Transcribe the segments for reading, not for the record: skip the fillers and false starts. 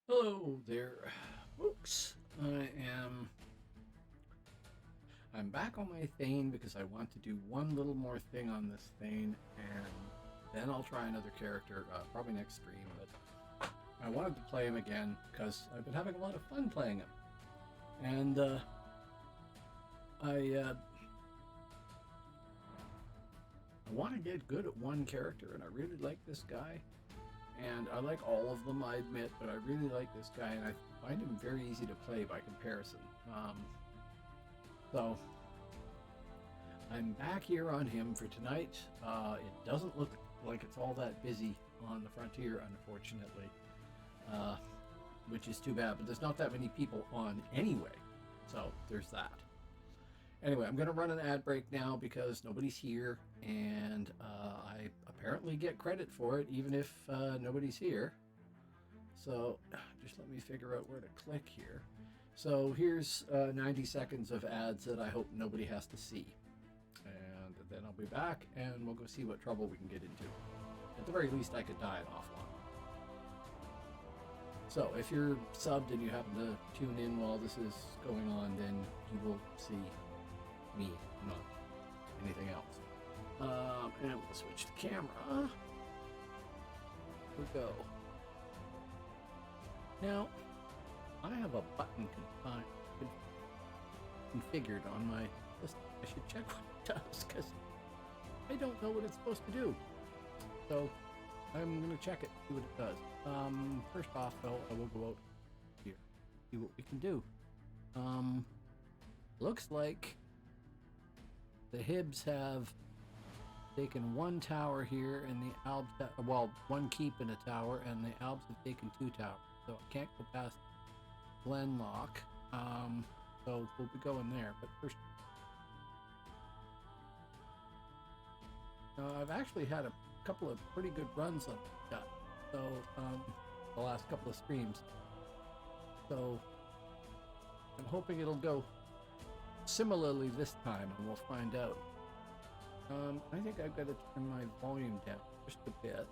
Hello there, folks. I'm back on my Thane because I want to do one little more thing on this Thane, and then I'll try another character, probably next stream, but I wanted to play him again because I've been having a lot of fun playing him. And I want to get good at one character, and I really like this guy. And I like all of them, I admit, but I really like this guy, and I find him very easy to play by comparison. So, I'm back here on him for tonight. It doesn't look like it's all that busy on the Frontier, unfortunately, which is too bad, but there's not that many people on anyway, so there's that. Anyway, I'm going to run an ad break now because nobody's here, and I apparently get credit for it even if nobody's here. So just let me figure out where to click here. So here's 90 seconds of ads that I hope nobody has to see. And then I'll be back and we'll go see what trouble we can get into. At the very least, I could die an awful lot. So if you're subbed and you happen to tune in while this is going on, then you will see me, not anything else. And we'll switch the camera. Here we go. Now, I have a button configured on my list. I should check what it does because I don't know what it's supposed to do. So I'm going to check it, see what it does. First off, though, I will go out here, see what we can do. Looks like the Hibs have taken one tower here, and the Albs, well, one keep in a tower, and the Albs have taken two towers. So I can't go past Glenlock. So we'll be going there. But first, I've actually had a couple of pretty good runs on that. So the last couple of streams. So I'm hoping it'll go similarly this time, and we'll find out. I think I've got to turn my volume down just a bit.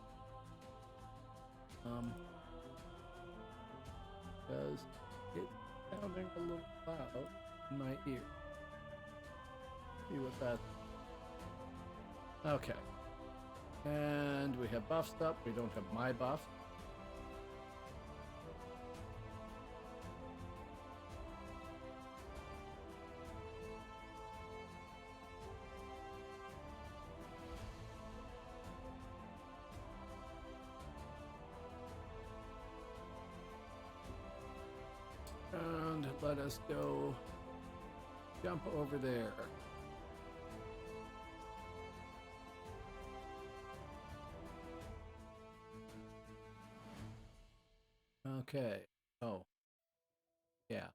Because it's sounding a little loud in my ear. See what that's. Okay. And we have buffs up. We don't have my buff. And let us go jump over there. Okay. Oh. Yeah.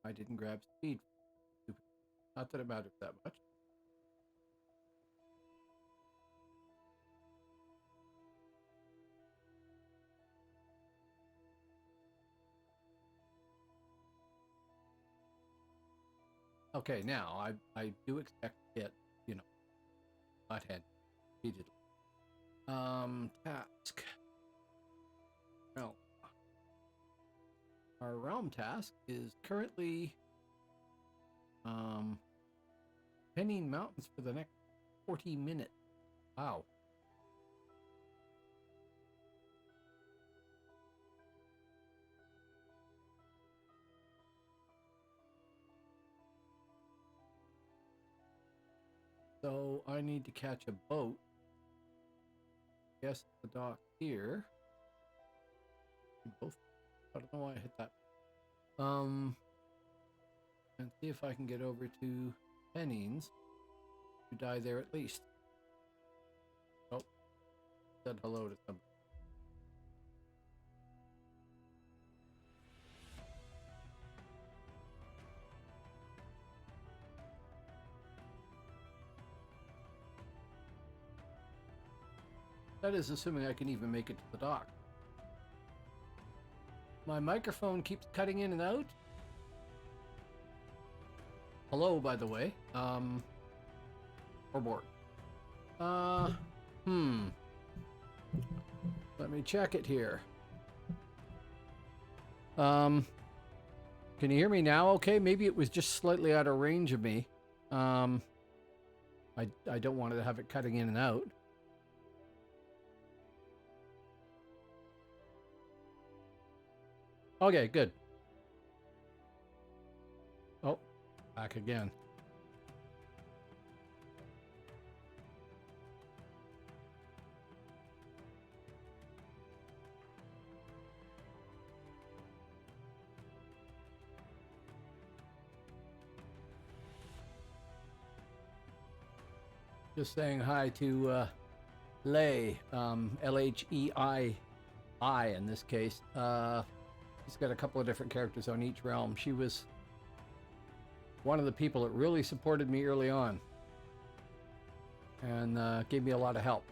I didn't grab speed. Not that it matters that much. Okay, now I do expect to get, you know, not hand repeatedly. Task. Well, our realm task is currently penning mountains for the next 40 minutes. Wow. So I need to catch a boat. Yes, the dock here. Both. I don't know why I hit that. And see if I can get over to Pennings to die there at least. Oh, said hello to somebody. That is assuming I can even make it to the dock. My microphone keeps cutting in and out. Hello, by the way. Or board. Let me check it here. Can you hear me now? Okay, maybe it was just slightly out of range of me. I don't want to have it cutting in and out. Okay, good. Oh, back again. Just saying hi to Lei, L-H-E-I in this case. He's got a couple of different characters on each realm. She was one of the people that really supported me early on and gave me a lot of help.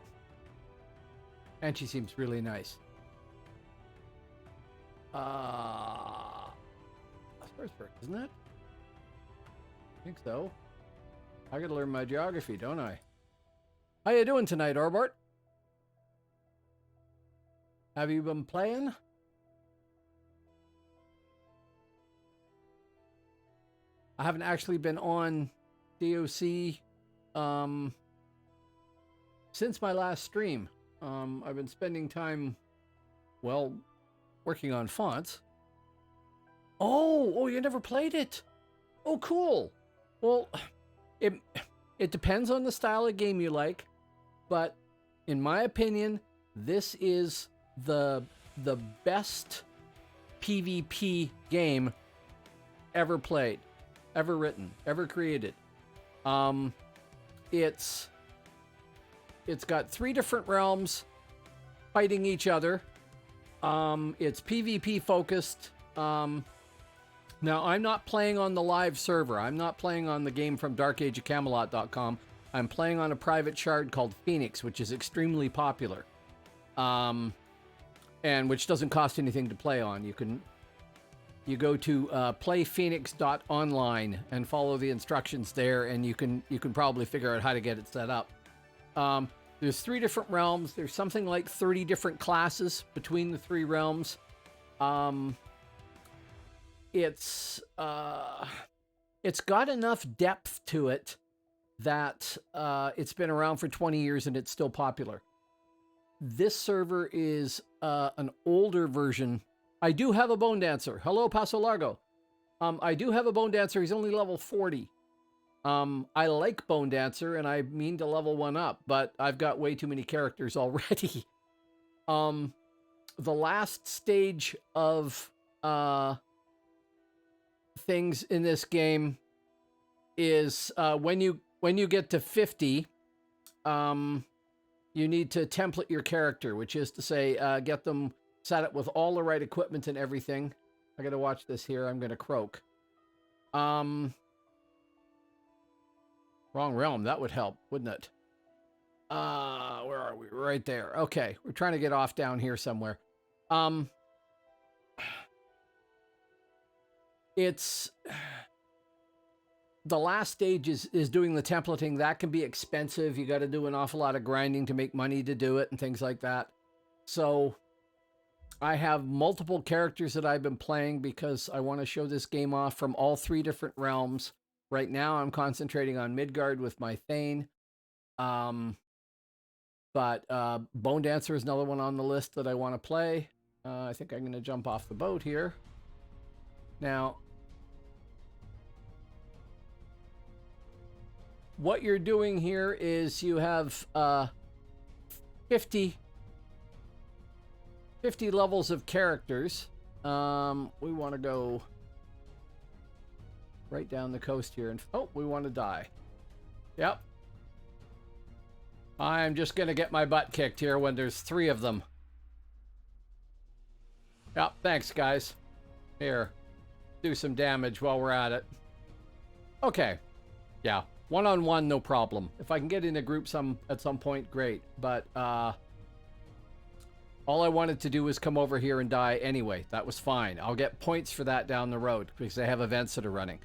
And she seems really nice. That's first, isn't it? I think so. I gotta learn my geography, don't I? How you doing tonight, Orbart? Have you been playing? I haven't actually been on DAOC since my last stream. I've been spending time, well, working on fonts. Oh, you never played it? Oh, cool. Well, it depends on the style of game you like, but in my opinion, this is the best PvP game ever played, ever written, ever created. It's got 3 different realms fighting each other. It's PvP focused. Now, I'm not playing on the live server. I'm not playing on the game from darkageofcamelot.com. I'm playing on a private shard called Phoenix, which is extremely popular. And which doesn't cost anything to play on. You go to playphoenix.online and follow the instructions there, and you can probably figure out how to get it set up. There's 3 different realms. There's something like 30 different classes between the 3 realms. It's got enough depth to it that it's been around for 20 years and it's still popular. This server is an older version. I do have a Bone Dancer. Hello, Paso Largo. I do have a Bone Dancer. He's only level 40. I like Bone Dancer, and I mean to level 1 up, but I've got way too many characters already. The last stage of things in this game is when you get to 50, you need to template your character, which is to say, get them set up with all the right equipment and everything. I gotta watch this here. I'm gonna croak. Wrong realm. That would help, wouldn't it? Where are we? Right there. Okay, we're trying to get off down here somewhere. It's the last stage is doing the templating. That can be expensive. You got to do an awful lot of grinding to make money to do it and things like that. So I have multiple characters that I've been playing because I want to show this game off from all 3 different realms. Right now, I'm concentrating on Midgard with my Thane. But Bone Dancer is another one on the list that I want to play. I think I'm going to jump off the boat here. Now, what you're doing here is you have 50 levels of characters. We want to go right down the coast here. And oh, we want to die. Yep. I'm just going to get my butt kicked here when there's 3 of them. Yep, thanks, guys. Here, do some damage while we're at it. Okay. Yeah, one-on-one, no problem. If I can get in a group at some point, great. But all I wanted to do was come over here and die anyway. That was fine. I'll get points for that down the road because they have events that are running.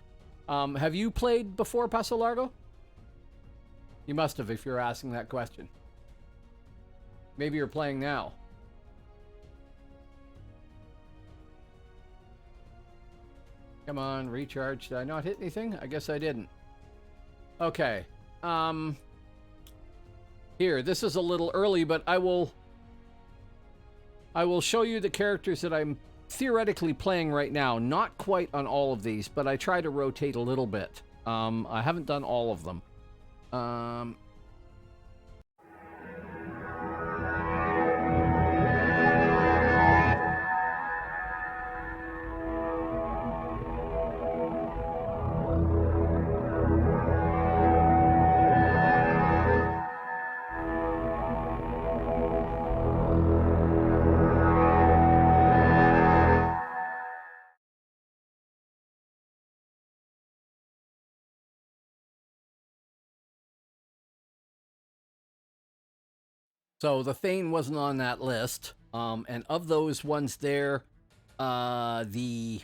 Have you played before, Paso Largo? You must have if you're asking that question. Maybe you're playing now. Come on, recharge. Did I not hit anything? I guess I didn't. Okay. Here, this is a little early, but I will show you the characters that I'm theoretically playing right now. Not quite on all of these, but I try to rotate a little bit. I haven't done all of them. So the Thane wasn't on that list. And of those ones there, the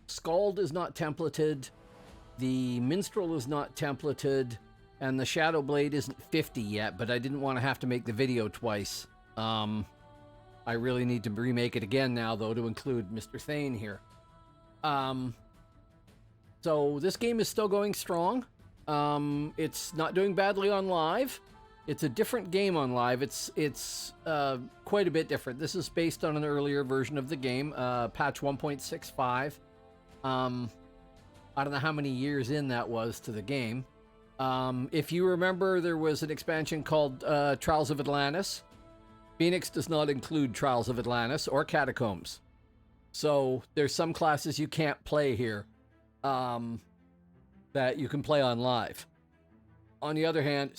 Scald is not templated, the Minstrel is not templated, and the Shadow Blade isn't 50 yet, but I didn't want to have to make the video twice. I really need to remake it again now, though, to include Mr. Thane here. So this game is still going strong. It's not doing badly on live. It's a different game on live. It's quite a bit different. This is based on an earlier version of the game, patch 1.65. I don't know how many years in that was to the game. If you remember, there was an expansion called Trials of Atlantis. Phoenix does not include Trials of Atlantis or Catacombs. So there's some classes you can't play here that you can play on live. On the other hand,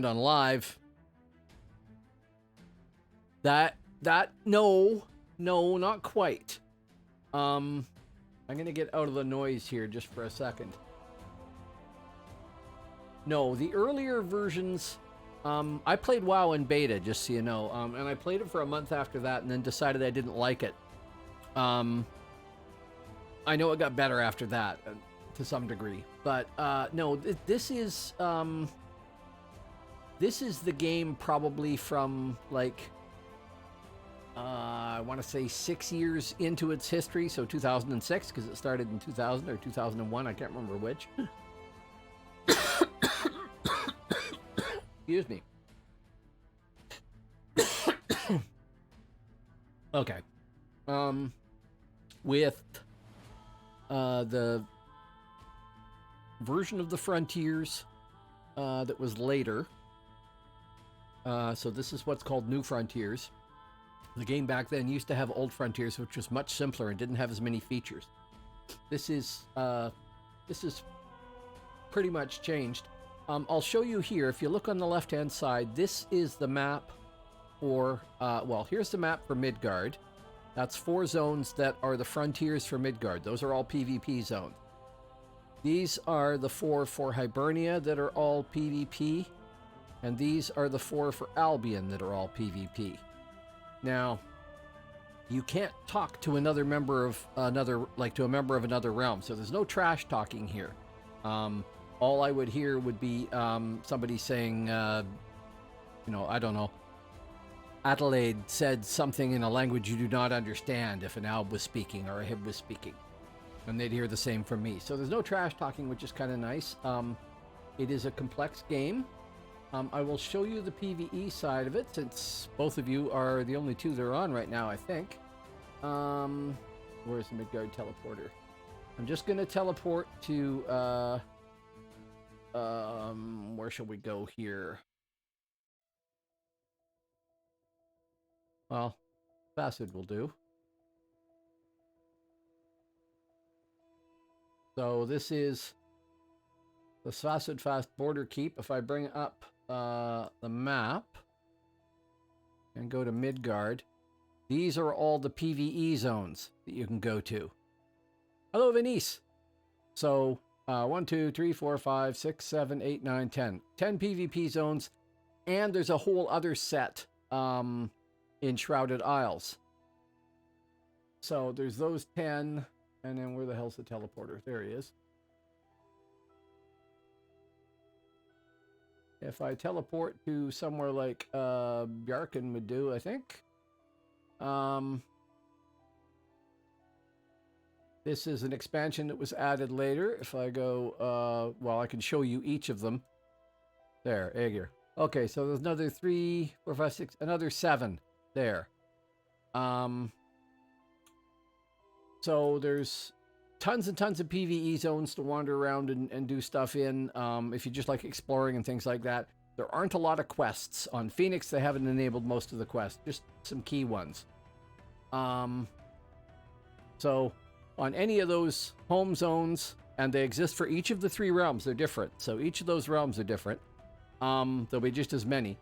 on live, no, not quite. I'm gonna get out of the noise here just for a second. No, the earlier versions, I played WoW in beta, just so you know, and I played it for a month after that and then decided I didn't like it. I know it got better after that, to some degree, but no, this is the game probably from like I want to say 6 years into its history, so 2006, because it started in 2000 or 2001, I can't remember which. Excuse me. Okay. With the version of the Frontiers that was later. So this is what's called New Frontiers. The game back then used to have Old Frontiers, which was much simpler and didn't have as many features. This is pretty much changed. I'll show you here. If you look on the left-hand side, this is the map for, well, here's the map for Midgard. That's 4 zones that are the frontiers for Midgard. Those are all PvP zones. These are the 4 for Hibernia that are all PvP. And these are the 4 for Albion that are all PvP. Now, you can't talk to another member of another, like to a member of another realm. So there's no trash talking here. All I would hear would be somebody saying, you know, I don't know, Adelaide said something in a language you do not understand if an Alb was speaking or a Hib was speaking. And they'd hear the same from me. So there's no trash talking, which is kind of nice. It is a complex game. I will show you the PvE side of it, since both of you are the only two that are on right now, I think. Where's the Midgard teleporter? I'm just going to teleport to... where shall we go here? Well, Facet will do. So this is the Facet Fast Border Keep. If I bring up the map and go to Midgard, these are all the PvE zones that you can go to. Hello, Venice. So 1, 2, 3, 4, 5, 6, 7, 8, 9, 10. 10 PvP zones, and there's a whole other set in Shrouded Isles. So there's those 10, and then where the hell's the teleporter? There he is. If I teleport to somewhere like Bjarken would do, I think. This is an expansion that was added later. If I go, well, I can show you each of them. There, Aegir. Okay, so there's another 3, 4, 5, 6, another 7 there. So there's tons and tons of PvE zones to wander around and do stuff in. If you just like exploring and things like that. There aren't a lot of quests. On Phoenix, they haven't enabled most of the quests. Just some key ones. So on any of those home zones, and they exist for each of the 3 realms, they're different. So each of those realms are different. There'll be just as many.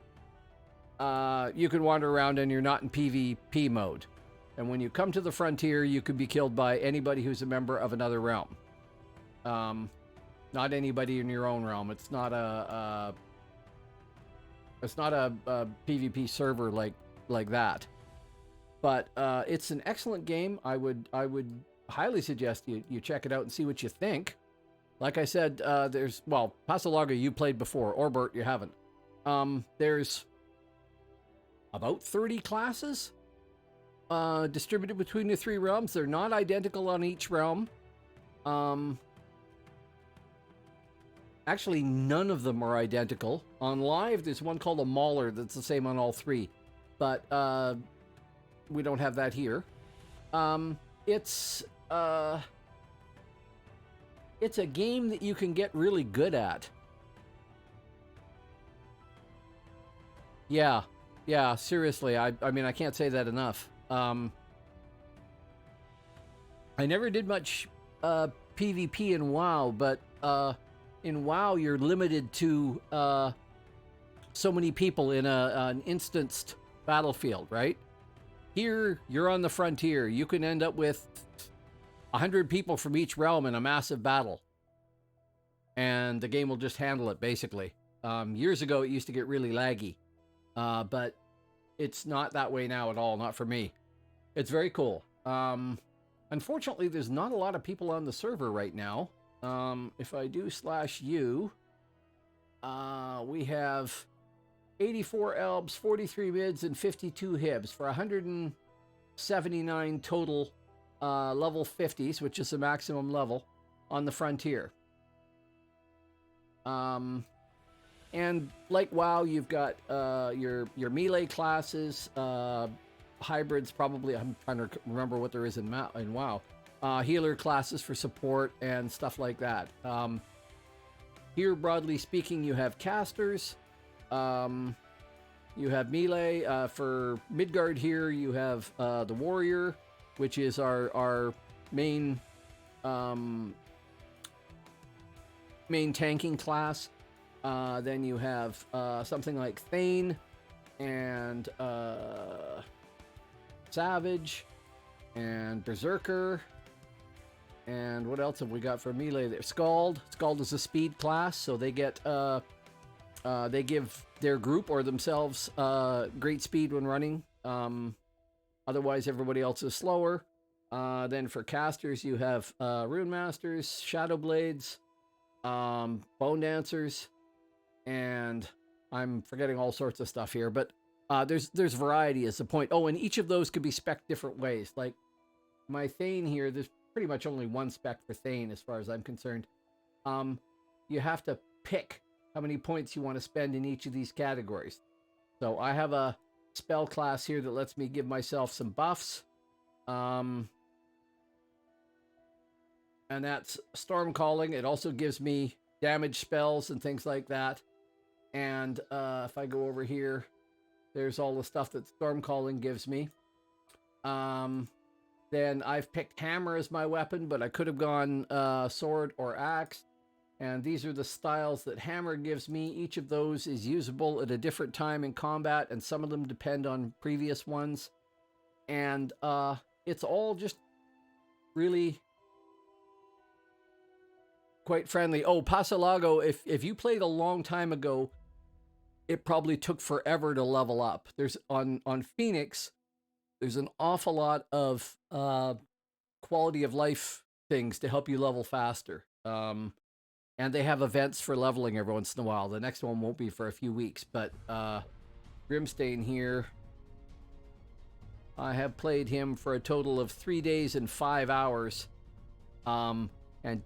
You can wander around and you're not in PvP mode. And when you come to the frontier, you can be killed by anybody who's a member of another realm. Not anybody in your own realm. It's not a PvP server like that. But it's an excellent game. I would highly suggest you check it out and see what you think. Like I said, there's, well, Pasalaga you played before, Orbert you haven't. There's about 30 classes distributed between the 3 realms. They're not identical on each realm. Actually, none of them are identical. On live, there's one called a Mauler that's the same on all 3. But we don't have that here. It's a game that you can get really good at. Yeah, seriously. I mean, I can't say that enough. I never did much PvP in WoW, but in WoW you're limited to so many people in an instanced battlefield, right? Here, you're on the frontier. You can end up with 100 people from each realm in a massive battle. And the game will just handle it, basically. Years ago, it used to get really laggy. But it's not that way now at all, not for me. It's very cool. Unfortunately, there's not a lot of people on the server right now. If I do /u, we have 84 Elbs, 43 Mids, and 52 Hibs for 179 total level 50s, which is the maximum level on the frontier. And like WoW, you've got your melee classes, hybrids probably. I'm trying to remember what there is in WoW. Healer classes for support and stuff like that. Here, broadly speaking, you have casters. You have melee. For Midgard here, you have the warrior, which is our main tanking class. Then you have something like Thane and Savage and Berserker. And what else have we got for melee there? Scald. Scald is a speed class, so they get they give their group or themselves great speed when running. Otherwise, everybody else is slower. Then for casters, you have Rune Masters, Shadow Blades, Bone Dancers, and I'm forgetting all sorts of stuff here. But There's variety is the point. Oh, and each of those could be spec'd different ways. Like my Thane here, there's pretty much only one spec for Thane as far as I'm concerned. You have to pick how many points you want to spend in each of these categories. So I have a spell class here that lets me give myself some buffs. And that's Storm Calling. It also gives me damage spells and things like that. And if I go over here, there's all the stuff that Storm Calling gives me. Then I've picked Hammer as my weapon, but I could have gone Sword or Axe. And these are the styles that Hammer gives me. Each of those is usable at a different time in combat, and some of them depend on previous ones. And it's all just really quite friendly. Oh, Pasalago, if you played a long time ago, it probably took forever to level up. There's on Phoenix, there's an awful lot of quality of life things to help you level faster. And they have events for leveling every once in a while. The next one won't be for a few weeks, but Grimstain here, I have played him for a total of 3 days and 5 hours. And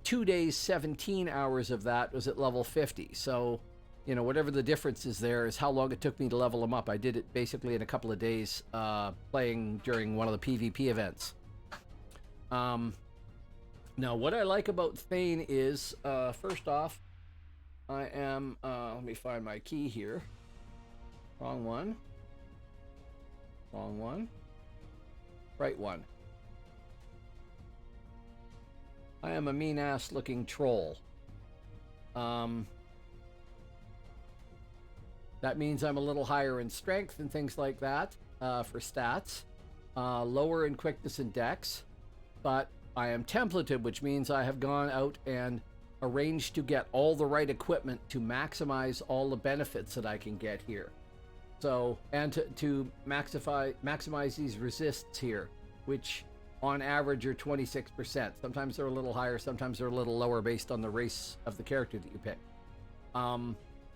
2 days, 17 hours of that was at level 50. So, you know, whatever the difference is there is how long it took me to level him up. I did it basically in a couple of days playing during one of the PvP events. Now, what I like about Thane is, first off, I am, let me find my key here. Wrong one. Wrong one. Right one. I am a mean-ass looking troll. That means I'm a little higher in strength and things like that, for stats. Lower in quickness and dex, but I am templated, which means I have gone out and arranged to get all the right equipment to maximize all the benefits that I can get here. So, and to maximize these resists here, which on average are 26%. Sometimes they're a little higher, sometimes they're a little lower based on the race of the character that you pick. And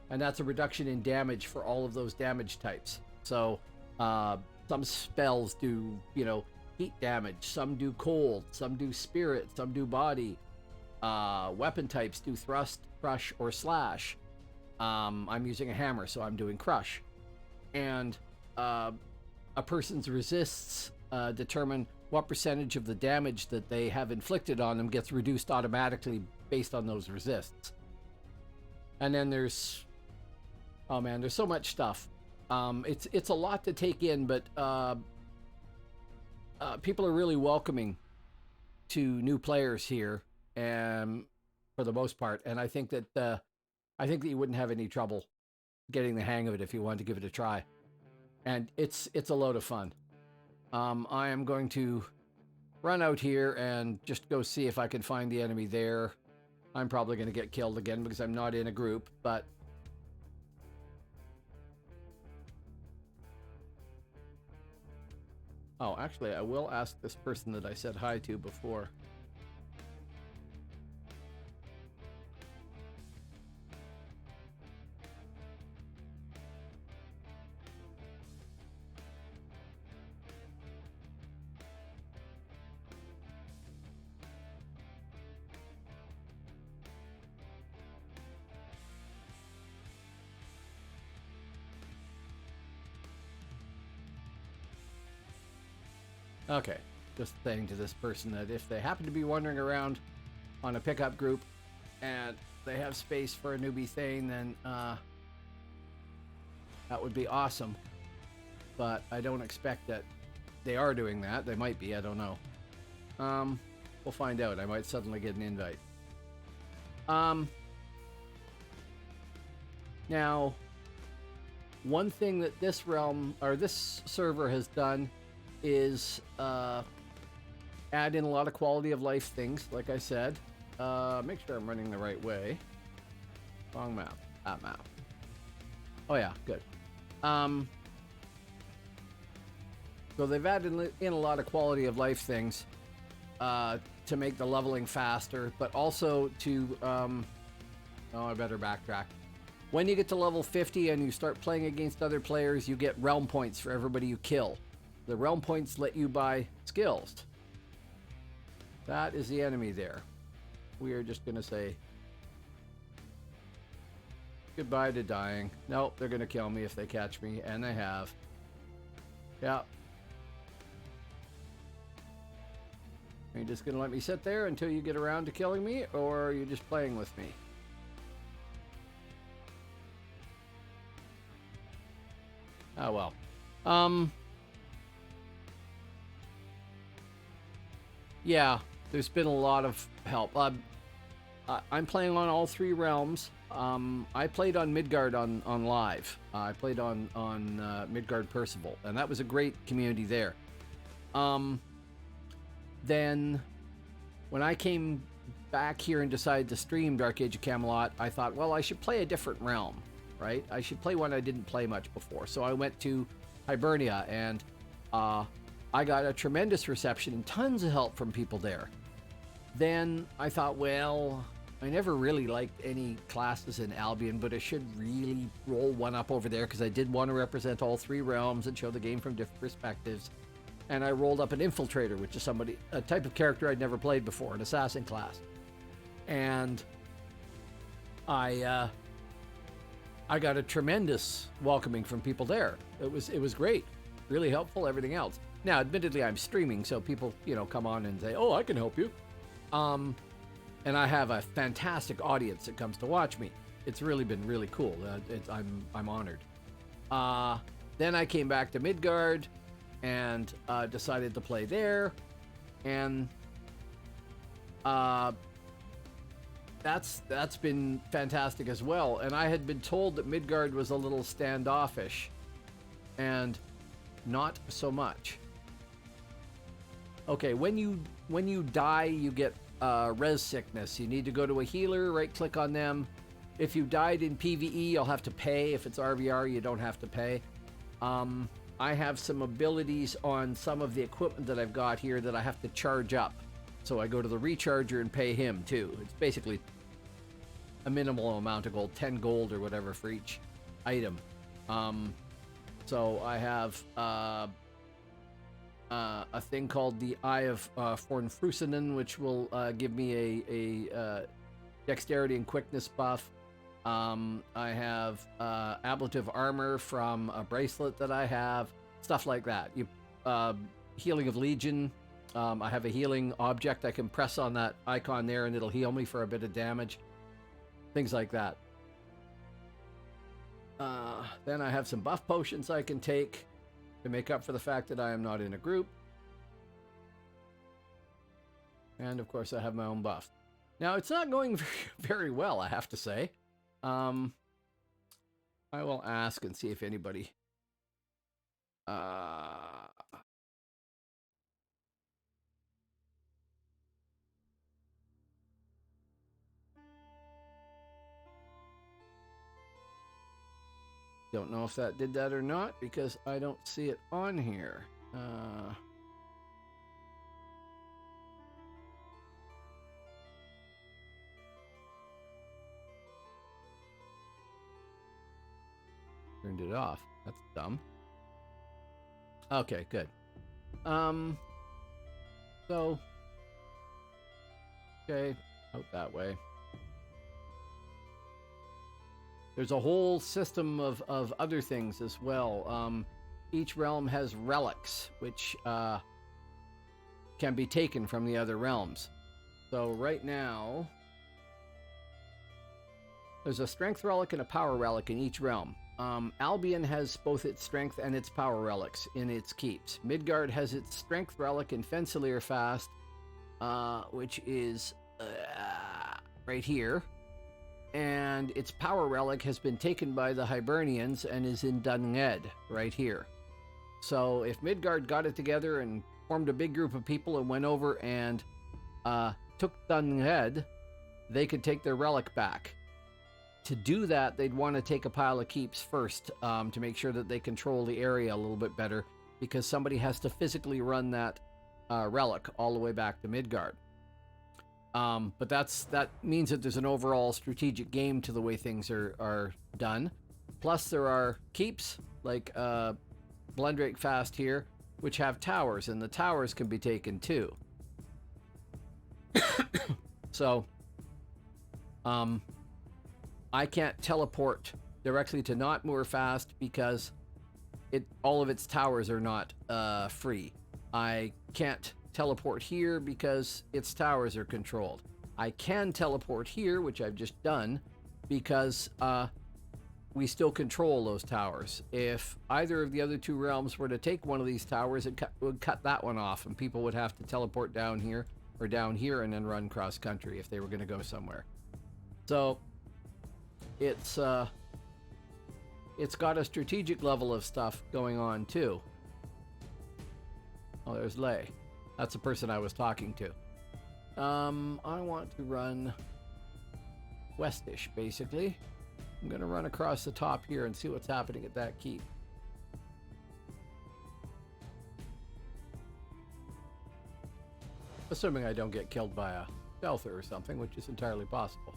that's a reduction in damage for all of those damage types. So, some spells do, you know, heat damage, some do cold, some do spirit, some do body. Weapon types do thrust, crush, or slash. I'm using a hammer, so I'm doing crush. And a person's resists determine what percentage of the damage that they have inflicted on them gets reduced automatically based on those resists. And then there's, oh man, there's so much stuff. It's a lot to take in, but people are really welcoming to new players here, for the most part. And I think that you wouldn't have any trouble getting the hang of it if you wanted to give it a try. And it's a load of fun. I am going to run out here and just go see if I can find the enemy there. I'm probably going to get killed again because I'm not in a group, but oh, actually, I will ask this person that I said hi to before. Okay, just saying to this person that if they happen to be wandering around on a pickup group and they have space for a newbie Thane, then that would be awesome. But I don't expect that they are doing that. They might be, I don't know. We'll find out. I might suddenly get an invite. Now, one thing that this realm, or this server has done is add in a lot of quality of life things, like I said. Make sure I'm running the right way. Wrong map. That map. Oh yeah, good. So they've added in a lot of quality of life things to make the leveling faster, but also to oh, I better backtrack. When you get to level 50 and you start playing against other players, you get realm points for everybody you kill. The realm points let you buy skills. That is the enemy there. We are just going to say goodbye to dying. Nope, they're going to kill me if they catch me, and they have. Yeah. Are you just going to let me sit there until you get around to killing me, or are you just playing with me? Oh, well. Yeah, there's been a lot of help. I'm playing on all 3 realms. I played on Midgard on live. I played on Midgard Percival, and that was a great community there. Then, when I came back here and decided to stream Dark Age of Camelot, I thought, well, I should play a different realm, right? I should play one I didn't play much before. So I went to Hibernia, and I got a tremendous reception and tons of help from people there. Then I thought, well, I never really liked any classes in Albion, but I should really roll one up over there because I did want to represent all 3 realms and show the game from different perspectives. And I rolled up an infiltrator, which is a type of character I'd never played before, an assassin class. And I got a tremendous welcoming from people there. It was great, really helpful, everything else. Now, admittedly, I'm streaming, so people, come on and say, "Oh, I can help you." And I have a fantastic audience that comes to watch me. It's really been really cool. I'm honored. Then I came back to Midgard and decided to play there, and that's been fantastic as well. And I had been told that Midgard was a little standoffish, and not so much. Okay, when you die, you get res sickness. You need to go to a healer, right click on them. If you died in PvE, you'll have to pay. If it's RVR, you don't have to pay. I have some abilities on some of the equipment that I've got here that I have to charge up. So I go to the recharger and pay him too. It's basically a minimal amount of gold, 10 gold or whatever for each item. So I have a thing called the Eye of Fornfrusinen, which will give me a dexterity and quickness buff. I have ablative armor from a bracelet that I have, stuff like that. Healing of Legion. I have a healing object. I can press on that icon there and it'll heal me for a bit of damage. Things like that. Then I have some buff potions I can take to make up for the fact that I am not in a group. And of course I have my own buff. Now it's not going very well, I have to say. I will ask and see if anybody don't know if that did that or not because I don't see it on here. Turned it off. That's dumb. Okay, good. So okay, out that way. There's a whole system of other things as well. Each realm has relics, which can be taken from the other realms. So right now, there's a strength relic and a power relic in each realm. Albion has both its strength and its power relics in its keeps. Midgard has its strength relic in Fensalir Fast, which is right here. And its power relic has been taken by the Hibernians and is in Dunnged, right here. So if Midgard got it together and formed a big group of people and went over and took Dunnged, they could take their relic back. To do that, they'd want to take a pile of keeps first to make sure that they control the area a little bit better, because somebody has to physically run that relic all the way back to Midgard. But that means that there's an overall strategic game to the way things are done. Plus, there are keeps like Blendrake Fast here, which have towers, and the towers can be taken too. So, I can't teleport directly to not Moorfast because all of its towers are not free. I can't teleport here because its towers are controlled. I can teleport here, which I've just done, because we still control those towers. If either of the other two realms were to take one of these towers, it would cut that one off, and people would have to teleport down here or down here and then run cross country if they were going to go somewhere. So it's got a strategic level of stuff going on too. Oh, there's Lay. That's the person I was talking to. I want to run westish, basically. I'm going to run across the top here and see what's happening at that keep. Assuming I don't get killed by a stealther or something, which is entirely possible.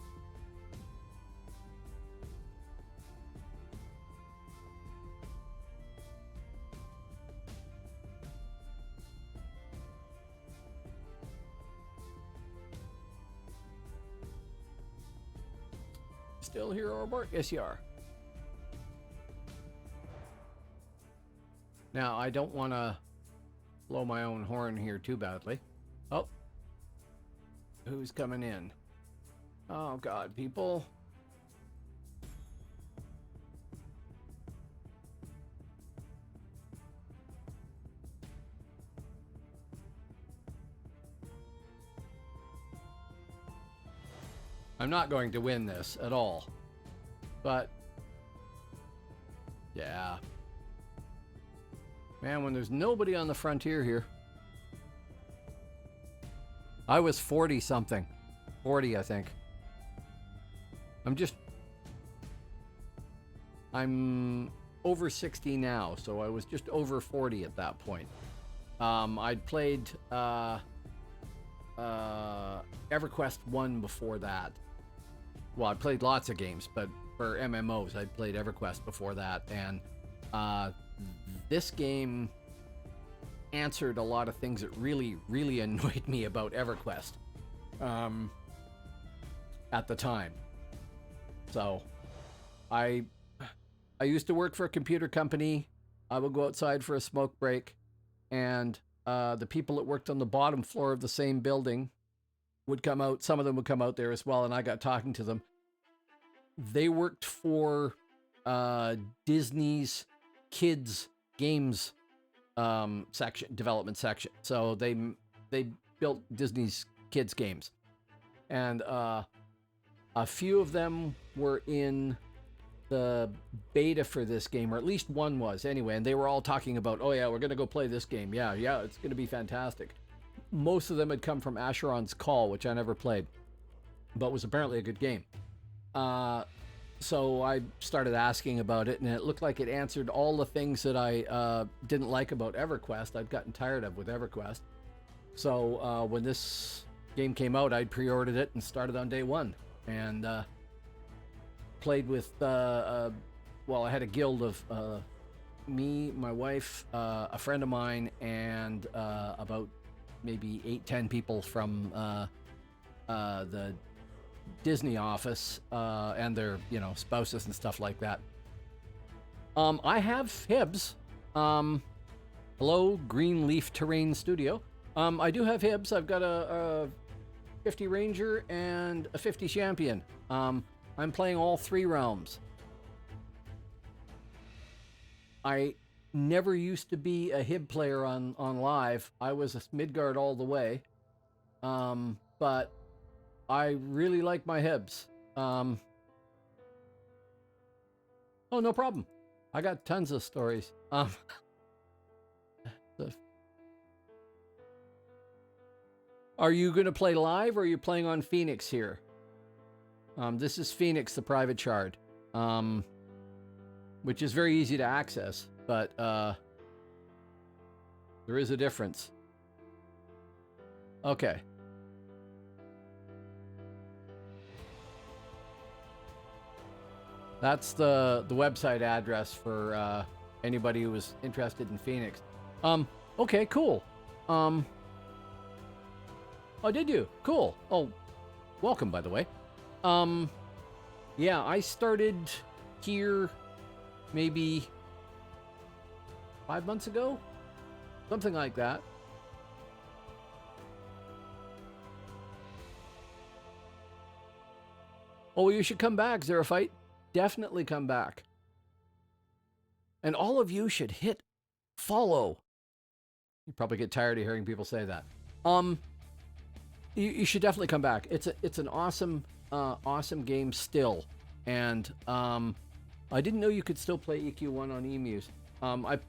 Still here, Orbart? Yes, you are. Now, I don't want to blow my own horn here too badly. Oh. Who's coming in? Oh, God, people. I'm not going to win this at all. But, yeah. Man, when there's nobody on the frontier here. I was 40 something. 40, I think. I'm over 60 now, so I was just over 40 at that point. I'd played EverQuest 1 before that. Well, I played lots of games, but for MMOs, I'd played EverQuest before that, and this game answered a lot of things that really, really annoyed me about EverQuest at the time. So, I used to work for a computer company. I would go outside for a smoke break, and the people that worked on the bottom floor of the same building would come out. Some of them would come out there as well, and I got talking to them. They worked for Disney's kids games development section. So they built Disney's kids games, and a few of them were in the beta for this game, or at least one was anyway. And they were all talking about, oh yeah, we're gonna go play this game. Yeah, it's gonna be fantastic. Most of them had come from Asheron's Call, which I never played, but was apparently a good game. So I started asking about it, and it looked like it answered all the things that I didn't like about EverQuest. I'd gotten tired of with EverQuest. So when this game came out, I'd pre-ordered it and started on day one, and played with, well, I had a guild of me, my wife, a friend of mine, and about maybe 8-10 people from the Disney office and their spouses and stuff like that. I have Hibs. Hello, Greenleaf Terrain Studio. I do have Hibs. I've got a 50 Ranger and a 50 Champion. I'm playing all three realms. I never used to be a Hib player on live. I was a Midgard all the way. But I really like my Hibs. Oh, no problem. I got tons of stories. Are you going to play live, or are you playing on Phoenix here? This is Phoenix, the private shard, which is very easy to access, but there is a difference. Okay. That's the website address for anybody who was interested in Phoenix. Okay, cool. Oh, did you? Cool. Oh, welcome, by the way. Yeah, I started here maybe 5 months ago, something like that. Oh, you should come back, Xerophite. Definitely come back. And all of you should hit follow. You probably get tired of hearing people say that. You should definitely come back. It's an awesome awesome game still, and I didn't know you could still play EQ1 on emus. I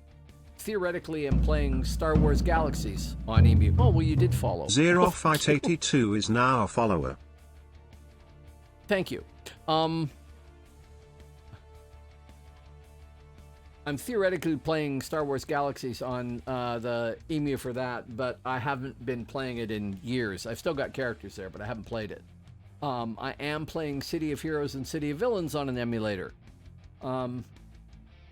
theoretically am playing Star Wars Galaxies on emu. Oh well, you did follow. Zerofight82 is now a follower. Thank you. I'm theoretically playing Star Wars Galaxies on the emu for that, but I haven't been playing it in years. I've still got characters there, but I haven't played it. I am playing City of Heroes and City of Villains on an emulator.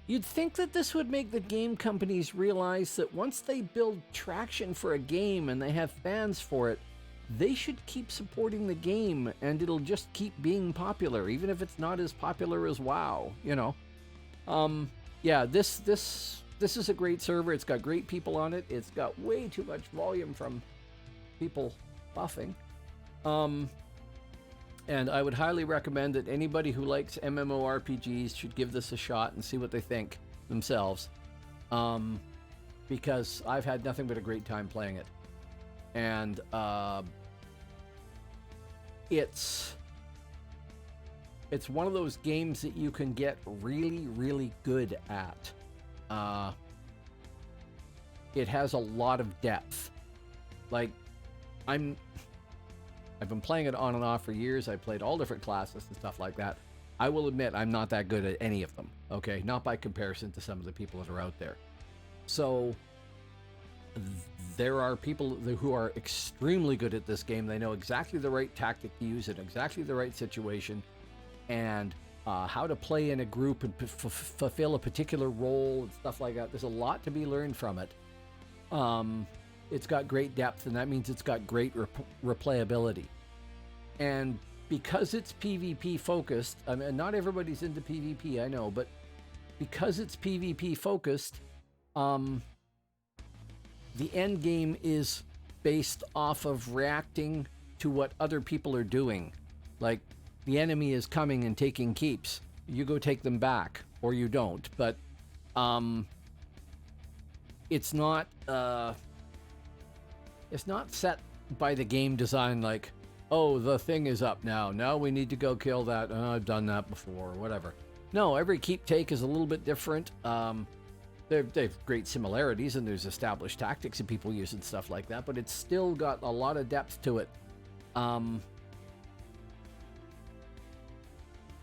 You'd think that this would make the game companies realize that once they build traction for a game and they have fans for it, they should keep supporting the game and it'll just keep being popular, even if it's not as popular as WoW, you know. Yeah, this is a great server. It's got great people on it. It's got way too much volume from people buffing. And I would highly recommend that anybody who likes MMORPGs should give this a shot and see what they think themselves. Because I've had nothing but a great time playing it. And it's one of those games that you can get really, really good at. It has a lot of depth. Like, I've been playing it on and off for years. I played all different classes and stuff like that. I will admit I'm not that good at any of them, okay? Not by comparison to some of the people that are out there. So there are people who are extremely good at this game. They know exactly the right tactic to use in exactly the right situation, and how to play in a group and fulfill a particular role and stuff like that. There's a lot to be learned from it. It's got great depth, and that means it's got great replayability. And because it's PvP focused, I mean, not everybody's into PvP, I know, but because it's PvP focused, the end game is based off of reacting to what other people are doing. Like, the enemy is coming and taking keeps. You go take them back, or you don't. But it's not set by the game design like, oh, the thing is up now. Now we need to go kill that. Oh, I've done that before, or whatever. No, every keep take is a little bit different. They've great similarities, and there's established tactics that people use and stuff like that, but it's still got a lot of depth to it.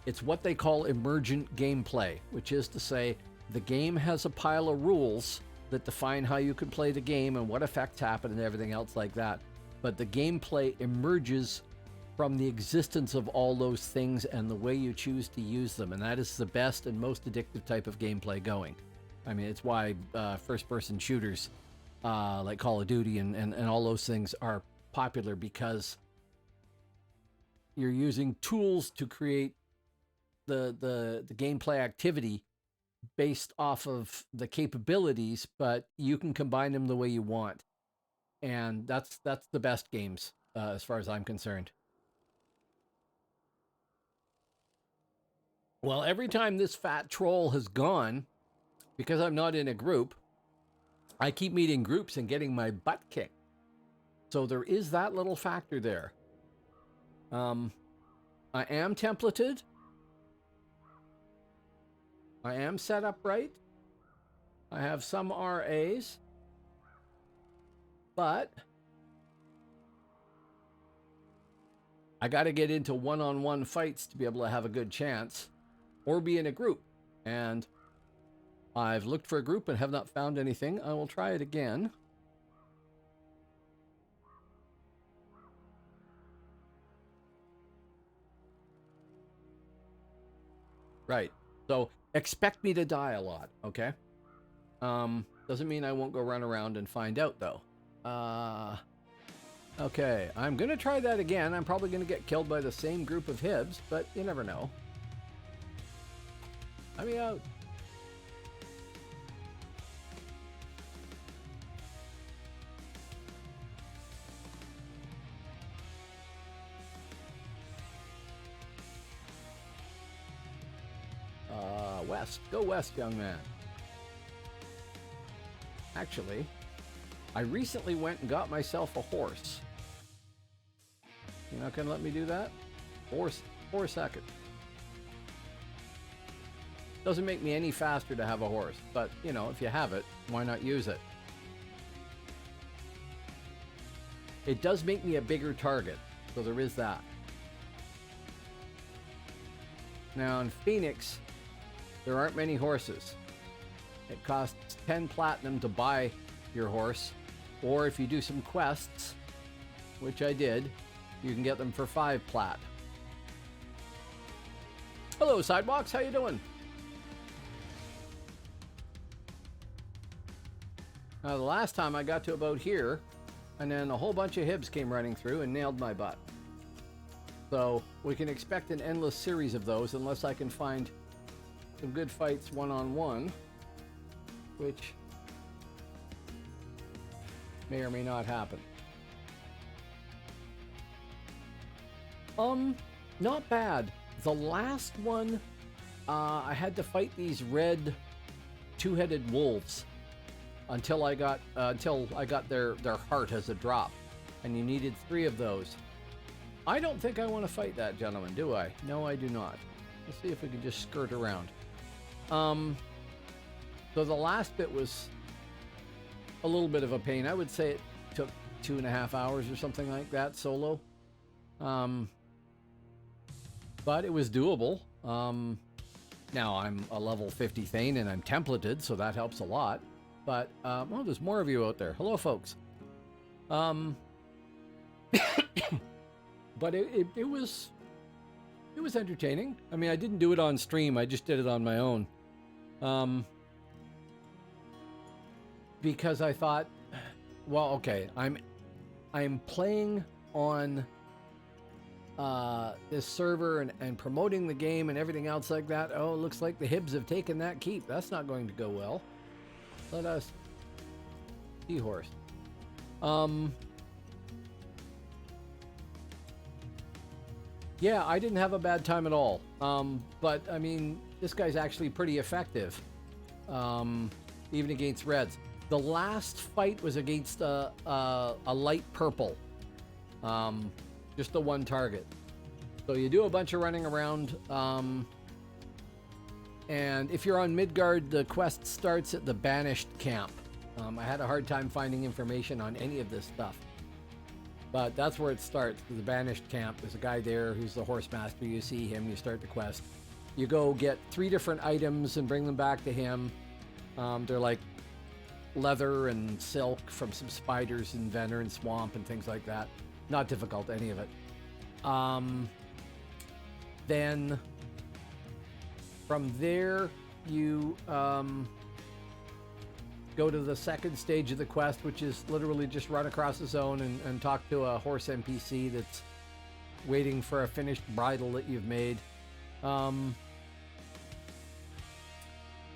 It's what they call emergent gameplay, which is to say the game has a pile of rules that define how you can play the game and what effects happen and everything else like that. But the gameplay emerges from the existence of all those things and the way you choose to use them. And that is the best and most addictive type of gameplay going. I mean, it's why first-person shooters like Call of Duty and all those things are popular, because you're using tools to create the gameplay activity based off of the capabilities, but you can combine them the way you want. And that's the best games as far as I'm concerned. Well, every time this fat troll has gone, because I'm not in a group, I keep meeting groups and getting my butt kicked. So there is that little factor there. I am templated. I am set up right. I have some RAs. But I got to get into one-on-one fights to be able to have a good chance, or be in a group. And I've looked for a group and have not found anything. I will try it again. Right. So expect me to die a lot, okay? Doesn't mean I won't go run around and find out, though. Okay, I'm going to try that again. I'm probably going to get killed by the same group of Hibs, but you never know. Let me out. West. Go west, young man. Actually, I recently went and got myself a horse. You're not gonna let me do that? 4 seconds. Doesn't make me any faster to have a horse, but you know, if you have it, why not use it? It does make me a bigger target, so there is that. Now in Phoenix, there aren't many horses. It costs 10 platinum to buy your horse, or if you do some quests, which I did, you can get them for 5 plat. Hello, Sidewalks, how you doing? Now, the last time I got to about here, and then a whole bunch of Hibs came running through and nailed my butt. So we can expect an endless series of those unless I can find some good fights one-on-one, which may or may not happen. Not bad. The last one, I had to fight these red two-headed wolves until I got their heart as a drop, and you needed 3 of those. I don't think I want to fight that gentleman, do I? No, I do not. Let's see if we can just skirt around. So the last bit was a little bit of a pain. I would say it took 2.5 hours or something like that solo. But it was doable. Now I'm a level 50 Thane and I'm templated, so that helps a lot. But, well, there's more of you out there. Hello, folks. But it was entertaining. I mean, I didn't do it on stream. I just did it on my own. Because I thought, well, okay, I'm playing on this server and promoting the game and everything else like that. Oh, it looks like the Hibs have taken that keep. That's not going to go well. Let us seahorse. Yeah, I didn't have a bad time at all. But I mean, this guy's actually pretty effective, even against reds. The last fight was against a light purple, just the one target. So you do a bunch of running around, and if you're on Midgard, the quest starts at the Banished Camp. I had a hard time finding information on any of this stuff, but that's where it starts. The Banished Camp. There's a guy there who's the horse master. You see him, you start the quest. You go get 3 different items and bring them back to him. They're like leather and silk from some spiders in Venerin Swamp and things like that. Not difficult, any of it. Then from there you go to the second stage of the quest, which is literally just run across the zone and talk to a horse NPC that's waiting for a finished bridle that you've made.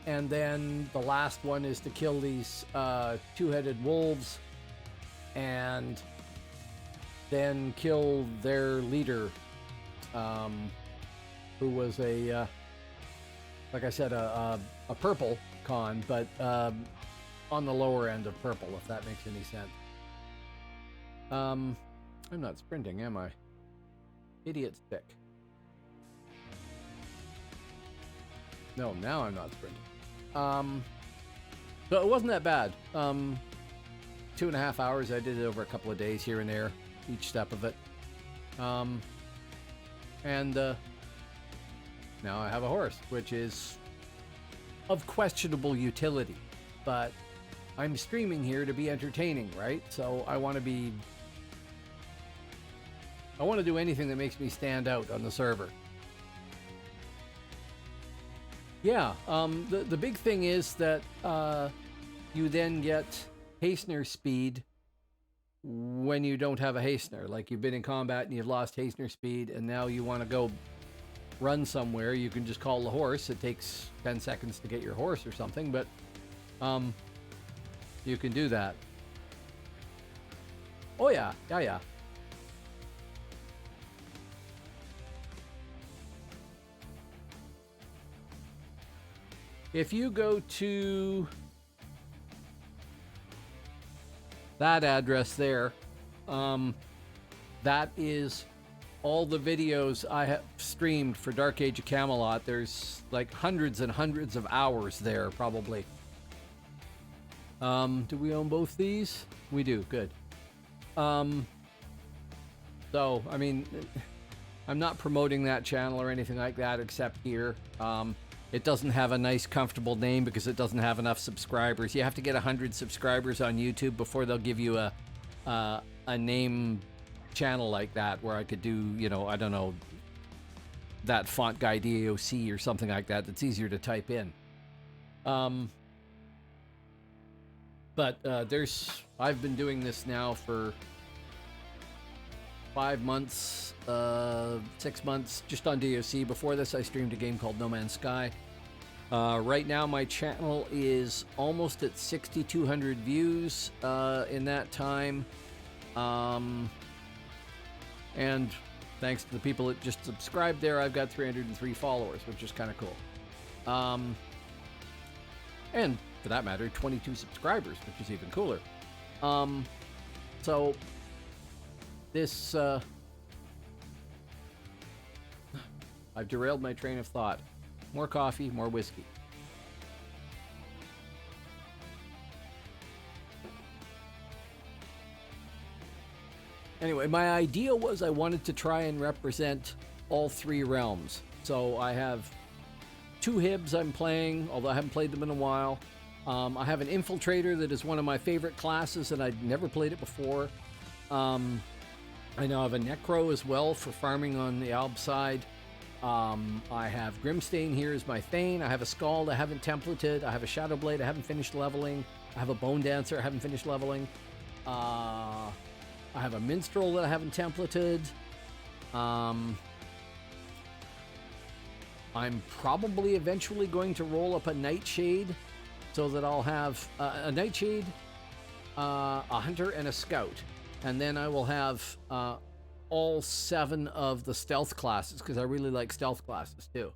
And then the last one is to kill these two-headed wolves and then kill their leader, who was a, like I said, a purple con, but on the lower end of purple, if that makes any sense. I'm not sprinting, am I? Idiot stick. No, now I'm not sprinting. So it wasn't that bad. 2.5 hours. I did it over a couple of days here and there, each step of it. And now I have a horse, which is of questionable utility, but I'm streaming here to be entertaining, right? So I want to do anything that makes me stand out on the server. Yeah. The big thing is that you then get hastener speed when you don't have a hastener. Like you've been in combat and you've lost hastener speed, and now you want to go run somewhere. You can just call the horse. It takes 10 seconds to get your horse or something, but you can do that. Oh yeah, yeah. If you go to that address there, that is all the videos I have streamed for Dark Age of Camelot. There's like hundreds and hundreds of hours there, probably. Do we own both these? We do, good. So, I mean, I'm not promoting that channel or anything like that except here. It doesn't have a nice, comfortable name because it doesn't have enough subscribers. You have to get 100 subscribers on YouTube before they'll give you a name channel like that, where I could do, you know, I don't know, that font guy DAOC or something like that. That's easier to type in. But I've been doing this now for 5 months, 6 months, just on DAOC. Before this, I streamed a game called No Man's Sky. Right now, my channel is almost at 6,200 views in that time. And thanks to the people that just subscribed there, I've got 303 followers, which is kind of cool. And for that matter, 22 subscribers, which is even cooler. So this, I've derailed my train of thought. More coffee, more whiskey. Anyway, my idea was I wanted to try and represent all three realms. So I have 2 Hibs I'm playing, although I haven't played them in a while. I have an Infiltrator that is one of my favorite classes, and I'd never played it before. I now have a Necro as well for farming on the Alb side. I have Grimstain here as my Thane. I have a Scald I haven't templated. I have a Shadowblade I haven't finished leveling. I have a Bone Dancer I haven't finished leveling. I have a Minstrel that I haven't templated. I'm probably eventually going to roll up a Nightshade so that I'll have a Nightshade, a Hunter, and a Scout. And then I will have all 7 of the stealth classes, because I really like stealth classes too.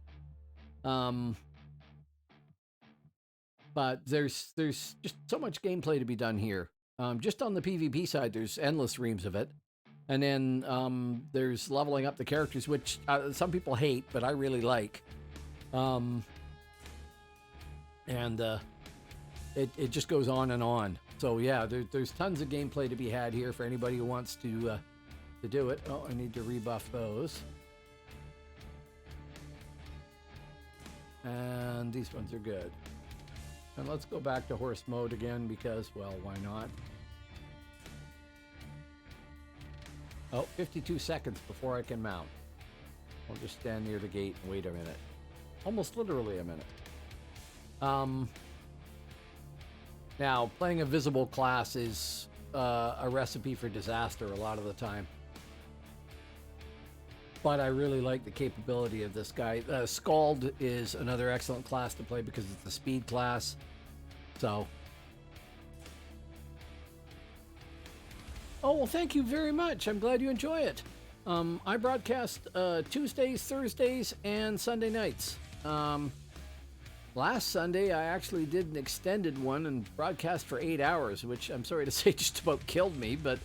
But there's just so much gameplay to be done here. Just on the PvP side, there's endless reams of it. And then there's leveling up the characters, which some people hate, but I really like. It just goes on and on. So yeah, there's tons of gameplay to be had here for anybody who wants to do it. Oh, I need to rebuff those. And these ones are good. And let's go back to horse mode again because, well, why not? Oh, 52 seconds before I can mount. I'll just stand near the gate and wait a minute. Almost literally a minute. Now, playing a visible class is a recipe for disaster a lot of the time. But I really like the capability of this guy. Scald is another excellent class to play because it's the speed class. So. Oh, well, thank you very much. I'm glad you enjoy it. I broadcast Tuesdays, Thursdays, and Sunday nights. Last Sunday, I actually did an extended one and broadcast for 8 hours, which I'm sorry to say just about killed me, but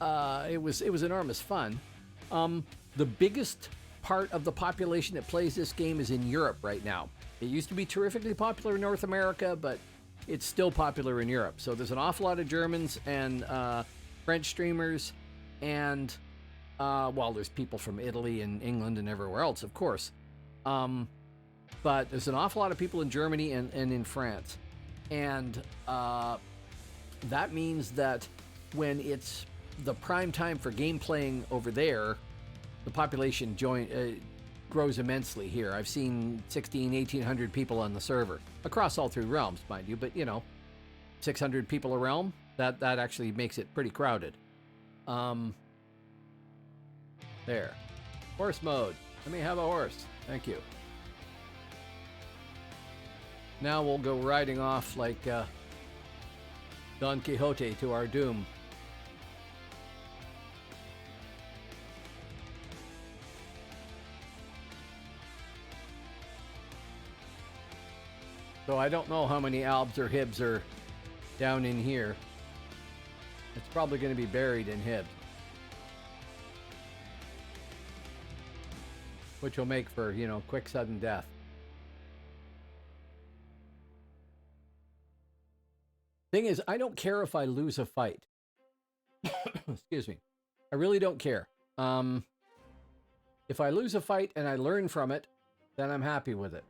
it was enormous fun. The biggest part of the population that plays this game is in Europe right now. It used to be terrifically popular in North America, but it's still popular in Europe. So there's an awful lot of Germans and French streamers, and well, there's people from Italy and England and everywhere else, of course. But there's an awful lot of people in Germany and in France. And that means that when it's the prime time for game playing over there, the population grows immensely here. I've seen 1,800 people on the server across all 3 realms, mind you, but 600 people a realm, that actually makes it pretty crowded. There. Horse mode. Let me have a horse. Thank you. Now we'll go riding off like Don Quixote to our doom. So I don't know how many albs or hibs are down in here. It's probably going to be buried in hibs, which will make for, quick sudden death. Thing is, I don't care if I lose a fight. Excuse me. I really don't care. If I lose a fight and I learn from it, then I'm happy with it.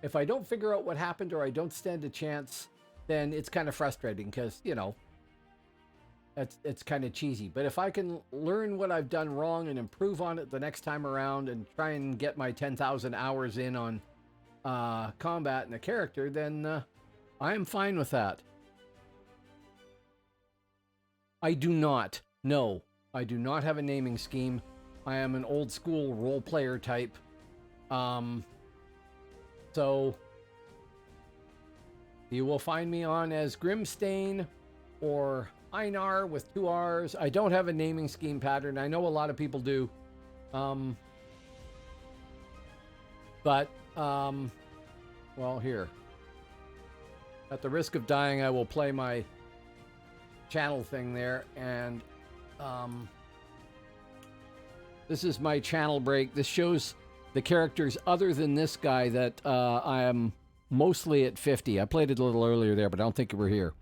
If I don't figure out what happened or I don't stand a chance, then it's kind of frustrating because, it's kind of cheesy. But if I can learn what I've done wrong and improve on it the next time around and try and get my 10,000 hours in on combat and a character, then I am fine with that. I do not have a naming scheme. I am an old school role player type. So you will find me on as Grimstain or Einar with 2 R's. I don't have a naming scheme pattern. I know a lot of people do. Well, here. At the risk of dying, I will play my channel thing there. And this is my channel break. This shows the characters other than this guy that I am mostly at 50. I played it a little earlier there, but I don't think you were here.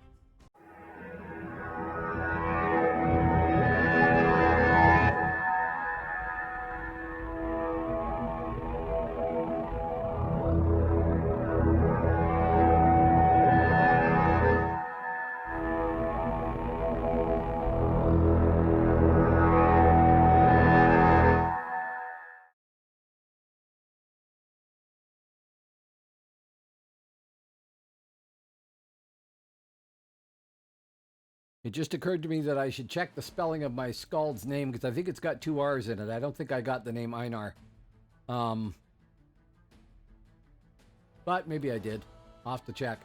It just occurred to me that I should check the spelling of my Skald's name because I think it's got 2 R's in it. I don't think I got the name Einar. But maybe I did. I'll have to check.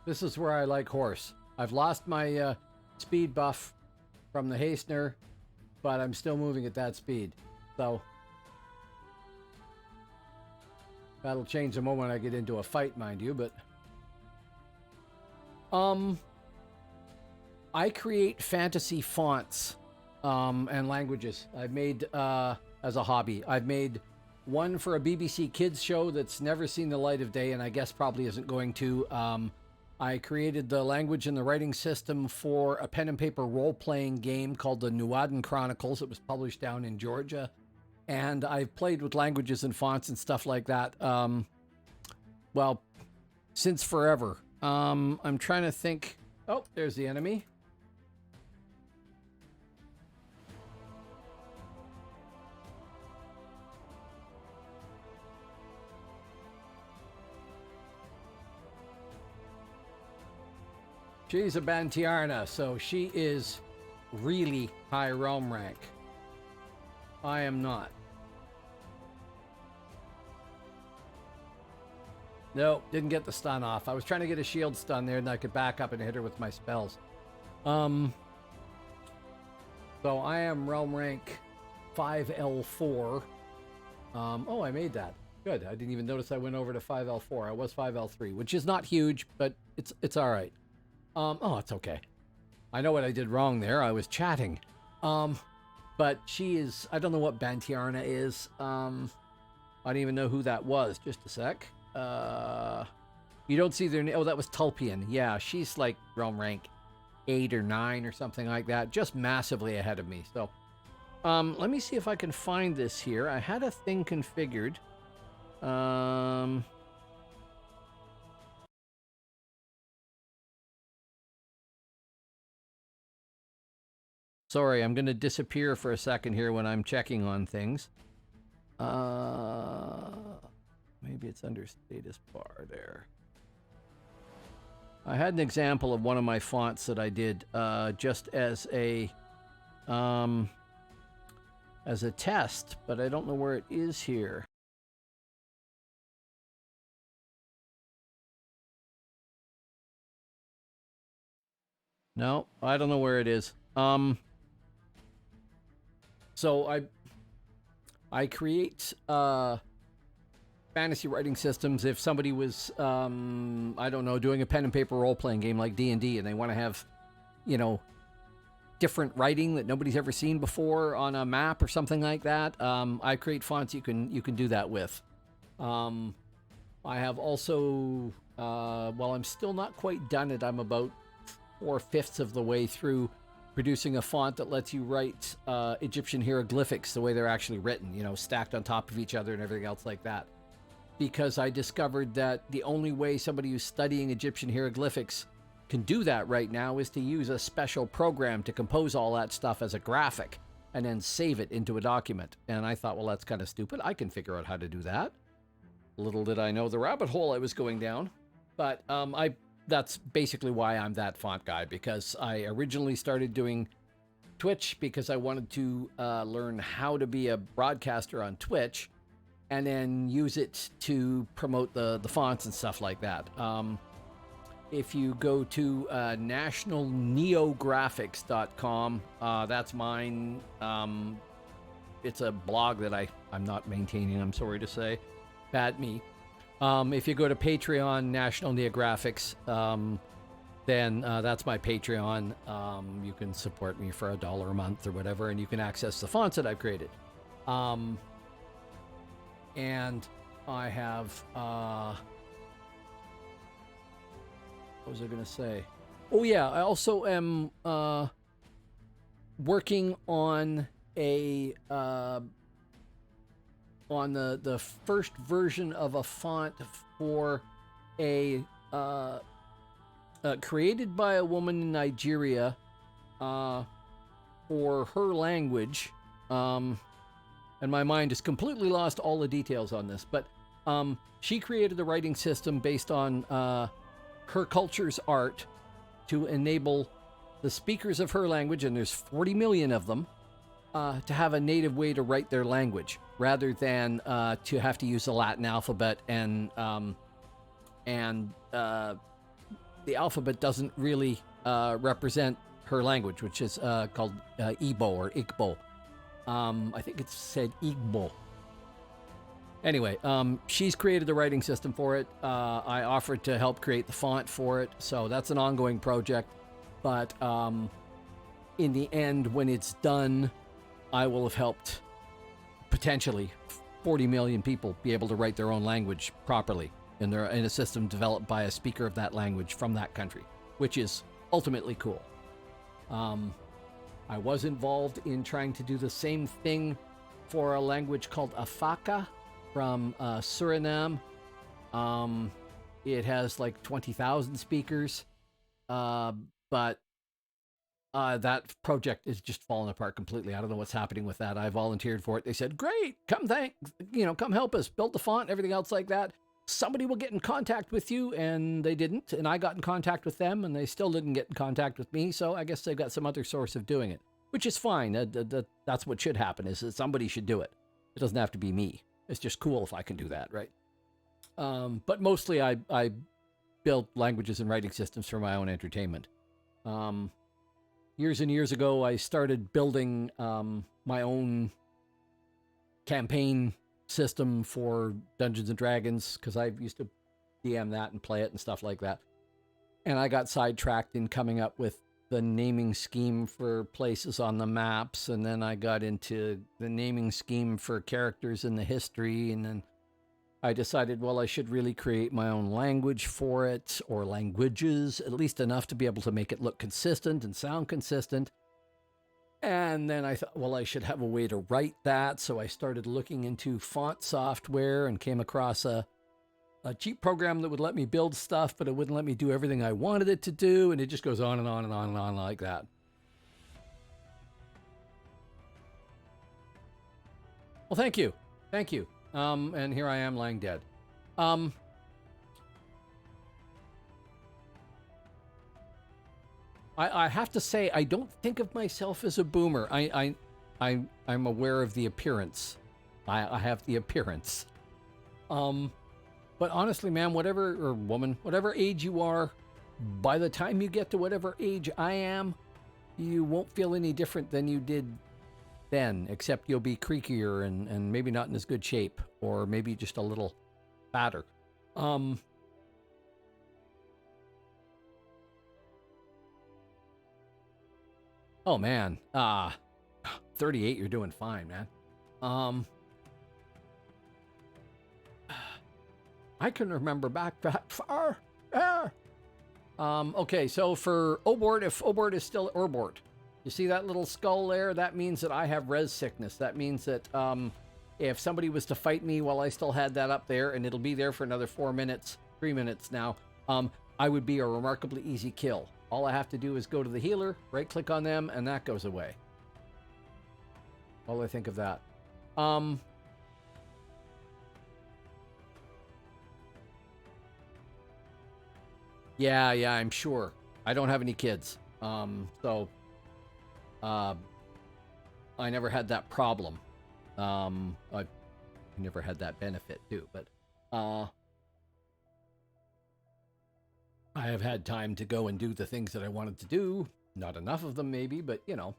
This is where I like horse. I've lost my speed buff from the hastener, but I'm still moving at that speed. So that'll change the moment I get into a fight, mind you, but I create fantasy fonts and languages. I've made as a hobby. I've made one for a BBC Kids show that's never seen the light of day, and I guess probably isn't going to. I created the language and the writing system for a pen and paper role-playing game called the Nuadan Chronicles. It was published down in Georgia. And I've played with languages and fonts and stuff like that, well, since forever. I'm trying to think. Oh, there's the enemy. She's a Bantiarna, so she is really high realm rank. I am not. No, didn't get the stun off. I was trying to get a shield stun there and I could back up and hit her with my spells. So I am realm rank 5L4. Oh, I made that. Good. I didn't even notice I went over to 5L4. I was 5L3, which is not huge, but it's all right. Oh, it's okay. I know what I did wrong there. I was chatting. But she is, I don't know what Bantiarna is. I don't even know who that was. Just a sec. You don't see their name. Oh, that was Tulpian. Yeah, she's like realm rank 8 or 9 or something like that. Just massively ahead of me. So, let me see if I can find this here. I had a thing configured. Sorry, I'm going to disappear for a second here when I'm checking on things. Maybe it's under status bar there. I had an example of one of my fonts that I did just as a test, but I don't know where it is here. No, I don't know where it is. So I create fantasy writing systems. If somebody was I don't know, doing a pen and paper role-playing game like D&D, and they want to have, you know, different writing that nobody's ever seen before on a map or something like that, I create fonts you can do that with. I have also well, I'm still not quite done it. I'm about 4/5 of the way through producing a font that lets you write Egyptian hieroglyphics the way they're actually written, you know, stacked on top of each other and everything else like that. Because I discovered that the only way somebody who's studying Egyptian hieroglyphics can do that right now is to use a special program to compose all that stuff as a graphic and then save it into a document. And I thought, well, that's kind of stupid. I can figure out how to do that. Little did I know the rabbit hole I was going down. But that's basically why I'm that font guy, because I originally started doing Twitch because I wanted to learn how to be a broadcaster on Twitch and then use it to promote the fonts and stuff like that. If you go to nationalneographics.com, that's mine. It's a blog that I'm not maintaining, I'm sorry to say. Bad me. If you go to Patreon, National Neographics, then that's my Patreon. You can support me for $1 a month or whatever, and you can access the fonts that I've created. And I have, what was I going to say? Oh yeah, I also am working on on the first version of a font for created by a woman in Nigeria for her language. And my mind has completely lost all the details on this, but she created a writing system based on her culture's art to enable the speakers of her language, and there's 40 million of them, to have a native way to write their language rather than to have to use the Latin alphabet, and the alphabet doesn't really represent her language, which is called Igbo or Igbo. I think it's said Igbo. Anyway, she's created the writing system for it. I offered to help create the font for it, so that's an ongoing project. But in the end, when it's done, I will have helped potentially 40 million people be able to write their own language properly in a system developed by a speaker of that language from that country, which is ultimately cool. I was involved in trying to do the same thing for a language called Afaka from Suriname. It has like 20,000 speakers, but that project is just falling apart completely. I don't know what's happening with that. I volunteered for it. They said, great, come help us build the font, everything else like that. Somebody will get in contact with you, and they didn't. And I got in contact with them, and they still didn't get in contact with me. So I guess they've got some other source of doing it, which is fine. That's what should happen, is that somebody should do it. It doesn't have to be me. It's just cool if I can do that, right? But mostly I built languages and writing systems for my own entertainment. Years and years ago, I started building my own campaign system for Dungeons and Dragons, because I used to DM that and play it and stuff like that. And I got sidetracked in coming up with the naming scheme for places on the maps, and then I got into the naming scheme for characters in the history, and then I decided, well, I should really create my own language for it, or languages, at least enough to be able to make it look consistent and sound consistent. And then I thought, well, I should have a way to write that, so I started looking into font software and came across a cheap program that would let me build stuff, but it wouldn't let me do everything I wanted it to do, and it just goes on and on and on and on like that. Well, thank you. Thank you. And here I am lying dead. I have to say, I don't think of myself as a boomer. I'm aware of the appearance. I have the appearance. But honestly, man, whatever, or woman, whatever age you are, by the time you get to whatever age I am, you won't feel any different than you did then, except you'll be creakier and maybe not in as good shape, or maybe just a little fatter. Oh man, 38, you're doing fine, man. I can remember back that far. Okay, so for Obort, if Obort is still Orbort, you see that little skull there? That means that I have res sickness. That means that if somebody was to fight me while I still had that up there, and it'll be there for another 4 minutes, 3 minutes now, I would be a remarkably easy kill. All I have to do is go to the healer, right-click on them, and that goes away. All I think of that. Yeah, I'm sure. I don't have any kids. So I never had that problem. I never had that benefit too, but I have had time to go and do the things that I wanted to do. Not enough of them maybe, but you know,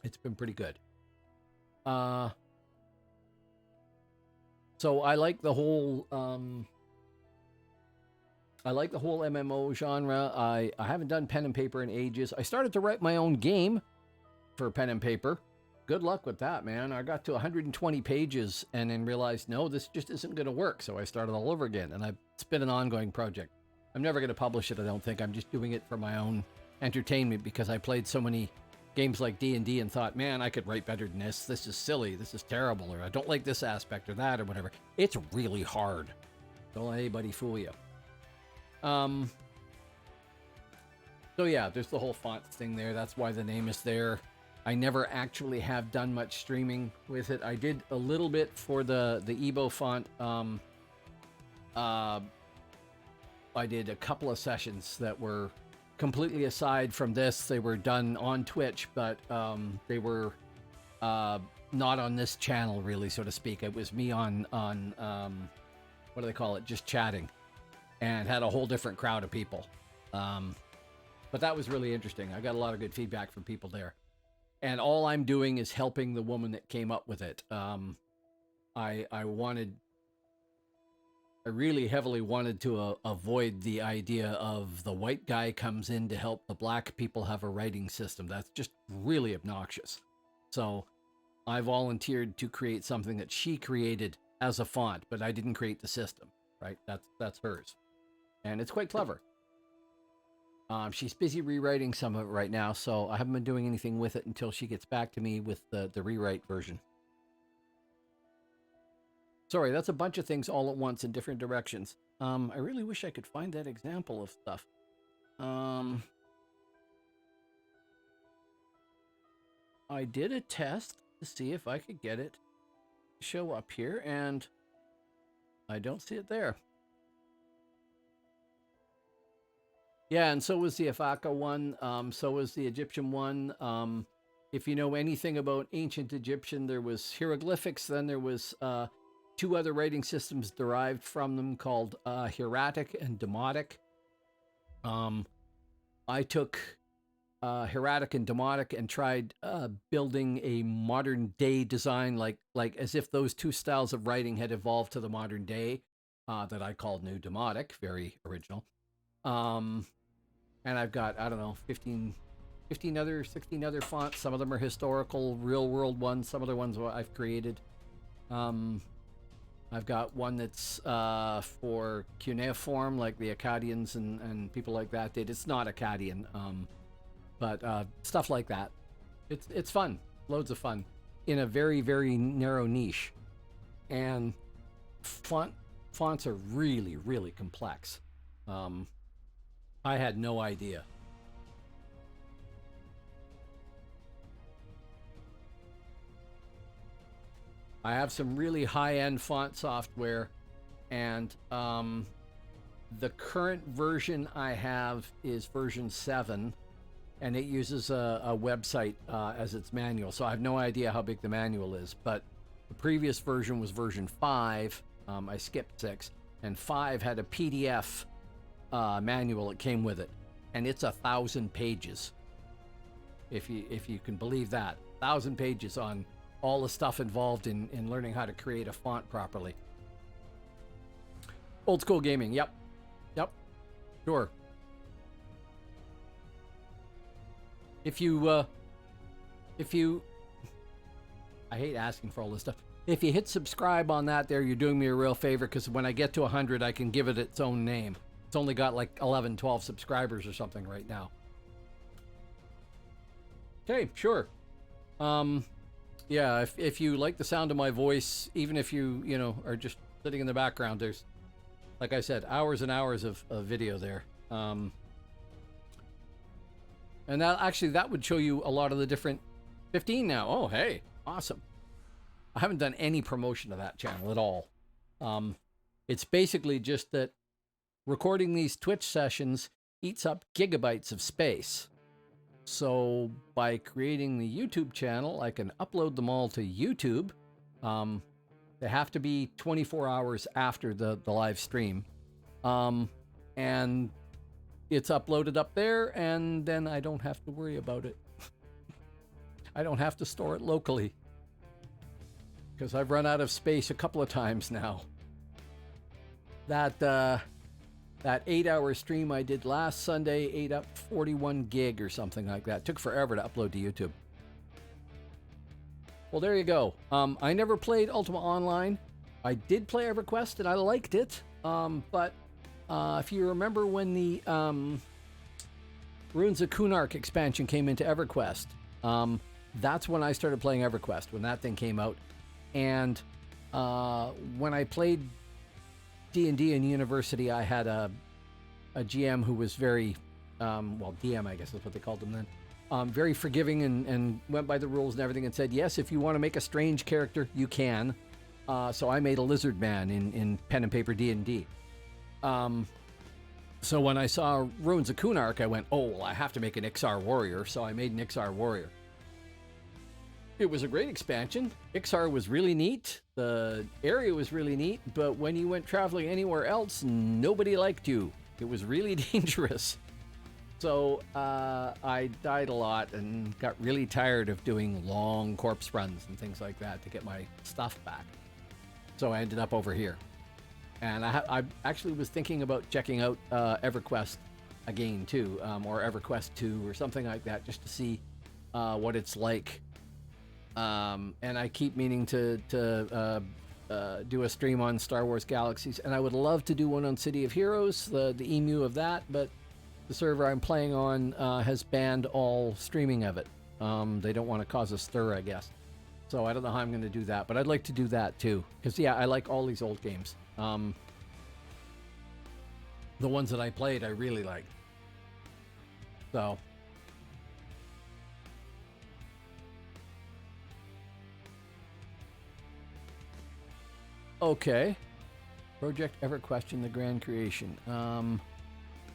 it's been pretty good. So I like the whole MMO genre. I haven't done pen and paper in ages. I started to write my own game for pen and paper. Good luck with that, man. I got to 120 pages and then realized, no, this just isn't going to work. So I started all over again, and it's been an ongoing project. I'm never going to publish it, I don't think. I'm just doing it for my own entertainment because I played so many games like D&D and thought, man, I could write better than this. This is silly. This is terrible. Or I don't like this aspect or that or whatever. It's really hard. Don't let anybody fool you. So yeah, there's the whole font thing there. That's why the name is there. I never actually have done much streaming with it. I did a little bit for the Ebo font. I did a couple of sessions that were completely aside from this. They were done on Twitch, but they were not on this channel, really, so to speak. It was me on what do they call it? Just chatting, and had a whole different crowd of people. But that was really interesting. I got a lot of good feedback from people there. And all I'm doing is helping the woman that came up with it. I really heavily wanted to avoid the idea of the white guy comes in to help the black people have a writing system. That's just really obnoxious. So I volunteered to create something that she created as a font, but I didn't create the system, right? That's hers. And it's quite clever. She's busy rewriting some of it right now, so I haven't been doing anything with it until she gets back to me with the rewrite version. Sorry, that's a bunch of things all at once in different directions. I really wish I could find that example of stuff. I did a test to see if I could get it to show up here, and I don't see it there. Yeah, and so was the Afaka one. So was the Egyptian one. If you know anything about ancient Egyptian, there was hieroglyphics. Then there was two other writing systems derived from them called hieratic and demotic. I took hieratic and demotic and tried building a modern day design, like as if those two styles of writing had evolved to the modern day, that I called New Demotic. Very original. And I've got, I don't know, 16 other fonts. Some of them are historical, real world ones. Some other ones I've created. I've got one that's for cuneiform, like the Akkadians and people like that did. It's not Akkadian, but stuff like that. It's fun, loads of fun, in a very, very narrow niche. And fonts are really, really complex. I had no idea. I have some really high-end font software, and the current version I have is version 7, and it uses a website as its manual. So I have no idea how big the manual is, but the previous version was version 5. I skipped 6, and 5 had a PDF manual that came with it, and it's 1,000 pages. If you can believe that, 1,000 pages on all the stuff involved in learning how to create a font properly. Old school gaming, yep, sure. If you, I hate asking for all this stuff. If you hit subscribe on that there, you're doing me a real favor, because when I get to 100, I can give it its own name. It's only got like 11, 12 subscribers or something right now. Okay, sure. Yeah, if you like the sound of my voice, even if you are just sitting in the background, there's, like I said, hours and hours of video there. And that would show you a lot of the different 15 now. Oh, hey, awesome. I haven't done any promotion of that channel at all. It's basically just that recording these Twitch sessions eats up gigabytes of space. So by creating the YouTube channel, I can upload them all to YouTube. They have to be 24 hours after the live stream. And it's uploaded up there, and then I don't have to worry about it. I don't have to store it locally, because I've run out of space a couple of times now. That 8-hour stream I did last Sunday ate up 41 gig or something like that. It took forever to upload to YouTube. Well, there you go. I never played Ultima Online. I did play EverQuest, and I liked it. But if you remember when the Runes of Kunark expansion came into EverQuest, that's when I started playing EverQuest, when that thing came out. And when I played D&D in university, I had a GM who was very, well, DM, I guess is what they called him then, very forgiving and went by the rules and everything, and said, yes, if you want to make a strange character, you can. So I made a lizard man in pen and paper D&D. So when I saw Runes of Kunark, I went, oh, well, I have to make an Ixar warrior, so I made an Ixar warrior. It was a great expansion. Ixar was really neat. The area was really neat, but when you went traveling anywhere else, nobody liked you. It was really dangerous. So I died a lot and got really tired of doing long corpse runs and things like that to get my stuff back. So I ended up over here. And I actually was thinking about checking out EverQuest again too, or EverQuest 2 or something like that, just to see what it's like. And I keep meaning to do a stream on Star Wars Galaxies, and I would love to do one on City of Heroes, the emu of that, but the server I'm playing on has banned all streaming of it. They don't want to cause a stir, I guess. So I don't know how I'm going to do that, but I'd like to do that too, because yeah, I like all these old games. The ones that I played, I really liked. So. Okay. Project EverQuest, the Grand Creation.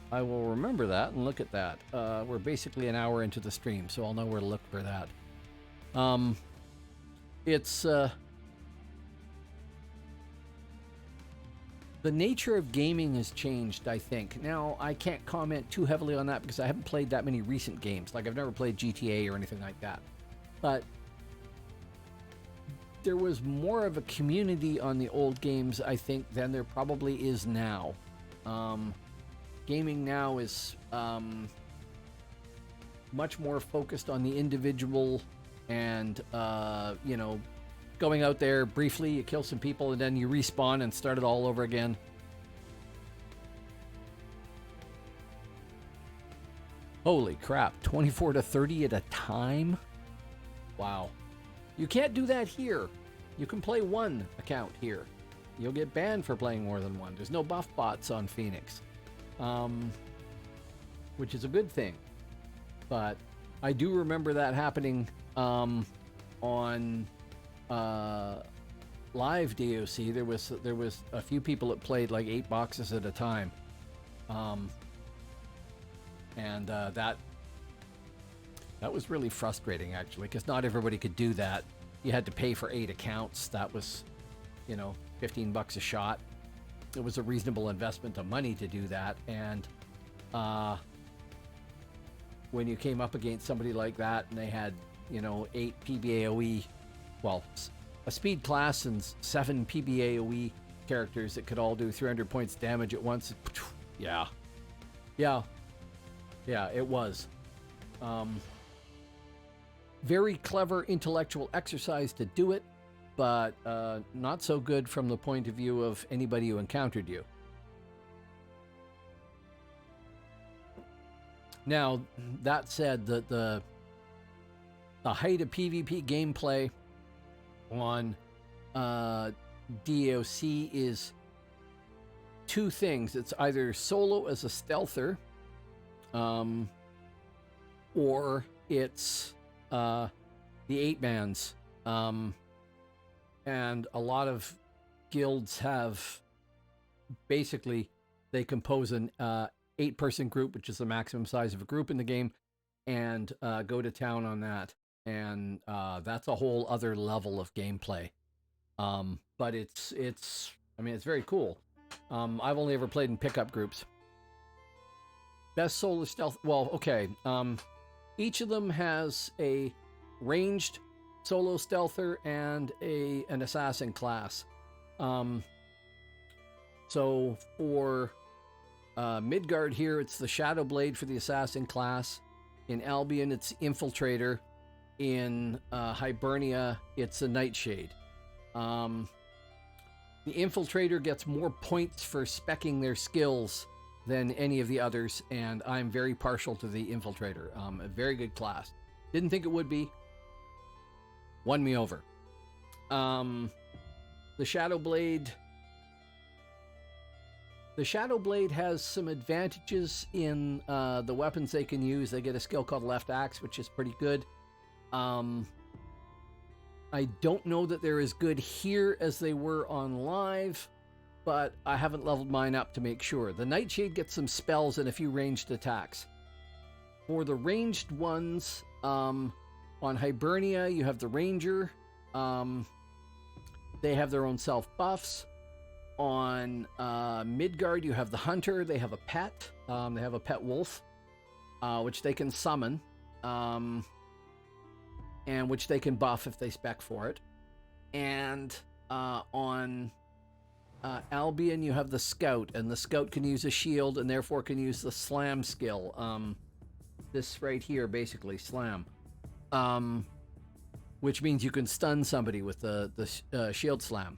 I will remember that and look at that. We're basically an hour into the stream, so I'll know where to look for that. It's the nature of gaming has changed, I think. Now, I can't comment too heavily on that because I haven't played that many recent games. Like, I've never played GTA or anything like that. But there was more of a community on the old games, I think, than there probably is now. Gaming now is much more focused on the individual and, you know, going out there briefly, you kill some people, and then you respawn and start it all over again. Holy crap, 24 to 30 at a time? Wow. You can't do that here. You can play one account here. You'll get banned for playing more than one. There's no buff bots on Phoenix, which is a good thing. But I do remember that happening on live DOC, there was a few people that played like 8 boxes at a time, and that was really frustrating actually, because not everybody could do that. You had to pay for 8 accounts. That was, $15 a shot. It was a reasonable investment of money to do that, and when you came up against somebody like that and they had 8 PBAOE, well, a speed class and 7 PBAOE characters that could all do 300 points damage at once. Yeah, it was very clever intellectual exercise to do it, but not so good from the point of view of anybody who encountered you. Now, that said, the height of PvP gameplay on DAOC is 2 things. It's either solo as a stealther, or it's the 8-mans. And a lot of guilds have, basically, they compose an 8-person group, which is the maximum size of a group in the game, and go to town on that. And that's a whole other level of gameplay. But it's very cool. I've only ever played in pickup groups. Best solo stealth, well, okay. Each of them has a ranged solo stealther and an assassin class. So for Midgard here, it's the Shadow Blade for the assassin class. In Albion, it's Infiltrator. In Hibernia, it's a Nightshade. The Infiltrator gets more points for speccing their skills than any of the others, and I'm very partial to the Infiltrator. A very good class. Didn't think it would be. Won me over. The Shadow Blade. The Shadow Blade has some advantages in the weapons they can use. They get a skill called Left Axe, which is pretty good. I don't know that they're as good here as they were on live, but I haven't leveled mine up to make sure. The Nightshade gets some spells and a few ranged attacks. For the ranged ones, on Hibernia, you have the Ranger. They have their own self buffs. On Midgard, you have the Hunter. They have a pet. They have a pet wolf, which they can summon, and which they can buff if they spec for it. And on Albion, you have the Scout, and the Scout can use a shield and therefore can use the Slam skill. This right here, basically, Slam. Which means you can stun somebody with the shield slam.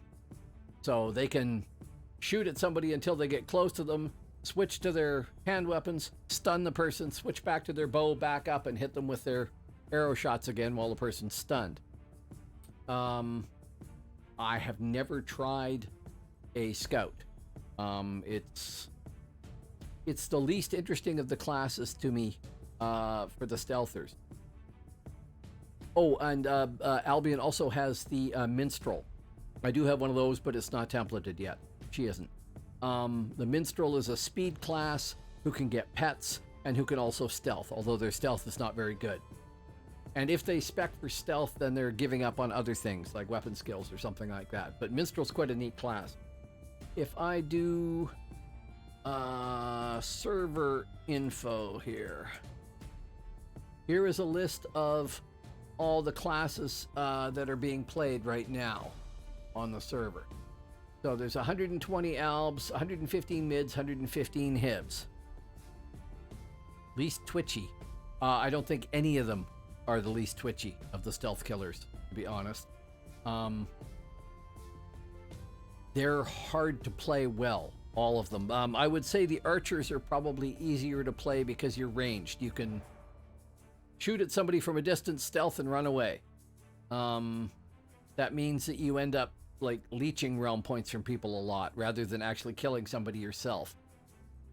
So they can shoot at somebody until they get close to them, switch to their hand weapons, stun the person, switch back to their bow, back up, and hit them with their arrow shots again while the person's stunned. I have never tried a Scout. It's the least interesting of the classes to me for the stealthers. Oh, and Albion also has the Minstrel. I do have one of those, but it's not templated yet. She isn't. The Minstrel is a speed class who can get pets and who can also stealth, although their stealth is not very good. And if they spec for stealth, then they're giving up on other things, like weapon skills or something like that. But Minstrel's quite a neat class. If I do server info here. Here is a list of all the classes that are being played right now on the server. So there's 120 albs, 115 mids, 115 hivs. Least twitchy. I don't think any of them are the least twitchy of the stealth killers, to be honest. They're hard to play well, all of them. I would say the archers are probably easier to play because you're ranged. You can shoot at somebody from a distance, stealth, and run away. That means that you end up like leeching realm points from people a lot rather than actually killing somebody yourself.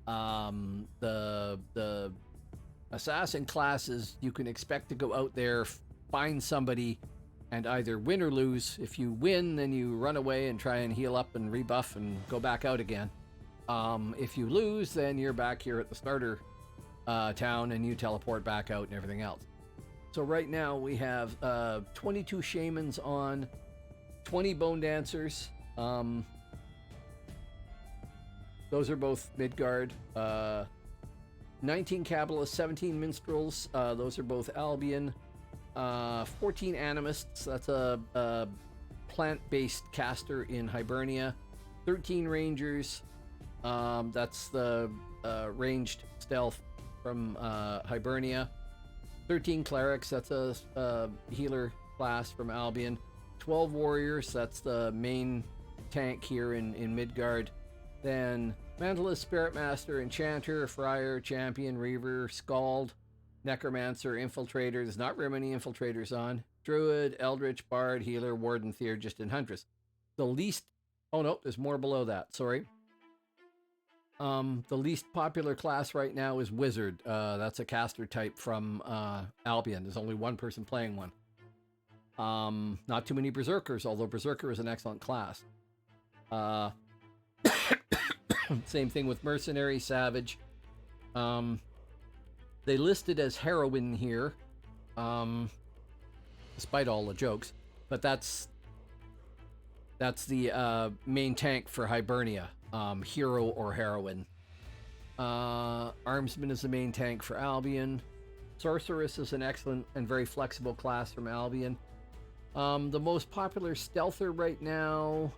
The assassin classes, you can expect to go out there, find somebody, and either win or lose. If you win, then you run away and try and heal up and rebuff and go back out again. If you lose, then you're back here at the starter town and you teleport back out and everything else. So right now we have 22 shamans on, 20 bone dancers. Those are both Midgard. 19 Kabbalists, 17 minstrels. Those are both Albion. 14 animists. That's a plant-based caster in Hibernia. 13 rangers. That's the ranged stealth from Hibernia. 13 clerics. That's a healer class from Albion. 12 warriors. That's the main tank here in Midgard. Then Mentalist, Spirit Master, Enchanter, Friar, Champion, Reaver, Scald, Necromancer, Infiltrator. There's not very many Infiltrators on. Druid, Eldritch, Bard, Healer, Warden, Theurgist, and Huntress. The least... Oh, no, there's more below that. Sorry. The least popular class right now is Wizard. That's a caster type from Albion. There's only one person playing one. Not too many Berserkers, although Berserker is an excellent class. Same thing with Mercenary, Savage. They listed as Heroine here, despite all the jokes, but that's the main tank for Hibernia, hero or heroine. Armsman is the main tank for Albion. Sorceress is an excellent and very flexible class from Albion. The most popular stealther right now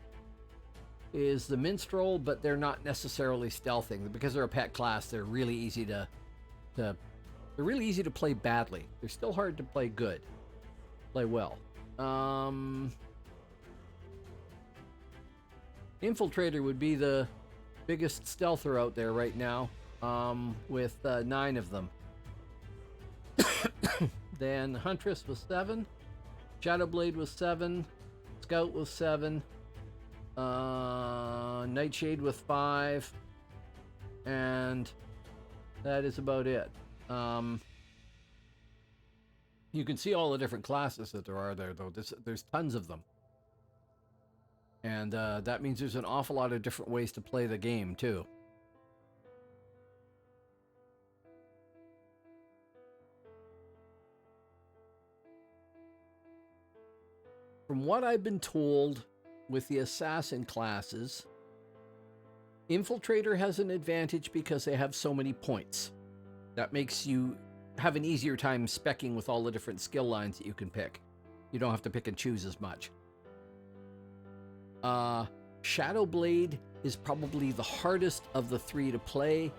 is the Minstrel, but they're not necessarily stealthing. Because they're a pet class, they're really easy to play badly. They're still hard to play good. Play well. Infiltrator would be the biggest stealther out there right now, with 9 of them. Then Huntress was 7. Shadowblade was 7. Scout was 7. Nightshade with 5. And that is about it. You can see all the different classes that there are there, though. There's tons of them. And that means there's an awful lot of different ways to play the game, too. From what I've been told, with the assassin classes, Infiltrator has an advantage because they have so many points. That makes you have an easier time speccing with all the different skill lines that you can pick. You don't have to pick and choose as much. Shadowblade is probably the hardest of the 3 to play,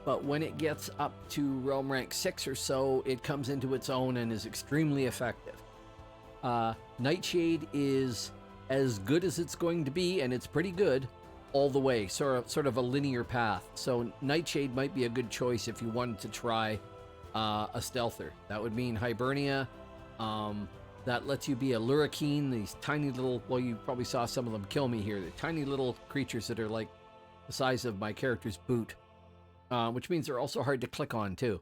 but when it gets up to realm rank 6 or so, it comes into its own and is extremely effective. Nightshade is as good as it's going to be, and it's pretty good all the way, sort of a linear path. So Nightshade might be a good choice if you wanted to try a stealther. That would mean Hibernia. That lets you be a Lurrikeen, these tiny little, well, you probably saw some of them kill me here. They're tiny little creatures that are like the size of my character's boot, which means they're also hard to click on, too.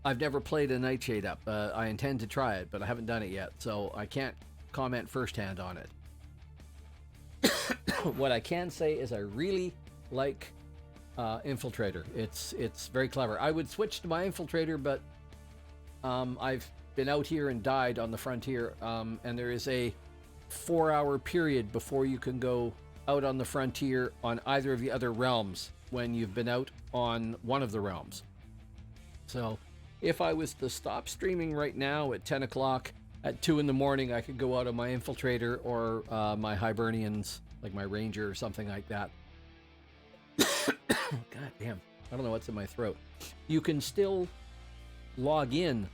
I've never played a Nightshade up. I intend to try it, but I haven't done it yet, so I can't comment firsthand on it. What I can say is I really like Infiltrator. It's very clever. I would switch to my Infiltrator, but I've been out here and died on the frontier, and there is a 4-hour period before you can go out on the frontier on either of the other realms when you've been out on one of the realms. So if I was to stop streaming right now at 10 o'clock, at 2 in the morning, I could go out on my Infiltrator or my Hibernians, like my Ranger or something like that. God damn, I don't know what's in my throat. You can still log in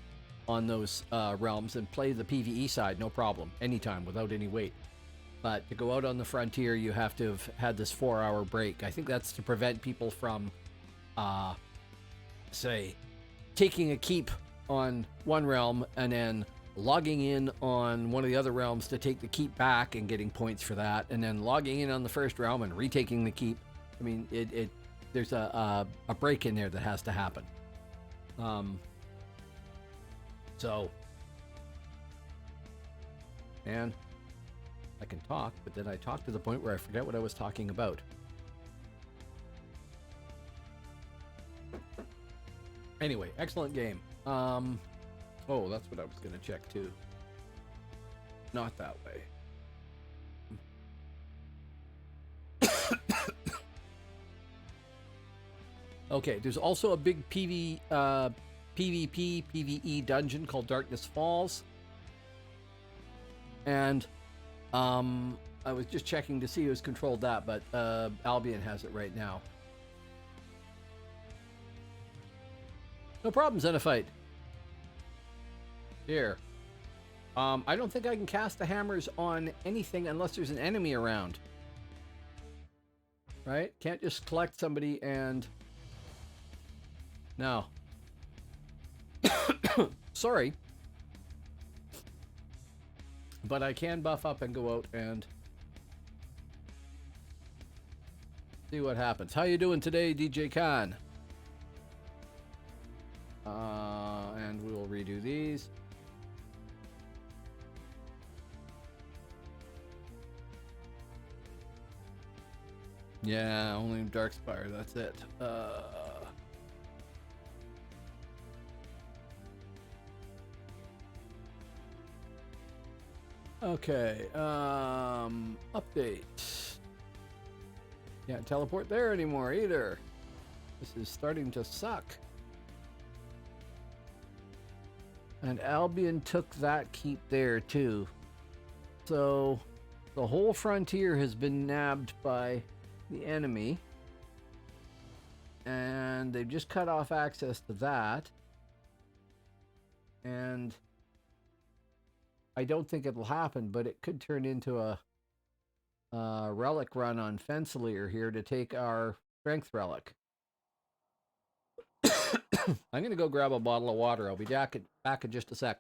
on those realms and play the PvE side, no problem, anytime, without any wait. But to go out on the frontier, you have to have had this 4-hour break. I think that's to prevent people from, say, taking a keep on one realm and then logging in on one of the other realms to take the keep back and getting points for that, and then logging in on the first realm and retaking the keep. I mean, there's a break in there that has to happen. So, and I can talk, but then I talk to the point where I forget what I was talking about. Anyway, excellent game. Oh, that's what I was going to check too. Not that way. Okay, there's also a big PvP, PvE dungeon called Darkness Falls. And I was just checking to see who's controlled that, but Albion has it right now. No problem, Xenophyte. Here. I don't think I can cast the hammers on anything unless there's an enemy around. Right? Can't just collect somebody and... No. Sorry. But I can buff up and go out and see what happens. How you doing today, DJ Khan? And we will redo these. Yeah, only Darkspire, that's it. Okay, update. Can't teleport there anymore either. This is starting to suck. And Albion took that keep there too. So the whole frontier has been nabbed by the enemy. And they've just cut off access to that. And I don't think it'll happen, but it could turn into a relic run on Fensalier here to take our strength relic. I'm going to go grab a bottle of water. I'll be back in just a sec.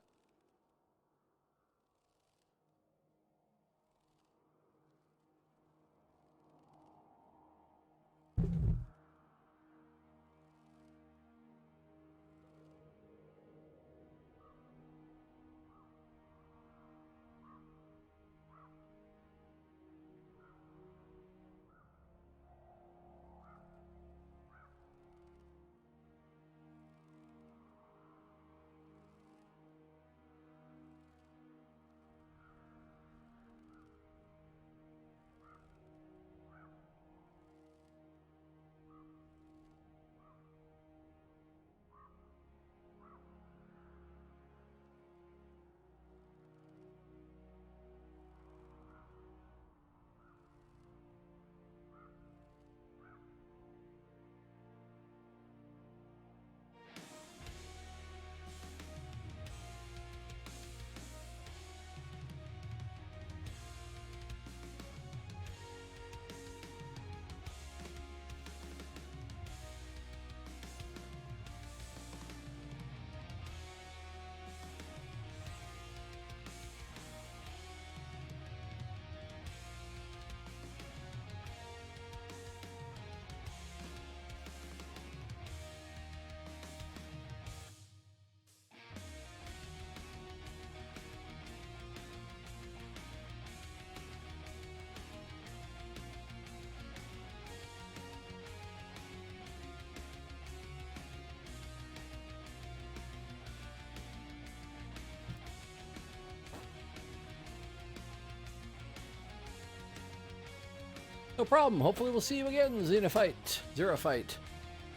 No problem. Hopefully we'll see you again, Xenophyte.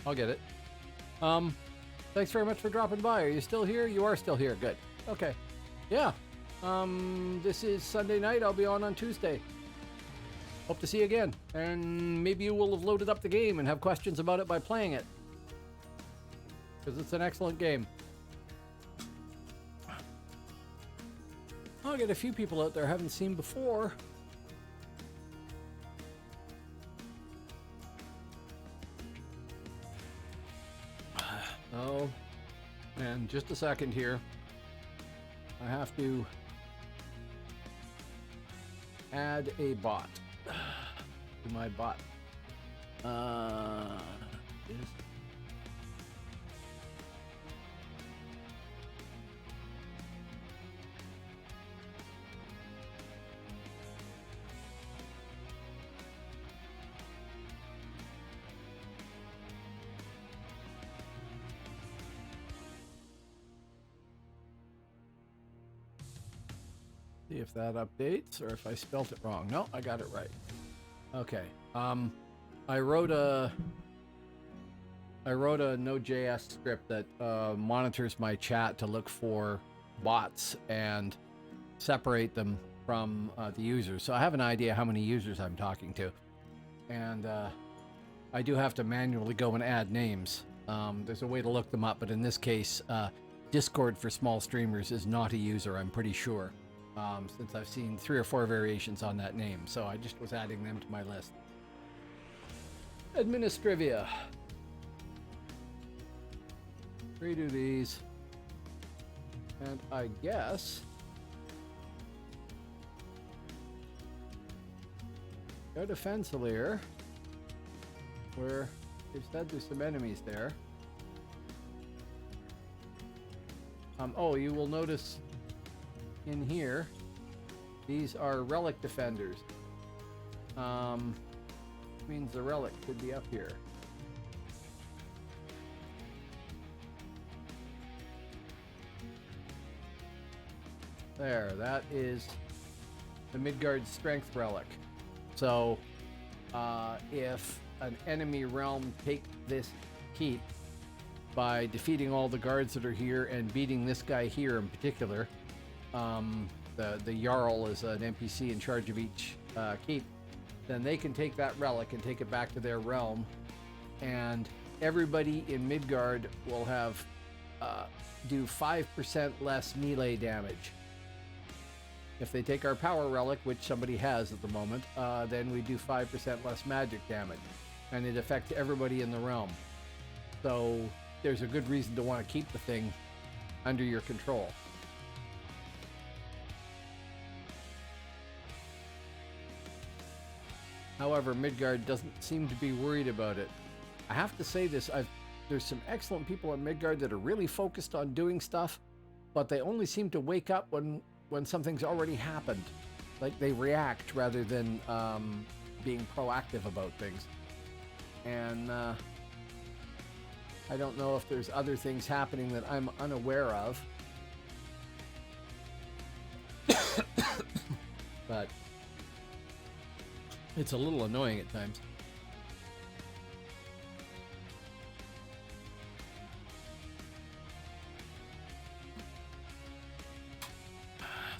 I'll get it. Thanks very much for dropping by. Are you still here? You are still here. Good. Okay. Yeah. This is Sunday night. I'll be on Tuesday. Hope to see you again. And maybe you will have loaded up the game and have questions about it by playing it. Because it's an excellent game. I'll get a few people out there I haven't seen before. Oh, and just a second here. I have to add a bot to my bot. is. See if that updates or if I spelt it wrong. No, I got it right. Okay. I wrote a Node.js script that monitors my chat to look for bots and separate them from the users. So I have an idea how many users I'm talking to, and I do have to manually go and add names. There's a way to look them up, but in this case, Discord for small streamers is not a user, I'm pretty sure. Since I've seen 3 or 4 variations on that name, so I just was adding them to my list. Administrivia. Redo these. And I guess go to Fensalier, where they've said there's some enemies there. Oh, you will notice in here, these are relic defenders. Means the relic could be up here. There, that is the Midgard strength relic. So, if an enemy realm take this keep by defeating all the guards that are here and beating this guy here in particular, the Jarl is an NPC in charge of each keep, then they can take that relic and take it back to their realm, and everybody in Midgard will have do 5% less melee damage. If they take our power relic, which somebody has at the moment, then we do 5% less magic damage, and it affects everybody in the realm. So there's a good reason to want to keep the thing under your control. However, Midgard doesn't seem to be worried about it. I have to say this, there's some excellent people in Midgard that are really focused on doing stuff, but they only seem to wake up when something's already happened. Like they react rather than being proactive about things. And I don't know if there's other things happening that I'm unaware of. But it's a little annoying at times.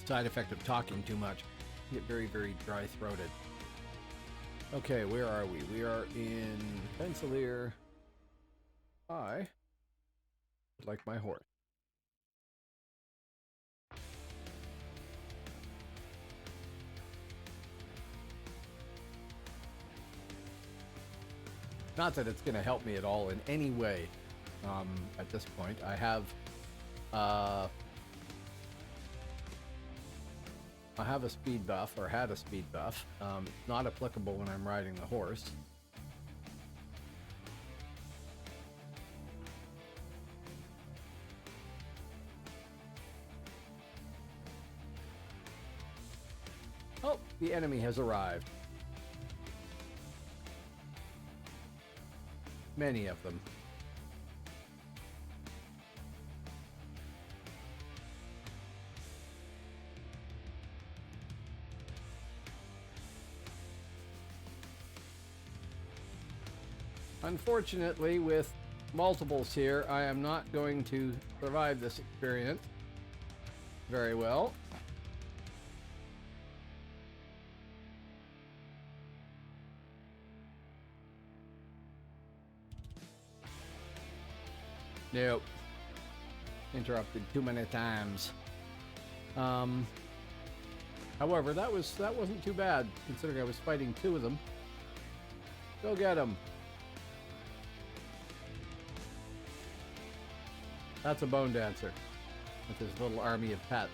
Side effect of talking too much. You get very, very dry-throated. Okay, where are we? We are in Fensalier. I would like my horse. Not that it's going to help me at all in any way at this point. I have a speed buff, or had a speed buff. It's not applicable when I'm riding the horse. Oh, the enemy has arrived. Many of them. Unfortunately, with multiples here, I am not going to survive this experience very well. Nope. Interrupted too many times. However, that wasn't too bad, considering I was fighting 2 of them. Go get them. That's a bone dancer with his little army of pets.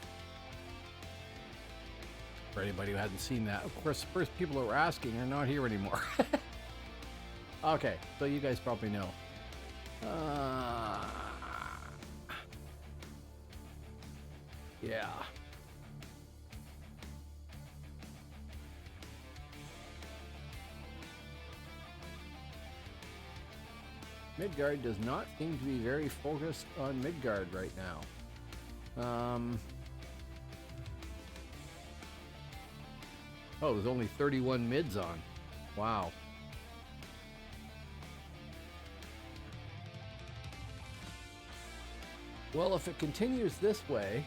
For anybody who hadn't seen that, of course, the first people who were asking are not here anymore. Okay, so you guys probably know. Yeah. Midgard does not seem to be very focused on Midgard right now. Oh, there's only 31 mids on. Wow. Well, if it continues this way,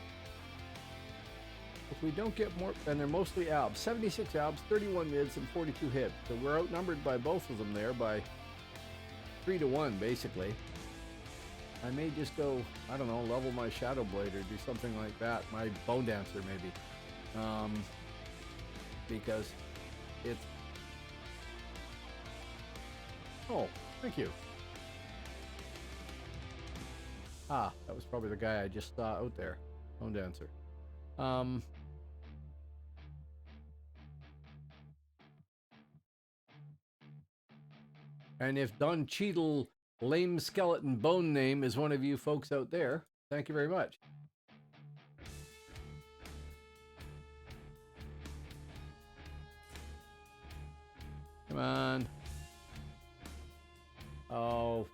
if we don't get more, and they're mostly albs, 76 albs, 31 mids, and 42 hits. So we're outnumbered by both of them there by 3 to 1, basically. I may just go, I don't know, level my Shadow Blade or do something like that. My Bone Dancer, maybe. Because it's... Oh, thank you. Ah, that was probably the guy I just saw out there. Bone Dancer. And if Don Cheadle Lame Skeleton Bone Name is one of you folks out there, thank you very much. Come on. Oh.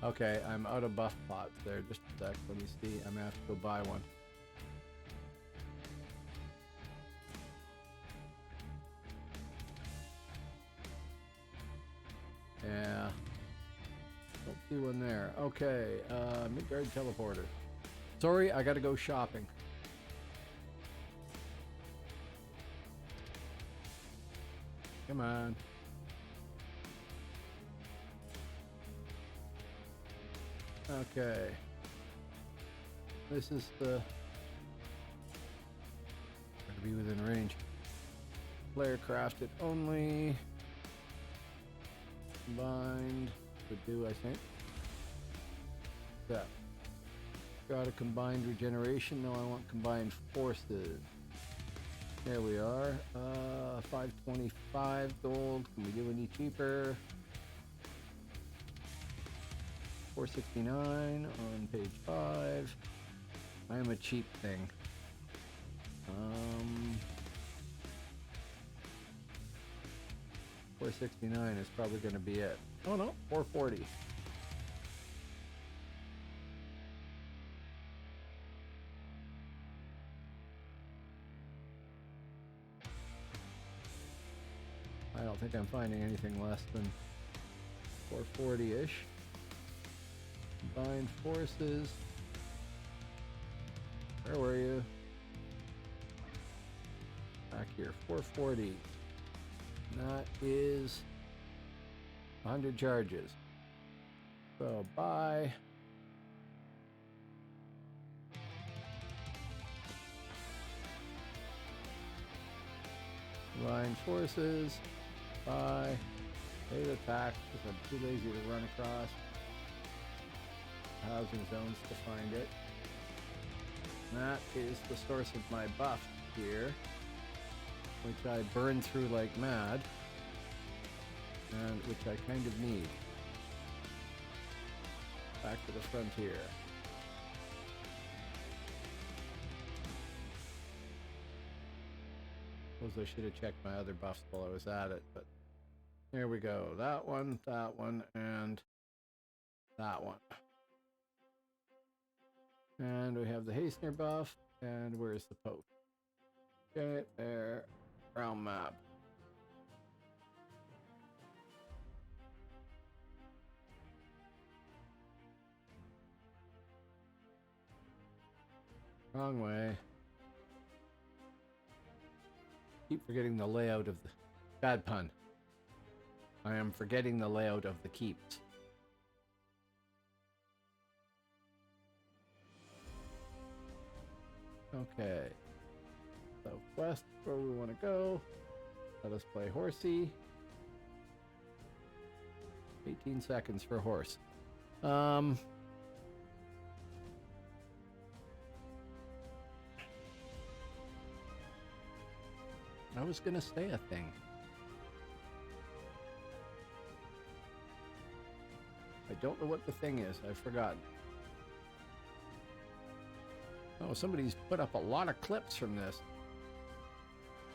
Okay, I'm out of buff pots there. Just a sec. Let me see. I'm gonna have to go buy one. Yeah. Don't see one there. Okay, Midgard teleporter. Sorry, I gotta go shopping. Come on. Okay. This is the... Gotta be within range. Player crafted only. Combined would do, I think. Yeah. Got a combined regeneration. No, I want combined forces. There we are. 525 gold. Can we do any cheaper? 469 on page 5. I am a cheap thing. 469 is probably going to be it. Oh no, 440. I don't think I'm finding anything less than 440-ish. Combined forces. Where were you? Back here, 440. That is 100 charges. So buy. Combined forces. Buy. Pay the tax because I'm too lazy to run across housing zones to find it. And that is the source of my buff here, which I burn through like mad, and which I kind of need. Back to the frontier. Suppose I should have checked my other buffs while I was at it, but here we go. That one, and that one. And we have the Hastener buff, and where's the poke? Okay, there. Round map. Wrong way. Keep forgetting the layout of the... Bad pun. I am forgetting the layout of the keeps. Okay. Southwest, where we want to go. Let us play horsey. 18 seconds for horse. I was gonna say a thing. I don't know what the thing is. I've forgotten. Oh, somebody's put up a lot of clips from this.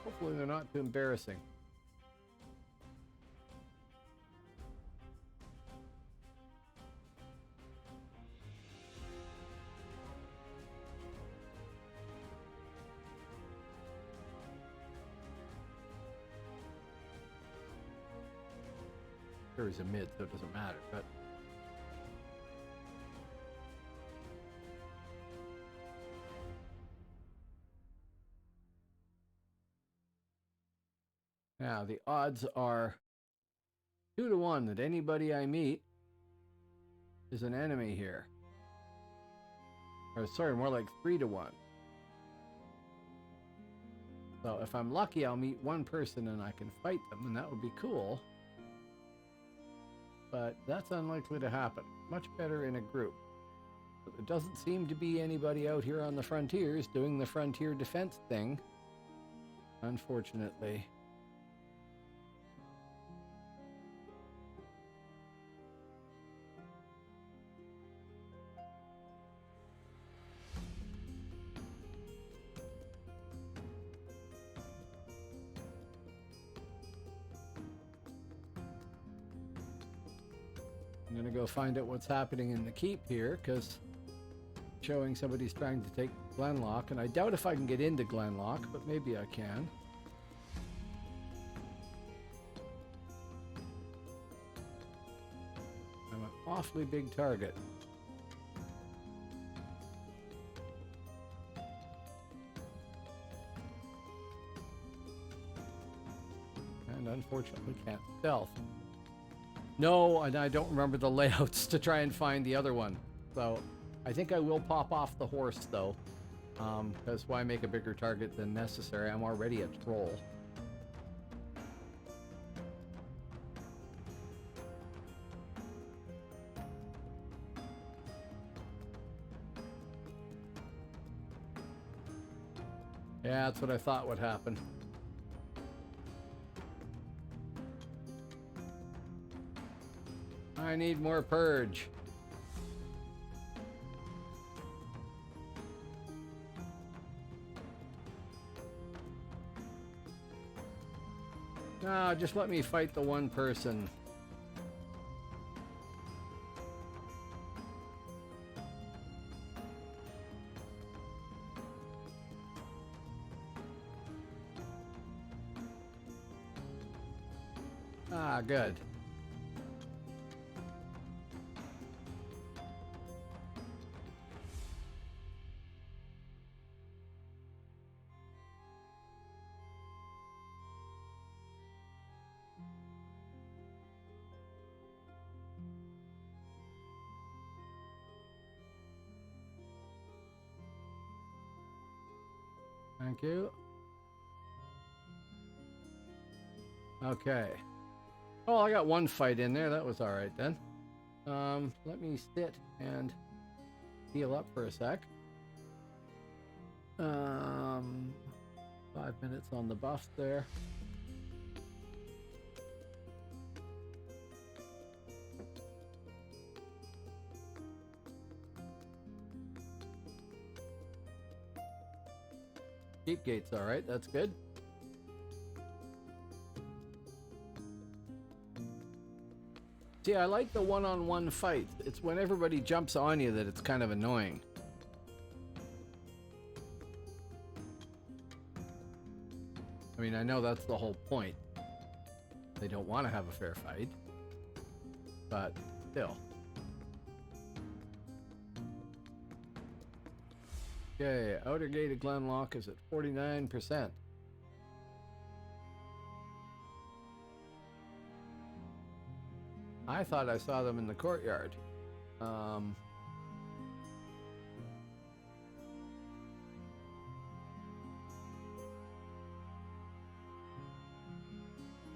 Hopefully they're not too embarrassing. There is a mid, so it doesn't matter, but now the odds are 2 to 1 that anybody I meet is an enemy here. Or sorry, more like 3 to 1. So if I'm lucky, I'll meet one person and I can fight them, and that would be cool. But that's unlikely to happen. Much better in a group. But there doesn't seem to be anybody out here on the frontiers doing the frontier defense thing, unfortunately. I'm gonna go find out what's happening in the keep here, because showing somebody's trying to take Glenlock, and I doubt if I can get into Glenlock, but maybe I can. I'm an awfully big target. And unfortunately can't stealth. No, and I don't remember the layouts to try and find the other one. So I think I will pop off the horse though, because why make a bigger target than necessary? I'm already a troll. Yeah, that's what I thought would happen. I need more purge. No, just let me fight the one person. Ah, good. Thank you. Okay. Oh, I got one fight in there. That was all right then. Let me sit and heal up for a sec. 5 minutes on the buff there. Keep gate's all right. That's good. See, I like the one-on-one fight. It's when everybody jumps on you that it's kind of annoying. I mean, I know that's the whole point. They don't want to have a fair fight, but still. Okay, outer gate of Glenlock is at 49%. I thought I saw them in the courtyard.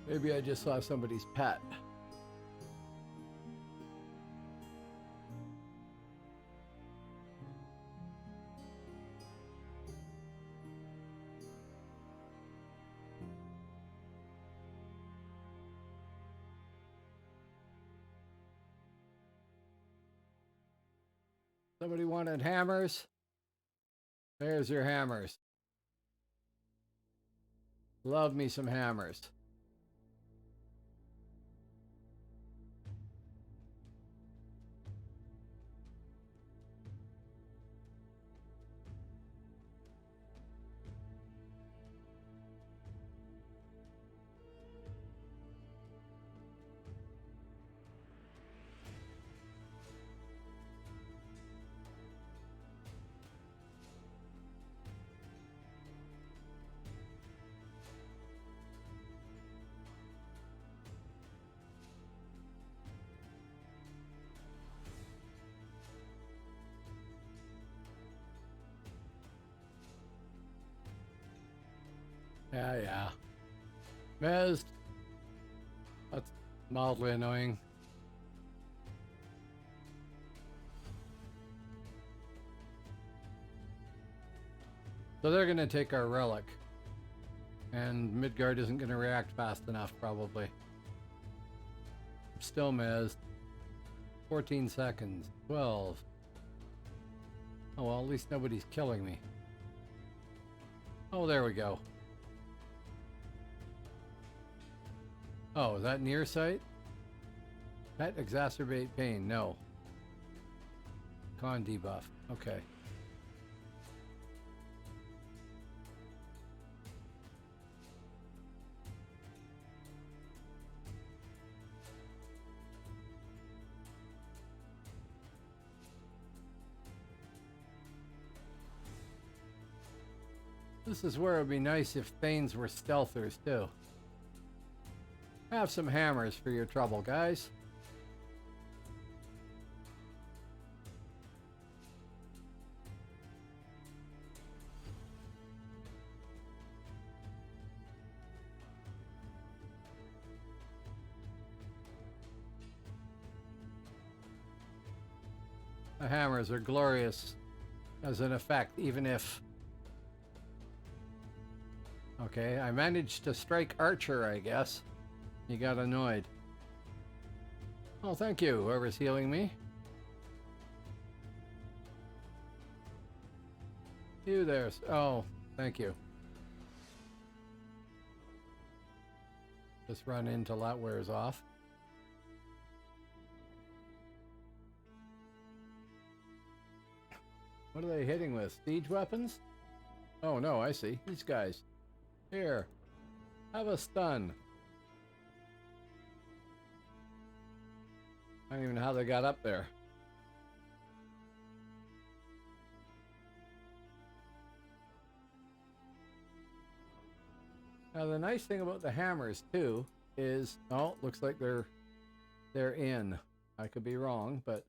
Maybe I just saw somebody's pet. Somebody wanted hammers? There's your hammers. Love me some hammers. Yeah. Mez. That's mildly annoying. So they're going to take our relic. And Midgard isn't going to react fast enough, probably. Still Mez. 14 seconds. 12. Oh, well, at least nobody's killing me. Oh, there we go. Oh, is that near sight? Pet exacerbate pain. No. Con debuff. Okay. This is where it would be nice if Thanes were stealthers too. Have some hammers for your trouble, guys. The hammers are glorious as an effect, even if... Okay, I managed to strike Archer, I guess. He got annoyed. Oh, thank you, whoever's healing me. You there. Oh, thank you. Just run in till that wears off. What are they hitting with? Siege weapons? Oh no, I see. These guys. Here. Have a stun. I don't even know how they got up there. Now the nice thing about the hammers too is, oh, looks like they're in. I could be wrong, but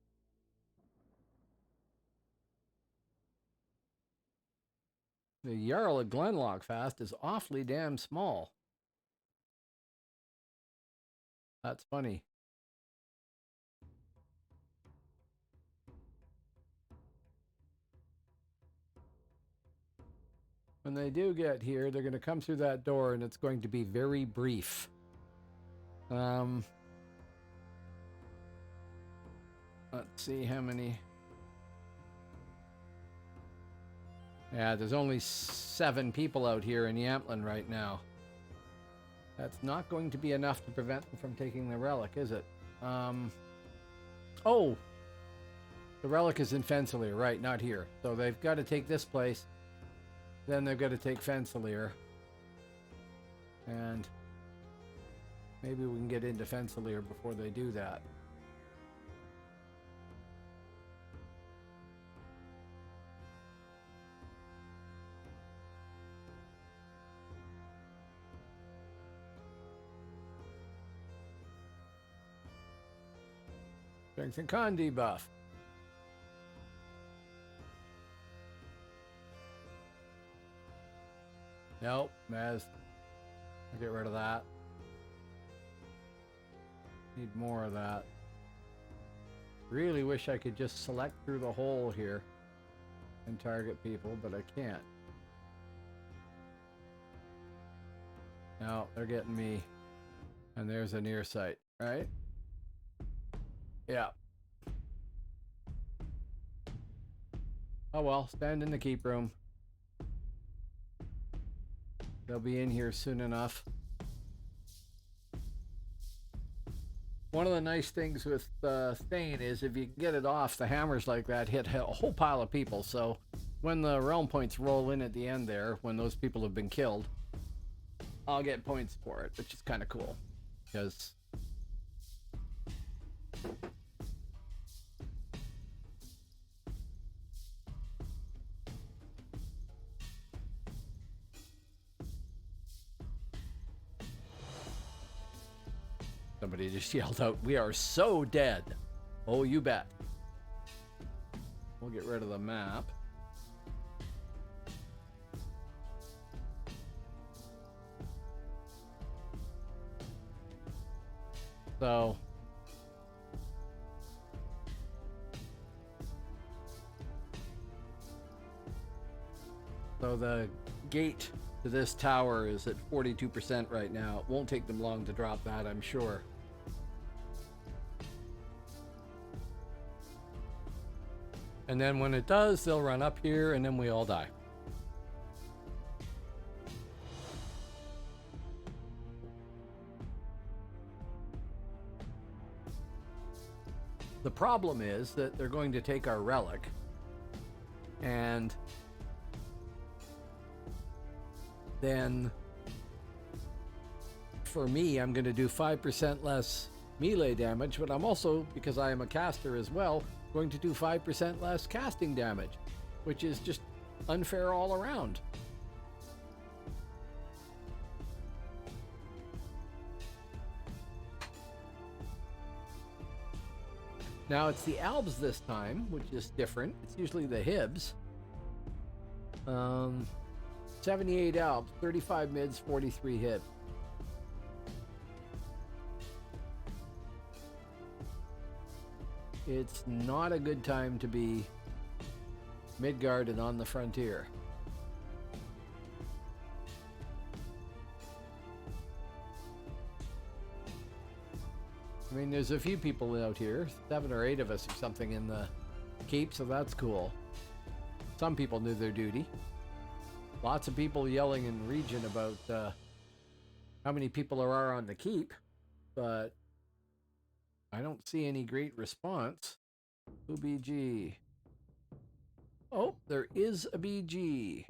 the Jarl of Glenlockfast is awfully damn small. That's funny. When they do get here, they're going to come through that door and it's going to be very brief. Let's see how many. Yeah, there's only 7 people out here in Yamplin right now. That's not going to be enough to prevent them from taking the relic, is it? Oh! The relic is in Fensalir, right, not here. So they've got to take this place. Then they've got to take Fensalir. And maybe we can get into Fensalir before they do that. Strength and con debuff. Nope, Maz. I'll get rid of that. Need more of that. Really wish I could just select through the hole here and target people, but I can't. No, they're getting me. And there's a near sight, right? Yeah. Oh well, stand in the keep room. They'll be in here soon enough. One of the nice things with Thane is if you get it off, the hammers like that hit a whole pile of people. So when the realm points roll in at the end there, when those people have been killed, I'll get points for it, which is kind of cool. Because somebody just yelled out, "We are so dead." Oh, you bet. We'll get rid of the map. So the gate to this tower is at 42% right now. It won't take them long to drop that, I'm sure. And then when it does, they'll run up here and then we all die. The problem is that they're going to take our relic, and then for me, I'm going to do 5% less melee damage, but I'm also, because I am a caster as well, going to do 5% less casting damage, which is just unfair all around. Now it's the Albs this time, which is different. It's usually the Hibs. 78 Albs, 35 mids, 43 Hibs. It's not a good time to be Midgard and on the frontier. I mean, there's a few people out here, 7 or 8 of us or something in the keep, so that's cool. Some people knew their duty. Lots of people yelling in region about how many people there are on the keep, but I don't see any great response. Who BG? Oh, there is a BG.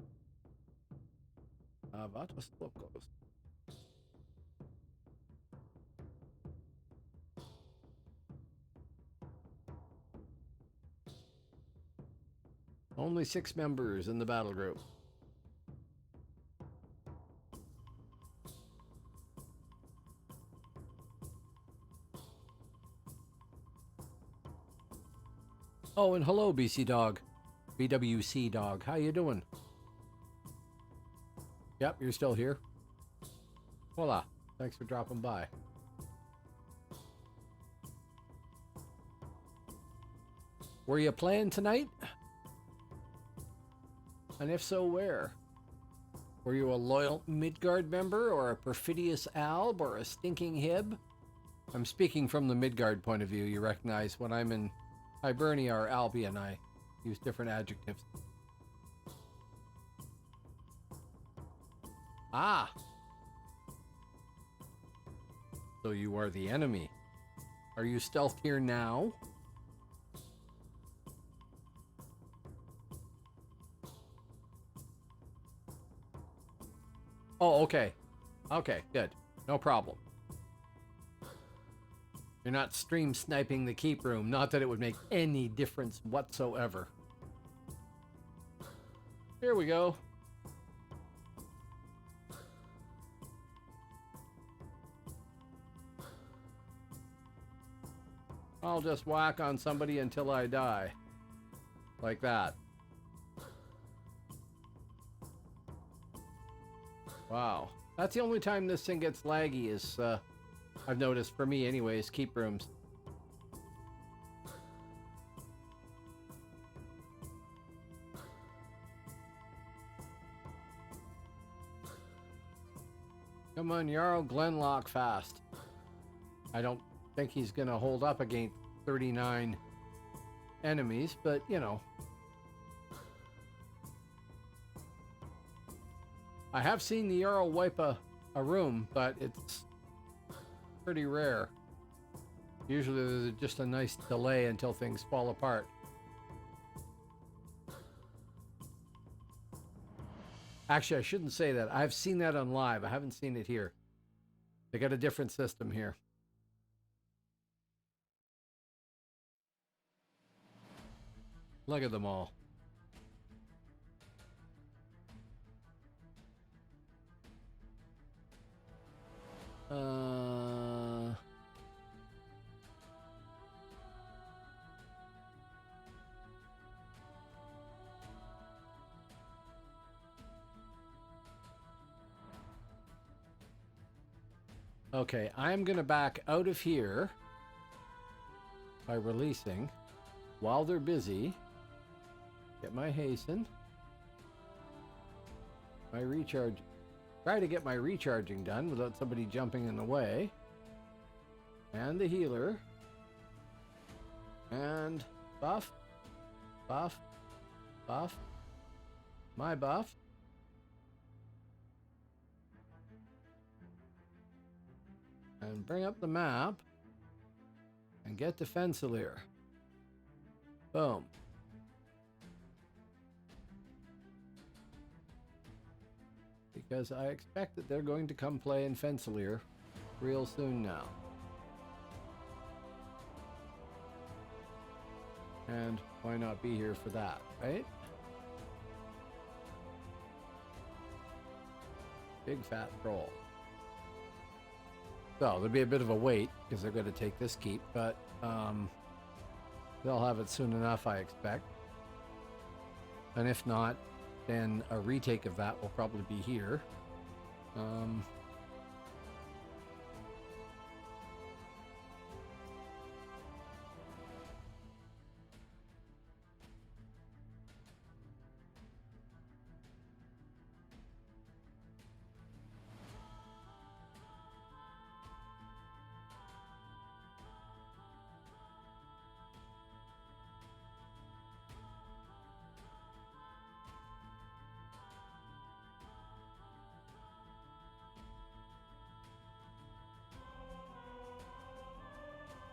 Vatos locos. Only 6 members in the battle group. Oh, and hello, BC Dog. BWC Dog. How you doing? Yep, you're still here. Voila. Thanks for dropping by. Were you playing tonight? And if so, where? Were you a loyal Midgard member, or a perfidious Alb, or a stinking Hib? I'm speaking from the Midgard point of view. You recognize when I'm in Hibernia or Albion, I use different adjectives. Ah! So you are the enemy. Are you stealth here now? Oh, okay. Okay, good. No problem. You're not stream sniping the keep room. Not that it would make any difference whatsoever. Here we go. I'll just whack on somebody until I die. Like that. Wow. That's the only time this thing gets laggy is, I've noticed, for me anyways, keep rooms. Come on, Jarl Glenlock fast. I don't think he's going to hold up against 39 enemies, but, you know. I have seen the Jarl wipe a room, but it's pretty rare. Usually there's just a nice delay until things fall apart. Actually, I shouldn't say that. I've seen that on live. I haven't seen it here. They got a different system here. Look at them all. Okay, I'm going to back out of here by releasing while they're busy. Get my hasten. My recharge. Try to get my recharging done without somebody jumping in the way. And the healer. And buff. Buff. Buff. My buff. And bring up the map. And get to Fensalir. Boom. Because I expect that they're going to come play in Fensalir real soon now. And why not be here for that, right? Big fat troll. So there'll be a bit of a wait because they're going to take this keep, but they'll have it soon enough, I expect. And if not, then a retake of that will probably be here.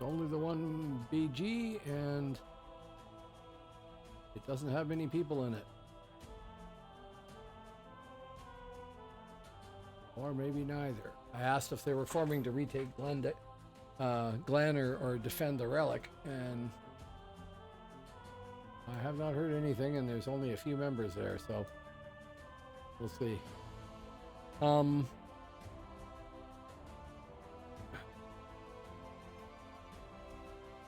Only the one BG, and it doesn't have many people in it. Or maybe neither. I asked if they were forming to retake Glen or defend the relic, and I have not heard anything, and there's only a few members there, so we'll see.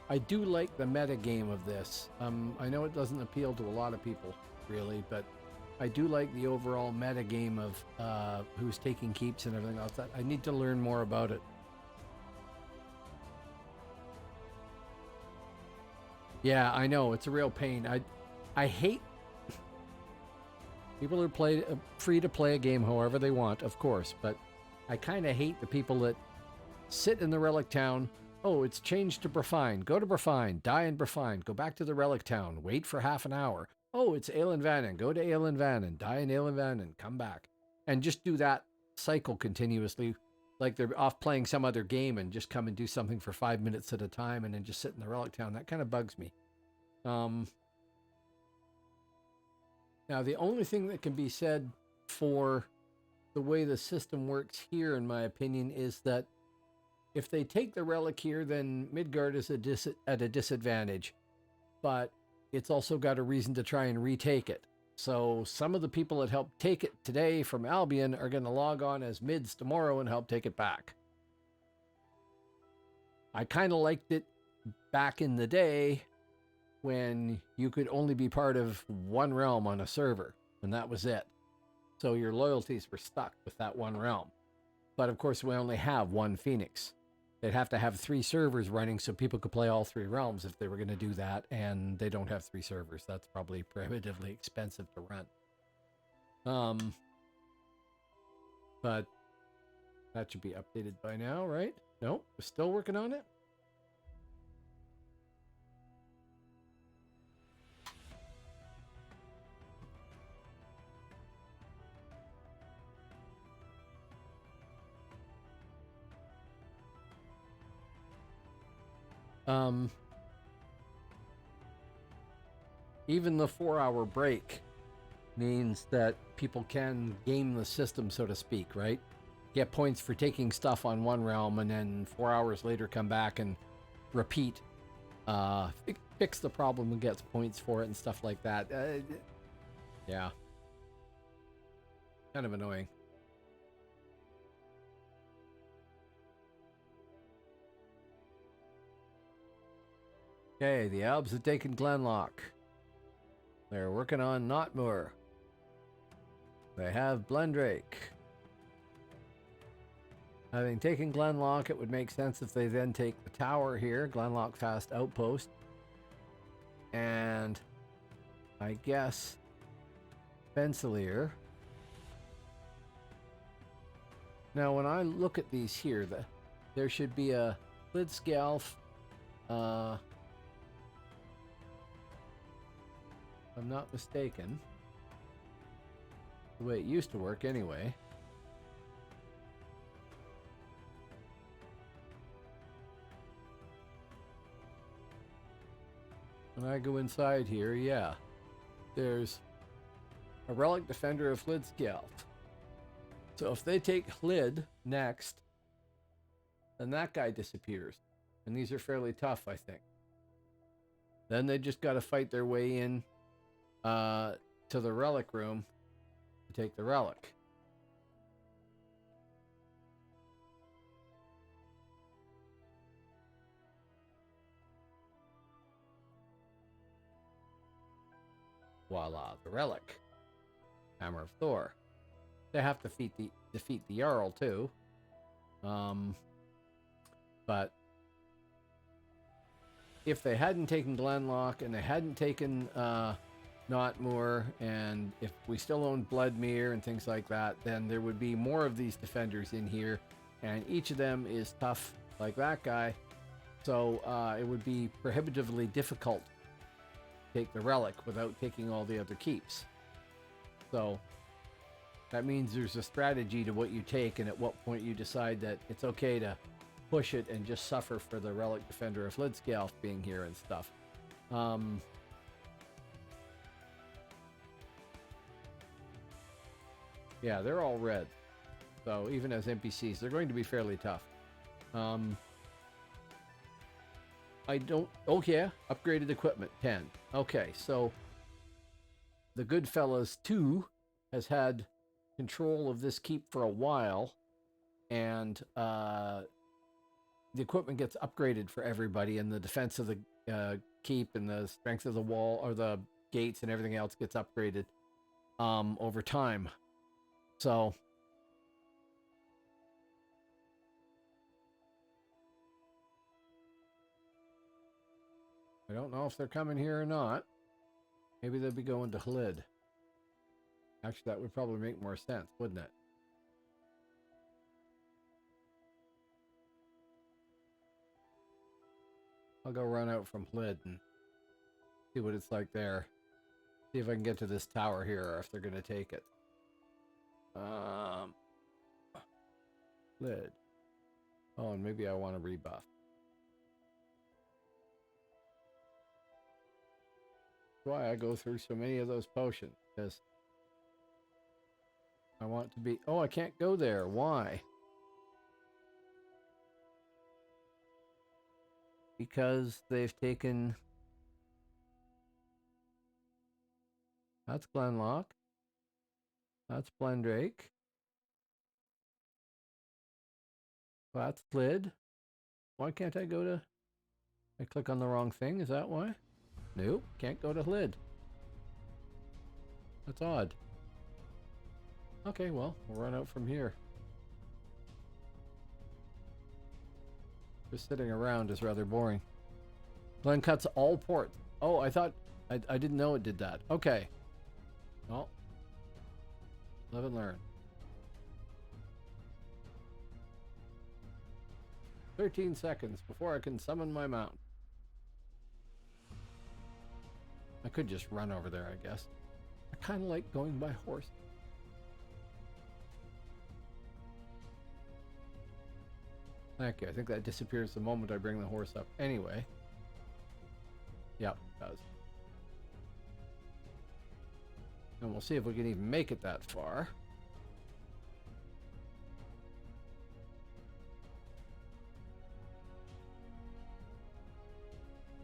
I do like the meta game of this. I know it doesn't appeal to a lot of people, really, but I do like the overall meta game of who's taking keeps and everything else. I need to learn more about it. Yeah, I know. It's a real pain. I hate... People are free to play a game however they want, of course, but I kind of hate the people that sit in the relic town. Oh, it's changed to Brefine. Go to Brefine. Die in Brefine. Go back to the relic town. Wait for half an hour. Oh, it's Aelin Vannon. Go to Aelin Vannon. Die in Aelin Vannon. Come back. And just do that cycle continuously. Like they're off playing some other game and just come and do something for 5 minutes at a time and then just sit in the relic town. That kind of bugs me. Now, the only thing that can be said for the way the system works here, in my opinion, is that if they take the relic here, then Midgard is at a disadvantage. But it's also got a reason to try and retake it. So some of the people that helped take it today from Albion are going to log on as mids tomorrow and help take it back. I kind of liked it back in the day when you could only be part of one realm on a server, and that was it. So your loyalties were stuck with that one realm. But of course, we only have one Phoenix. They'd have to have 3 servers running so people could play all 3 realms if they were going to do that, and they don't have 3 servers. That's probably prohibitively expensive to run. But that should be updated by now, right? Nope, we're still working on it. Even the 4-hour break means that people can game the system, so to speak, right? Get points for taking stuff on one realm and then 4 hours later come back and repeat, fix the problem and gets points for it and stuff like that. Yeah. Kind of annoying. Okay, the Alps have taken Glenlock. They're working on Notmoor. They have Blendrake. Having taken Glenlock, it would make sense if they then take the tower here, Glenlock Fast Outpost. And I guess Fensalir. Now, when I look at these here, there should be a Lidscalf, if I'm not mistaken. The way it used to work anyway. When I go inside here, yeah, there's a Relic Defender of Lidscalf. So if they take Hlid next, then that guy disappears. And these are fairly tough, I think. Then they just got to fight their way in to the Relic Room to take the Relic. Voila, the Relic. Hammer of Thor. They have to defeat the Jarl too. But if they hadn't taken Glenlock and they hadn't taken Notmoor, and if we still owned Bloodmere and things like that, then there would be more of these defenders in here, and each of them is tough like that guy. So it would be prohibitively difficult to take the Relic without taking all the other keeps. So that means there's a strategy to what you take, and at what point you decide that it's okay to push it and just suffer for the Relic Defender of Lidscalf being here and stuff. Yeah, they're all red. So even as NPCs, they're going to be fairly tough. I don't... Oh, yeah. Upgraded equipment, 10. Okay, so the Goodfellas 2 has had control of this keep for a while, and the equipment gets upgraded for everybody, and the defense of the keep and the strength of the wall, or the gates and everything else gets upgraded over time. So I don't know if they're coming here or not. Maybe they'll be going to Hlid. Actually, that would probably make more sense, wouldn't it? I'll go run out from Hlid and see what it's like there. See if I can get to this tower here, or if they're going to take it. Hlid. Oh, and maybe I want to rebuff. That's why I go through so many of those potions, because I want to be... Oh, I can't go there. Why? Because they've taken... That's Glenlock. That's Blendrake. That's Hlid. Why can't I go to... I click on the wrong thing, is that why? Nope, can't go to Hlid. That's odd. Okay, well, we'll run out from here. Just sitting around is rather boring. Glen cuts all ports. Oh, I thought... I didn't know it did that. Okay. Well, live and learn. 13 seconds before I can summon my mount. I could just run over there, I guess. I kind of like going by horse. Thank you. I think that disappears the moment I bring the horse up. Anyway. Yep, it does. And we'll see if we can even make it that far.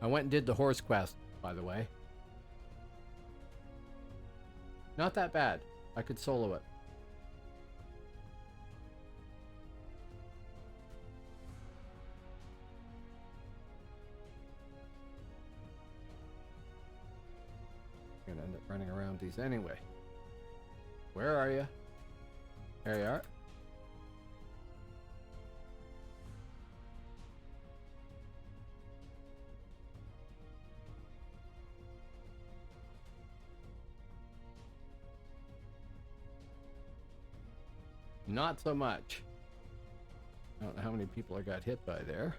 I went and did the horse quest, by the way. Not that bad. I could solo it. I'm gonna end up running around these anyway. Where are you? There you are. Not so much. I don't know how many people I got hit by there.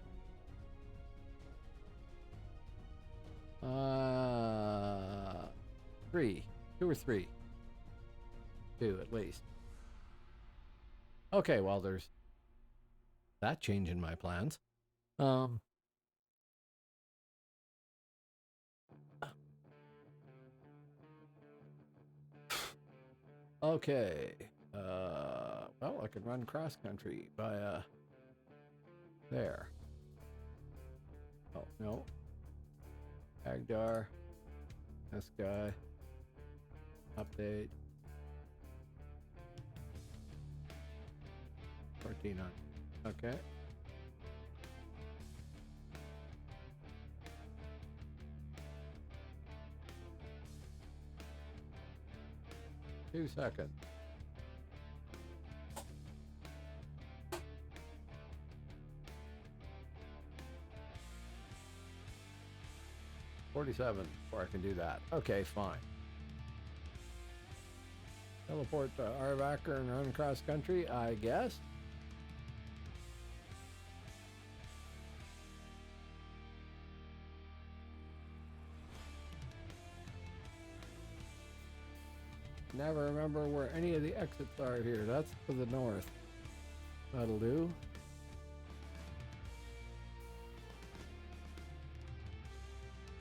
3. 2 or 3. 2 at least. Okay, well, there's that change in my plans. Okay. Well, I could run cross country by there. Oh, no. Agdar. This guy. Update. 14 on. Okay. Two seconds. $47 before I can do that. Okay, fine. Teleport to Arvacker and run cross country, I guess. Never remember where any of the exits are here. That's to the north. That'll do.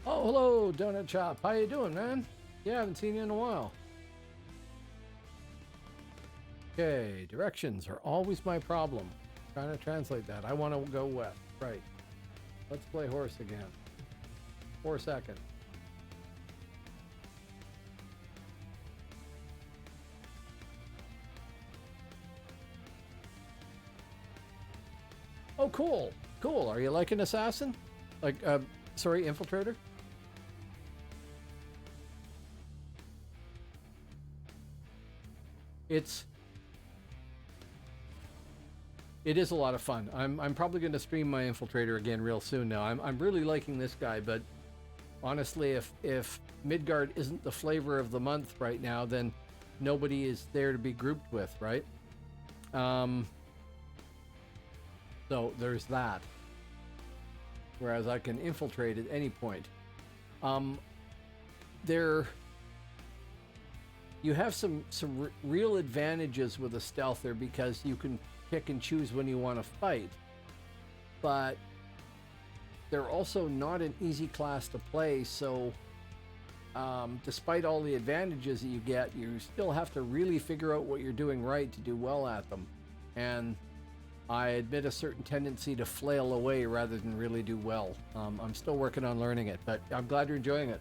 Oh, hello, Donut Chop. How you doing, man? Yeah, I haven't seen you in a while. Okay, directions are always my problem. Trying to translate that. I want to go west. Right. Let's play horse again. 4 seconds. Oh, cool. Cool. Are you like an assassin? Like, sorry, infiltrator? It is a lot of fun. I'm probably going to stream my infiltrator again real soon now. I'm really liking this guy, but honestly, if Midgard isn't the flavor of the month right now, then nobody is there to be grouped with, right? So there's that. Whereas I can infiltrate at any point. You have some real advantages with a stealther because you can pick and choose when you want to fight, but they're also not an easy class to play, so despite all the advantages that you get, you still have to really figure out what you're doing right to do well at them. And I admit a certain tendency to flail away rather than really do well. I'm still working on learning it, but I'm glad you're enjoying it.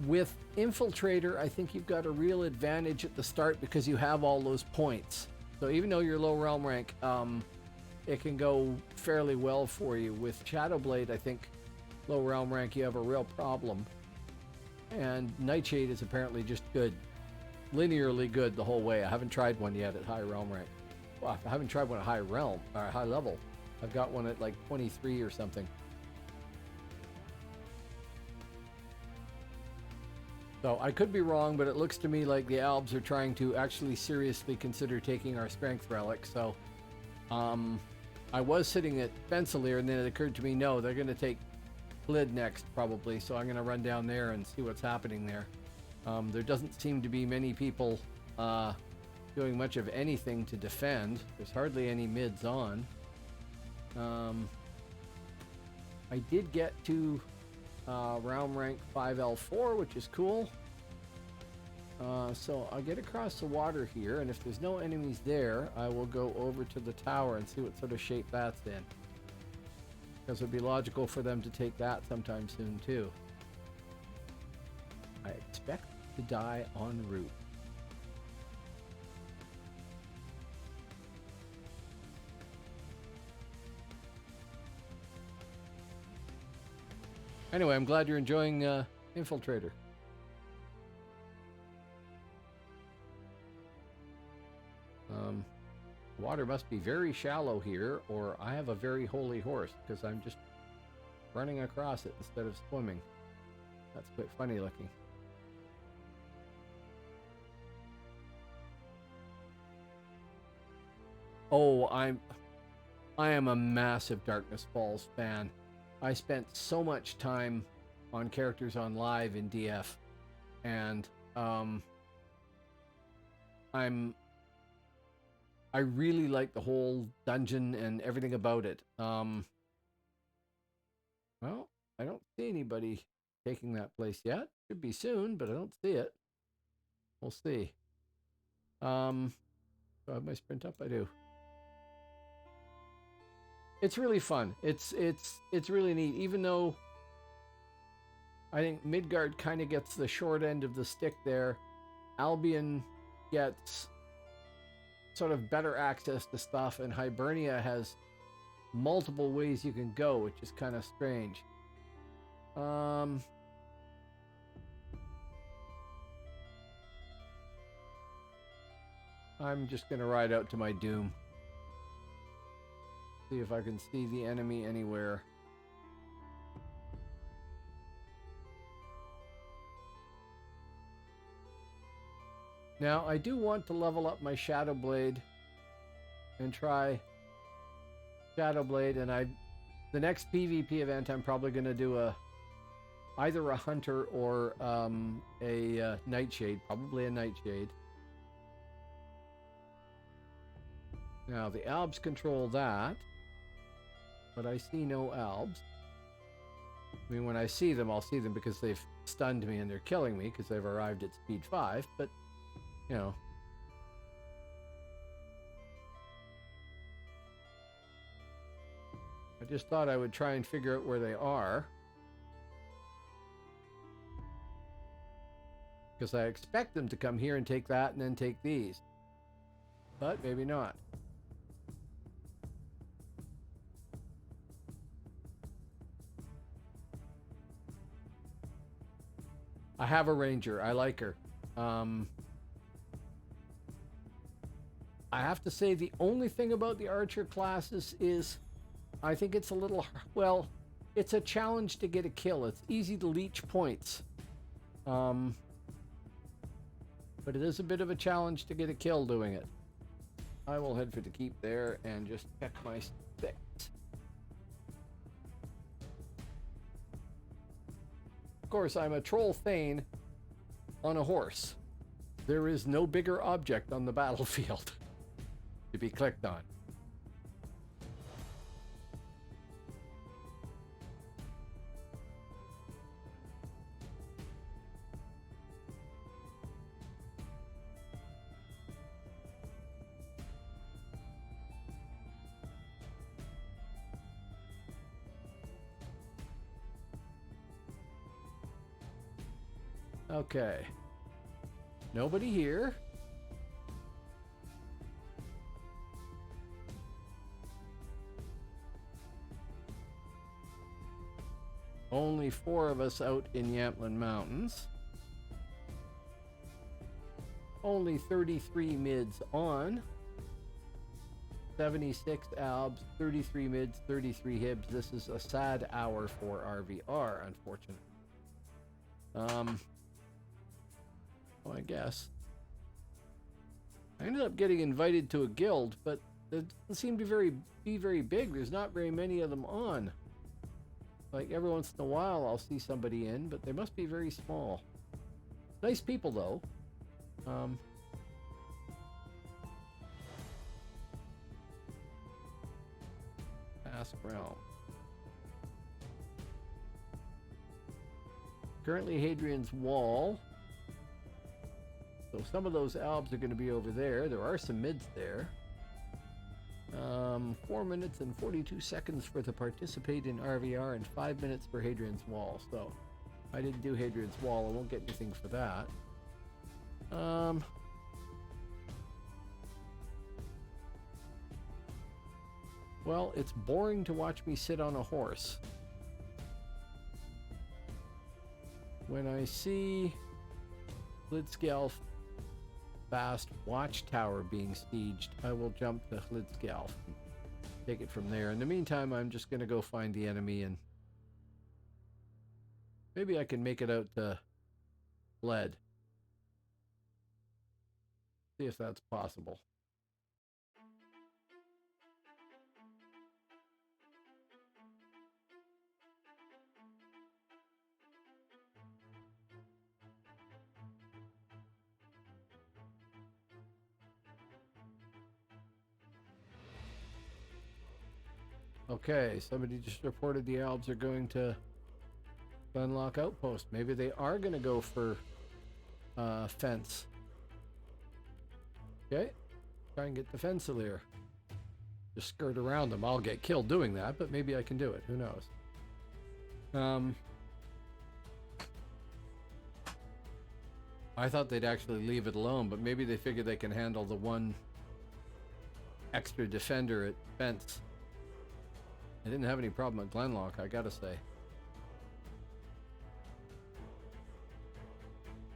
With Infiltrator, I think you've got a real advantage at the start because you have all those points. So even though you're low realm rank, it can go fairly well for you. With Shadowblade, I think low realm rank, you have a real problem. And Nightshade is apparently just good. Linearly good the whole way. I haven't tried one yet at high realm rank. Well, I haven't tried one at high realm, or high level. I've got one at like 23 or something. So I could be wrong, but it looks to me like the Albs are trying to actually seriously consider taking our strength relic. So I was sitting at Fensalir, and then it occurred to me, no, they're going to take Glid next probably. So I'm going to run down there and see what's happening there. There doesn't seem to be many people doing much of anything to defend. There's hardly any mids on. I did get to round rank 5L4, which is cool. So I'll get across the water here, and if there's no enemies there, I will go over to the tower and see what sort of shape that's in. Because it would be logical for them to take that sometime soon, too. I expect to die en route. Anyway, I'm glad you're enjoying Infiltrator. Water must be very shallow here, or I have a very holy horse, because I'm just running across it instead of swimming. That's quite funny looking. Oh, I am a massive Darkness Falls fan. I spent so much time on characters on live in DF, and I really like the whole dungeon and everything about it. Well, I don't see anybody taking that place yet. Should be soon, but I don't see it. We'll see. Do I have my sprint up? I do. It's really fun. It's really neat, even though I think Midgard kind of gets the short end of the stick there. Albion gets sort of better access to stuff, and Hibernia has multiple ways you can go, which is kind of strange. I'm just gonna ride out to my doom. See if I can see the enemy anywhere. Now, I do want to level up my Shadow Blade and try Shadow Blade, and the next PvP event I'm probably going to do either a Hunter or a Nightshade, probably a Nightshade. Now, the Albs control that, but I see no Albs. I mean, when I see them, I'll see them because they've stunned me and they're killing me because they've arrived at speed 5, but you know. I just thought I would try and figure out where they are, because I expect them to come here and take that and then take these, but maybe not. I have a ranger. I like her. I have to say the only thing about the archer classes is I think it's a little, well, it's a challenge to get a kill. It's easy to leech points. But it is a bit of a challenge to get a kill doing it. I will head for the keep there and just check my stats. Of course, I'm a troll Thane on a horse. There is no bigger object on the battlefield to be clicked on. Okay. Nobody here. Only 4 of us out in Yamplin Mountains. Only 33 mids on. 76 albs, 33 mids, 33 hibs. This is a sad hour for RVR, unfortunately. Well, I guess. I ended up getting invited to a guild, but it doesn't seem to be very big. There's not very many of them on. Like every once in a while I'll see somebody in, but they must be very small. Nice people though. Ask Realm. Currently Hadrian's Wall. So some of those albs are going to be over there. There are some mids there. 4 minutes and 42 seconds for the participate in RVR and 5 minutes for Hadrian's Wall. So if I didn't do Hadrian's Wall, I won't get anything for that. Well, it's boring to watch me sit on a horse. When I see Hlidskjalf Fast Watchtower being sieged, I will jump to Hlidskjalf and take it from there. In the meantime, I'm just going to go find the enemy, and maybe I can make it out to Bled. See if that's possible. Okay, somebody just reported the Albs are going to Glenlock Outpost. Maybe they are going to go for fence. Okay, try and get the Fensalir. Just skirt around them. I'll get killed doing that, but maybe I can do it. Who knows? I thought they'd actually leave it alone, but maybe they figure they can handle the one extra defender at fence. I didn't have any problem at Glenlock, I gotta say.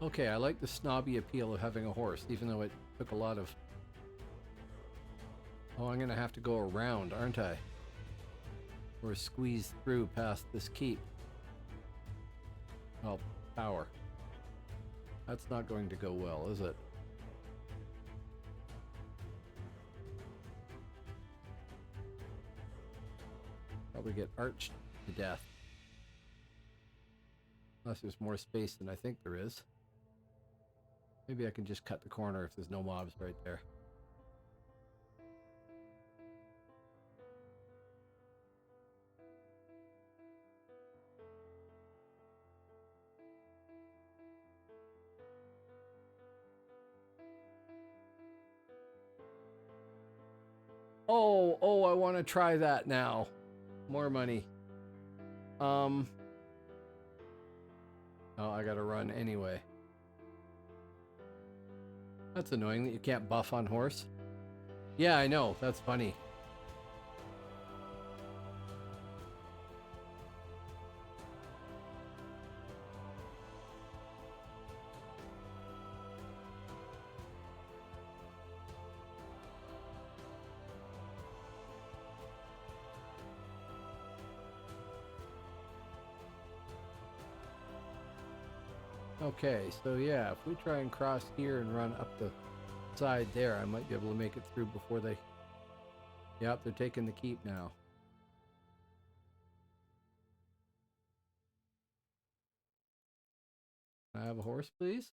Okay, I like the snobby appeal of having a horse, even though it took a lot of... Oh, I'm gonna have to go around, aren't I? Or squeeze through past this keep. Oh, power. That's not going to go well, is it? Probably get arched to death. Unless there's more space than I think there is. Maybe I can just cut the corner if there's no mobs right there. Oh, I want to try that now. More money. Oh, I gotta run anyway. That's annoying that you can't buff on horse. Yeah, I know. That's funny. Okay, so yeah, if we try and cross here and run up the side there, I might be able to make it through before they... Yep, they're taking the keep now. Can I have a horse, please?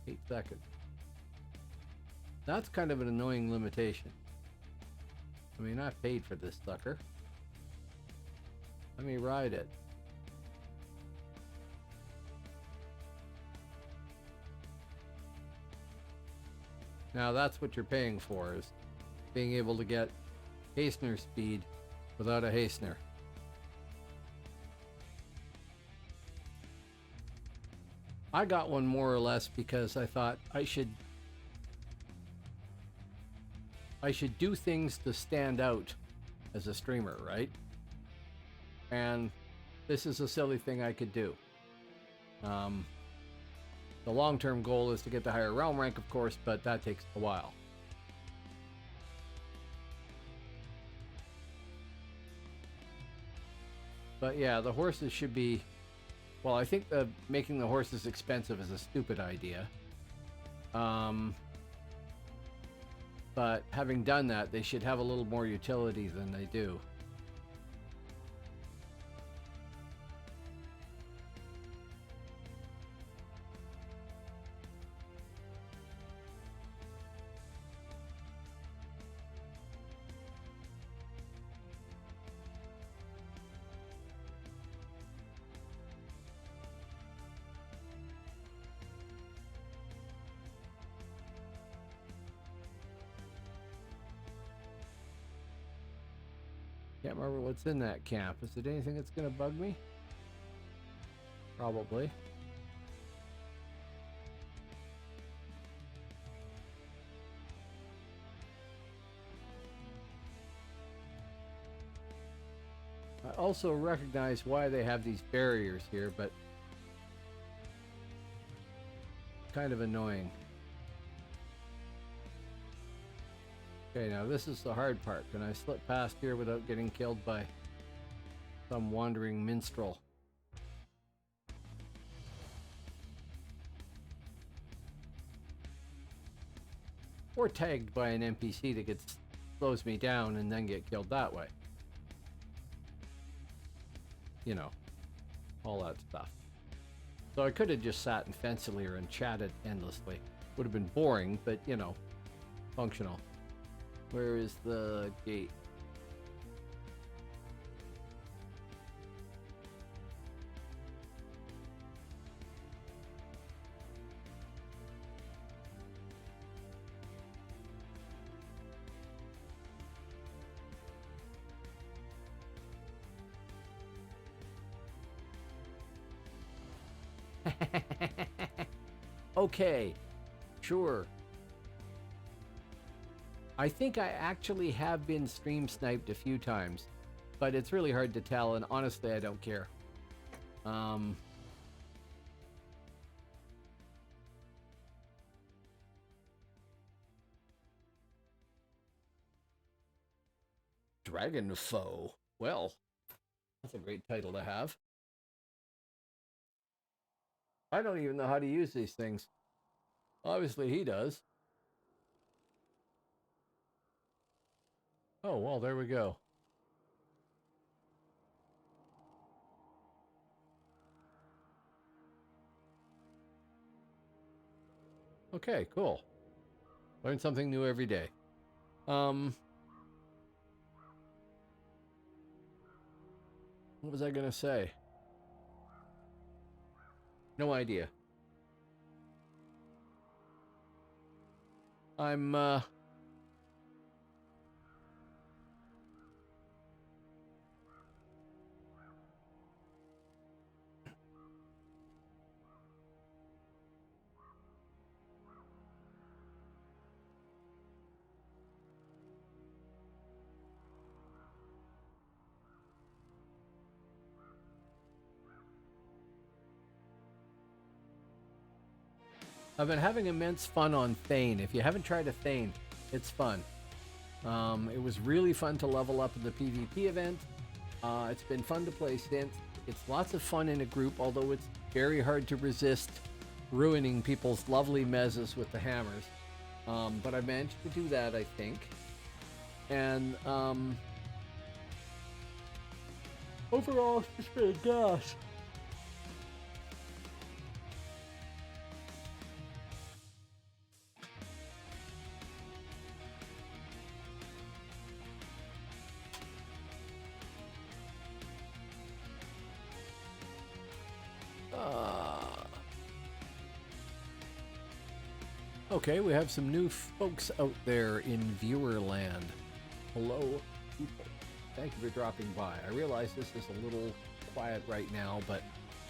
8 seconds. That's kind of an annoying limitation. I mean, I paid for this sucker. Let me ride it. Now that's what you're paying for, is being able to get hastener speed without a hastener. I got one more or less because I thought I should do things to stand out as a streamer, right? And this is a silly thing I could do. The long-term goal is to get the higher realm rank, of course, but that takes a while. But yeah, the horses should be... Well, I think making the horses expensive is a stupid idea. But having done that, they should have a little more utility than they do. Can't remember what's in that camp. Is it anything that's going to bug me? Probably. I also recognize why they have these barriers here, but kind of annoying. Okay, now this is the hard part. Can I slip past here without getting killed by some wandering minstrel? Or tagged by an NPC that slows me down and then get killed that way. You know, all that stuff. So I could have just sat in Fencer and chatted endlessly. Would have been boring, but you know, functional. Where is the gate? Okay, sure. I think I actually have been stream sniped a few times, but it's really hard to tell, and honestly, I don't care. Dragon Foe. Well, that's a great title to have. I don't even know how to use these things. Obviously, he does. Oh, well, there we go. Okay, cool. Learn something new every day. What was I gonna say? No idea. I've been having immense fun on Thane. If you haven't tried a Thane, it's fun. It was really fun to level up in the PvP event. It's been fun to play since. It's lots of fun in a group, although it's very hard to resist ruining people's lovely mezzas with the hammers. But I managed to do that, I think. And overall, it's just been a gas. Okay, we have some new folks out there in viewer land. Hello, people. Thank you for dropping by. I realize this is a little quiet right now, but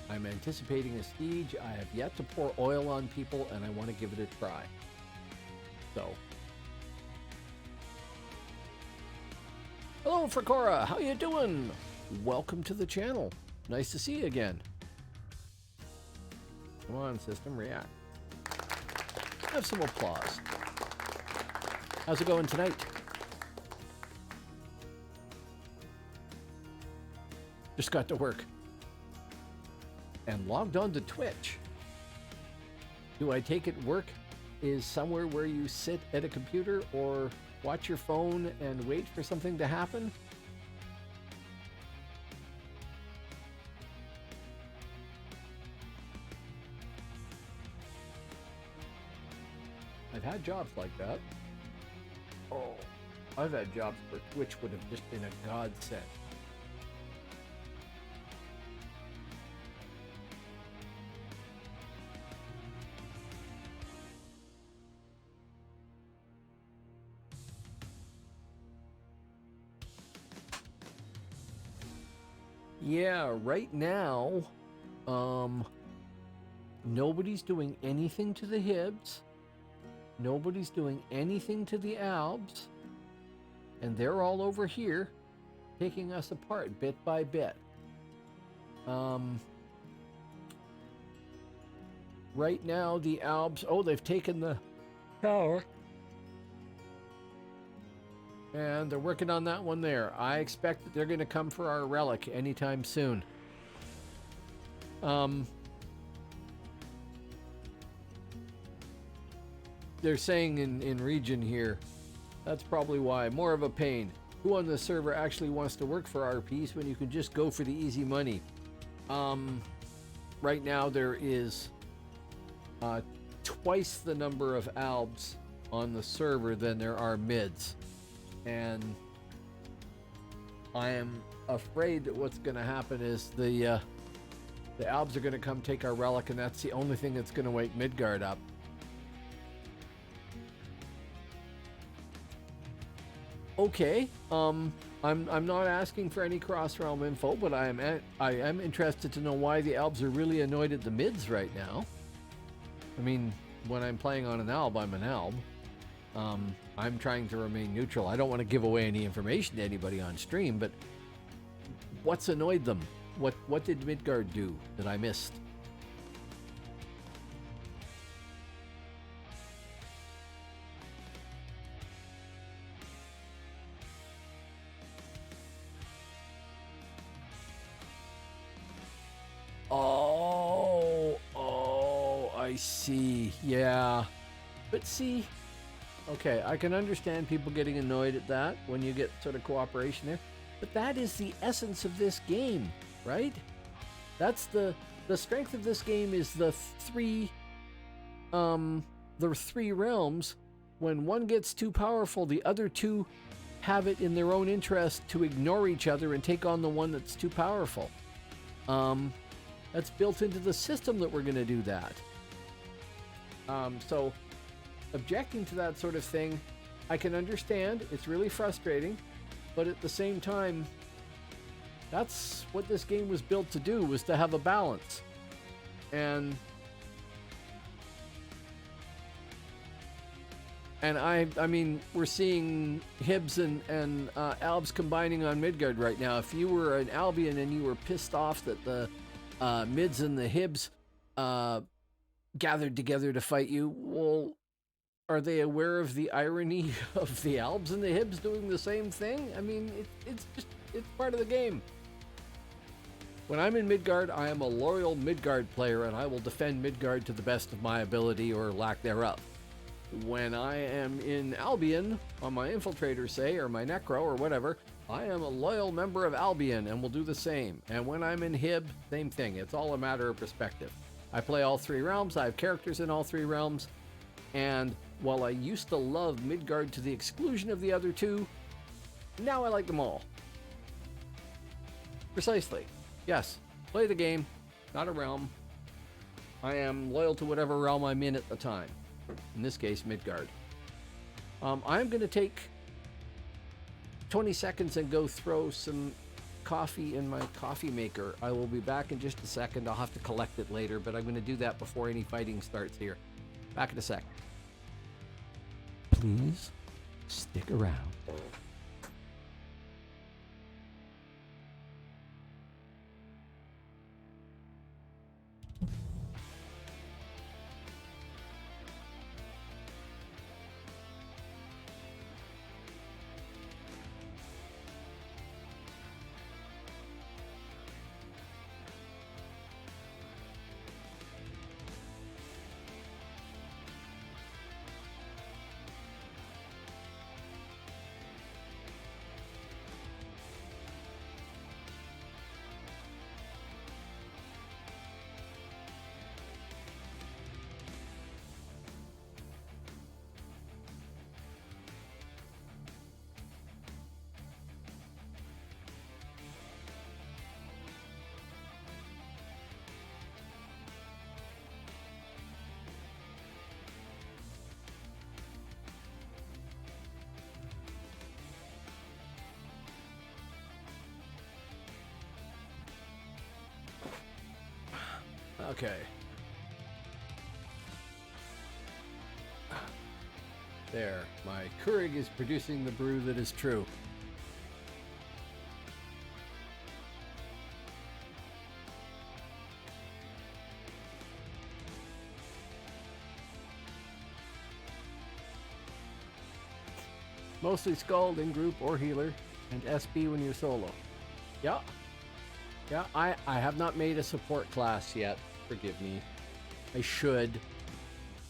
I'm anticipating a siege. I have yet to pour oil on people, and I want to give it a try. So. Hello, Fracora. How you doing? Welcome to the channel. Nice to see you again. Come on, system, react. Have some applause. How's it going tonight? Just got to work. And logged on to Twitch. Do I take it work is somewhere where you sit at a computer or watch your phone and wait for something to happen? I've had jobs like that. Oh, I've had jobs where Twitch would have just been a godsend. Yeah, right now, nobody's doing anything to the Hibs. Nobody's doing anything to the Albs. And they're all over here, taking us apart bit by bit. Right now, the Albs... Oh, they've taken the tower. And they're working on that one there. I expect that they're going to come for our relic anytime soon. They're saying in region here, that's probably why. More of a pain. Who on the server actually wants to work for RPs when you can just go for the easy money? Right now there is twice the number of Albs on the server than there are mids. And I am afraid that what's going to happen is the Albs are going to come take our relic, and that's the only thing that's going to wake Midgard up. Okay, I'm not asking for any cross-realm info, but I am interested to know why the Albs are really annoyed at the mids right now. I mean, when I'm playing on an Alb, I'm an Alb. I'm trying to remain neutral. I don't want to give away any information to anybody on stream, but what's annoyed them? What did Midgard do that I missed? Oh, I see. Yeah. But see, okay, I can understand people getting annoyed at that when you get sort of cooperation there. But that is the essence of this game, right? That's the strength of this game is the three realms. When one gets too powerful, the other two have it in their own interest to ignore each other and take on the one that's too powerful. That's built into the system that we're going to do that. So objecting to that sort of thing, I can understand. It's really frustrating, but at the same time, that's what this game was built to do, was to have a balance. And I mean, we're seeing Hibs and Albs combining on Midgard right now. If you were an Albion and you were pissed off that the Mids and the Hibs gathered together to fight you, well, are they aware of the irony of the Albs and the Hibs doing the same thing? I mean, it's part of the game. When I'm in Midgard, I am a loyal Midgard player, and I will defend Midgard to the best of my ability or lack thereof. When I am in Albion, on my Infiltrator, say, or my Necro, or whatever, I am a loyal member of Albion and will do the same. And when I'm in Hib, same thing. It's all a matter of perspective. I play all three realms. I have characters in all three realms. And while I used to love Midgard to the exclusion of the other two, now I like them all. Precisely. Yes, play the game, not a realm. I am loyal to whatever realm I'm in at the time. In this case, Midgard. I'm going to take 20 seconds and go throw some coffee in my coffee maker. I will be back in just a second. I'll have to collect it later, but I'm going to do that before any fighting starts here. Back in a sec. Please stick around. Okay. There. My Keurig is producing the brew that is true. Mostly Scald in group or healer, and SB when you're solo. Yeah. Yeah, I have not made a support class yet. Forgive me. I should.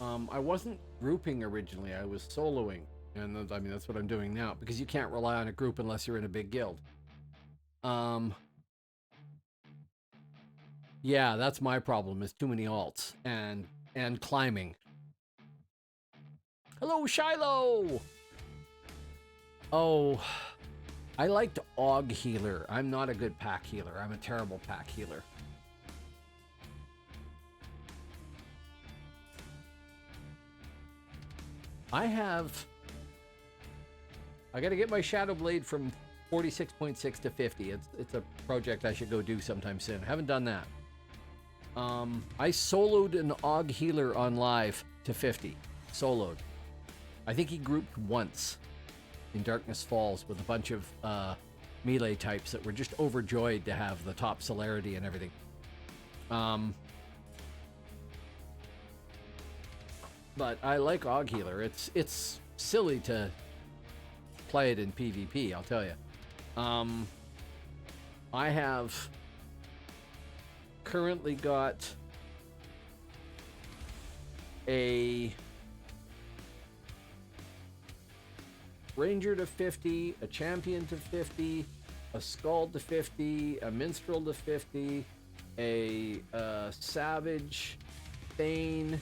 I wasn't grouping originally. I was soloing. And I mean, that's what I'm doing now. Because you can't rely on a group unless you're in a big guild. Yeah, that's my problem, is too many alts. And climbing. Hello, Shiloh! Oh, I liked AUG healer. I'm not a good pack healer. I'm a terrible pack healer. I gotta get my Shadow Blade from 46.6 to 50. It's a project I should go do sometime soon. I haven't done that. I soloed an AUG healer on live to 50. Soloed. I think he grouped once in Darkness Falls with a bunch of melee types that were just overjoyed to have the top celerity and everything. But I like AUG healer. It's silly to play it in PvP, I'll tell you. I have currently got a Ranger to 50, a Champion to 50, a Scald to 50, a Minstrel to 50, a Savage, Thane,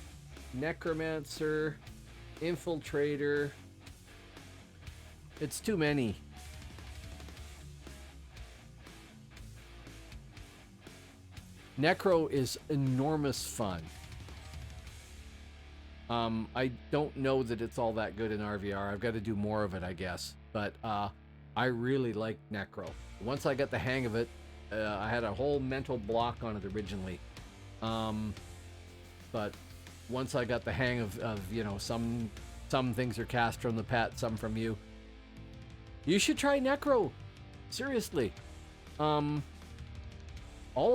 Necromancer, Infiltrator. It's too many. Necro is enormous fun. I don't know that it's all that good in RVR. I've got to do more of it, I guess. But I really like Necro. Once I got the hang of it, I had a whole mental block on it originally. But once I got the hang of you know, some things are cast from the pet, some from you. You should try Necro. Seriously. All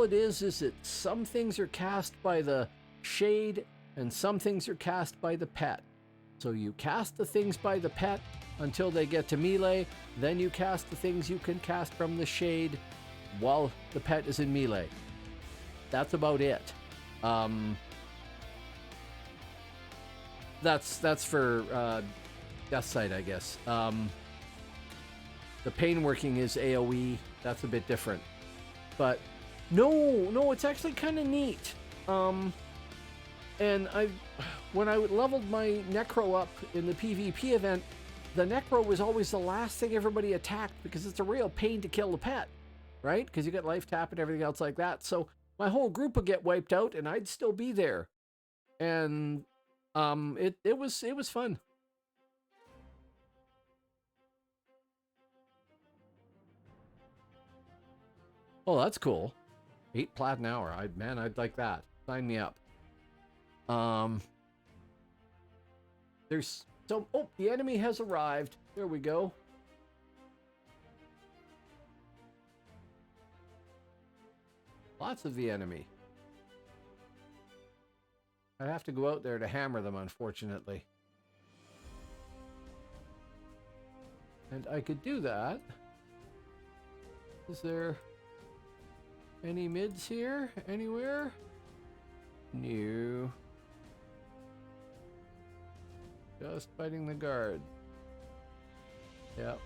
it is that some things are cast by the shade and some things are cast by the pet. So you cast the things by the pet until they get to melee, then you cast the things you can cast from the shade while the pet is in melee. That's about it. That's for Death Sight, I guess. The pain working is AoE. That's a bit different. But no, it's actually kind of neat. And when I leveled my Necro up in the PvP event, the Necro was always the last thing everybody attacked because it's a real pain to kill the pet, right? Because you get life tap and everything else like that. So my whole group would get wiped out and I'd still be there. And it was fun. Oh, that's cool. 8 plat an hour. I'd like that. Sign me up. There's some. Oh, the enemy has arrived. There we go. Lots of the enemy. I have to go out there to hammer them, unfortunately. And I could do that. Is there any mids here? Anywhere? No. Just fighting the guard. Yep.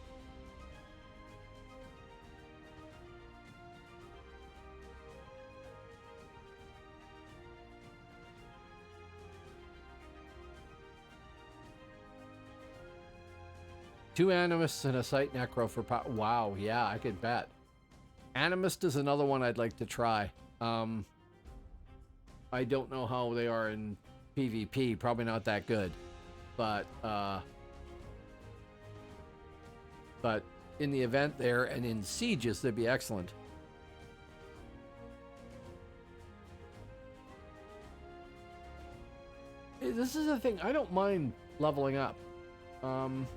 Two Animists and a Sight Necro for power. Wow, yeah, I could bet. Animist is another one I'd like to try. I don't know how they are in PvP. Probably not that good. But in the event there and in sieges, they'd be excellent. this is the thing. I don't mind leveling up. Yeah, I'm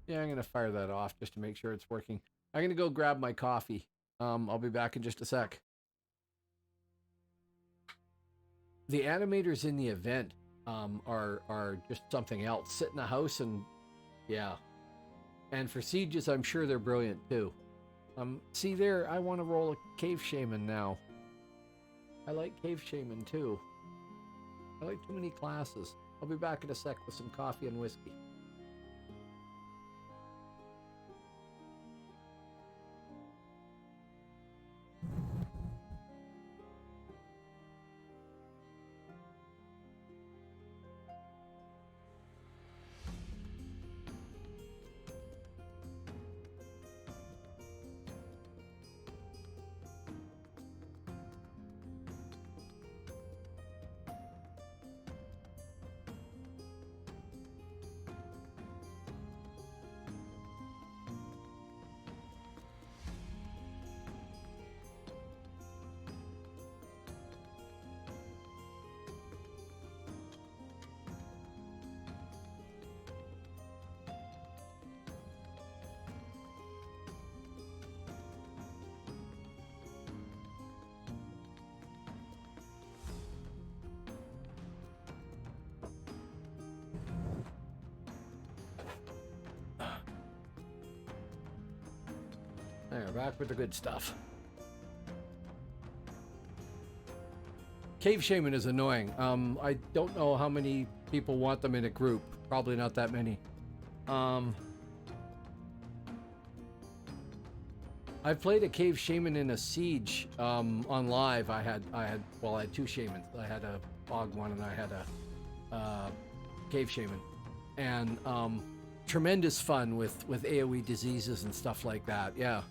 going to fire that off just to make sure it's working. I'm going to go grab my coffee. I'll be back in just a sec. The animators in the event are just something else. Sit in a house and, yeah. And for sieges, I'm sure they're brilliant too. See there, I want to roll a cave shaman now. I like cave shaman too. I like too many classes. I'll be back in a sec with some coffee and whiskey. There, back with the good stuff. Cave shaman is annoying. I don't know how many people want them in a group. Probably not that many. I played a cave shaman in a siege on live. I had two shamans. I had a bog one and I had a cave shaman, and tremendous fun with AoE diseases and stuff like that. Yeah.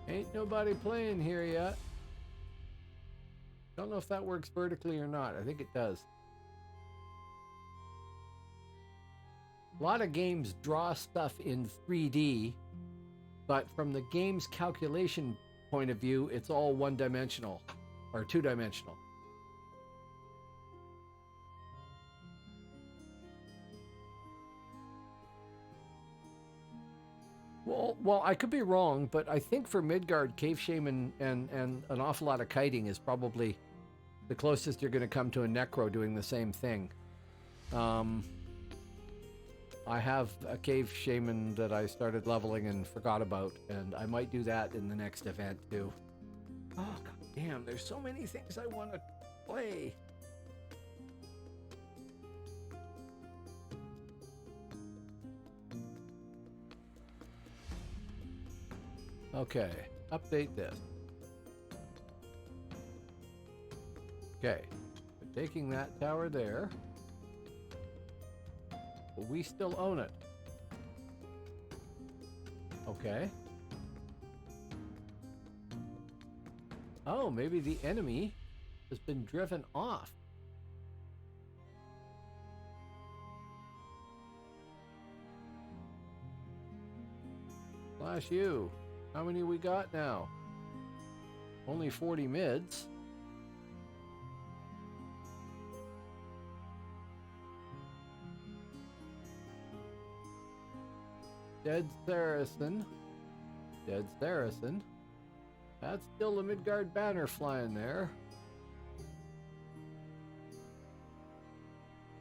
Ain't nobody playing here yet. Don't know if that works vertically or not. I think it does. A lot of games draw stuff in 3D, but from the game's calculation point of view, it's all one-dimensional or two-dimensional. Well, I could be wrong, but I think for Midgard, Cave Shaman and an awful lot of kiting is probably the closest you're going to come to a Necro doing the same thing. I have a Cave Shaman that I started leveling and forgot about, and I might do that in the next event too. Oh, god damn, there's so many things I want to play. Okay, update this. Okay, we're taking that tower there. But we still own it. Okay. Oh, maybe the enemy has been driven off. Slash you. How many we got now? Only 40 mids. Dead Saracen. Dead Saracen. That's still the Midgard banner flying there.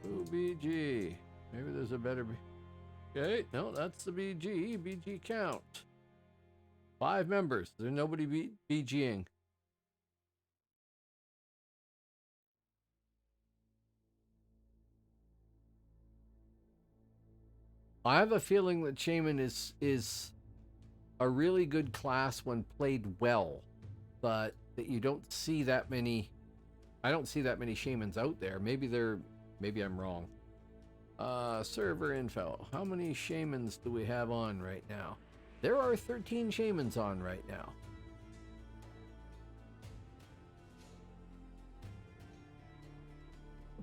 Ooh, BG. Maybe there's a better... Okay, no, that's the BG. BG count. 5 members. There's nobody BGing. I have a feeling that Shaman is a really good class when played well, but that you don't see that many. I don't see that many Shamans out there. Maybe I'm wrong. Server info. How many Shamans do we have on right now? There are 13 Shamans on right now.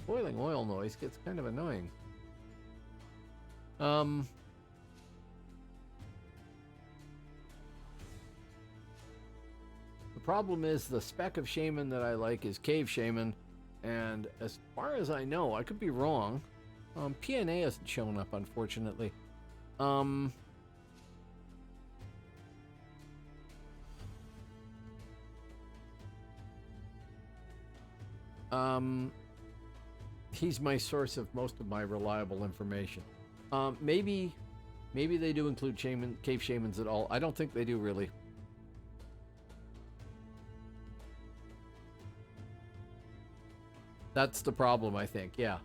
boiling oil noise gets kind of annoying. The problem is the spec of shaman that I like is cave shaman, and as far as I know, I could be wrong. PNA hasn't shown up, unfortunately. He's my source of most of my reliable information. Maybe they do include cave shamans at all. I don't think they do, really. That's the problem, I think. Yeah.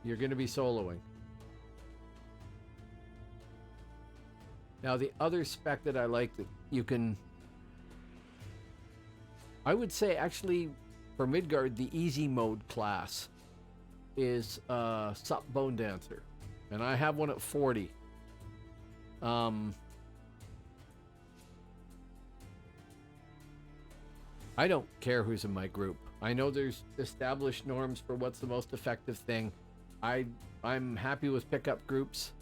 You're going to be soloing. Now, the other spec that I like that you can... I would say, actually, for Midgard, the easy mode class is Sup Bone Dancer. And I have one at 40. I don't care who's in my group. I know there's established norms for what's the most effective thing. I'm happy with pickup groups.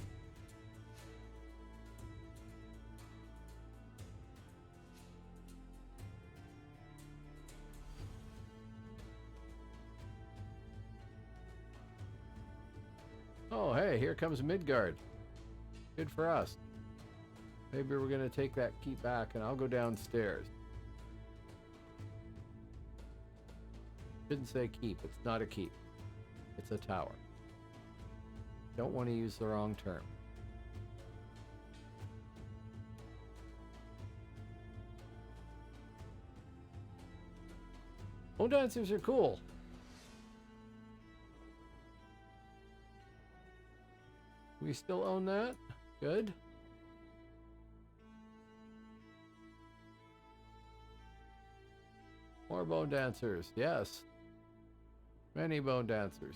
Oh, hey, here comes Midgard. Good for us. Maybe we're going to take that keep back and I'll go downstairs. Shouldn't say keep. It's not a keep. It's a tower. Don't want to use the wrong term. Bone dancers are cool. We still own that? Good. More bone dancers, yes. Many bone dancers.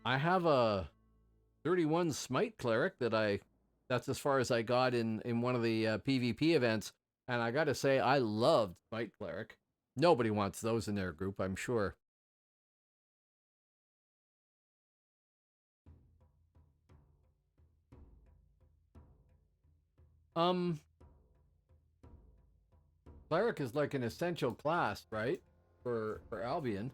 I have a 31 Smite Cleric that's as far as I got in one of the PvP events. And I gotta say, I loved Smite Cleric. Nobody wants those in their group, I'm sure. Cleric is like an essential class, right? For Albion.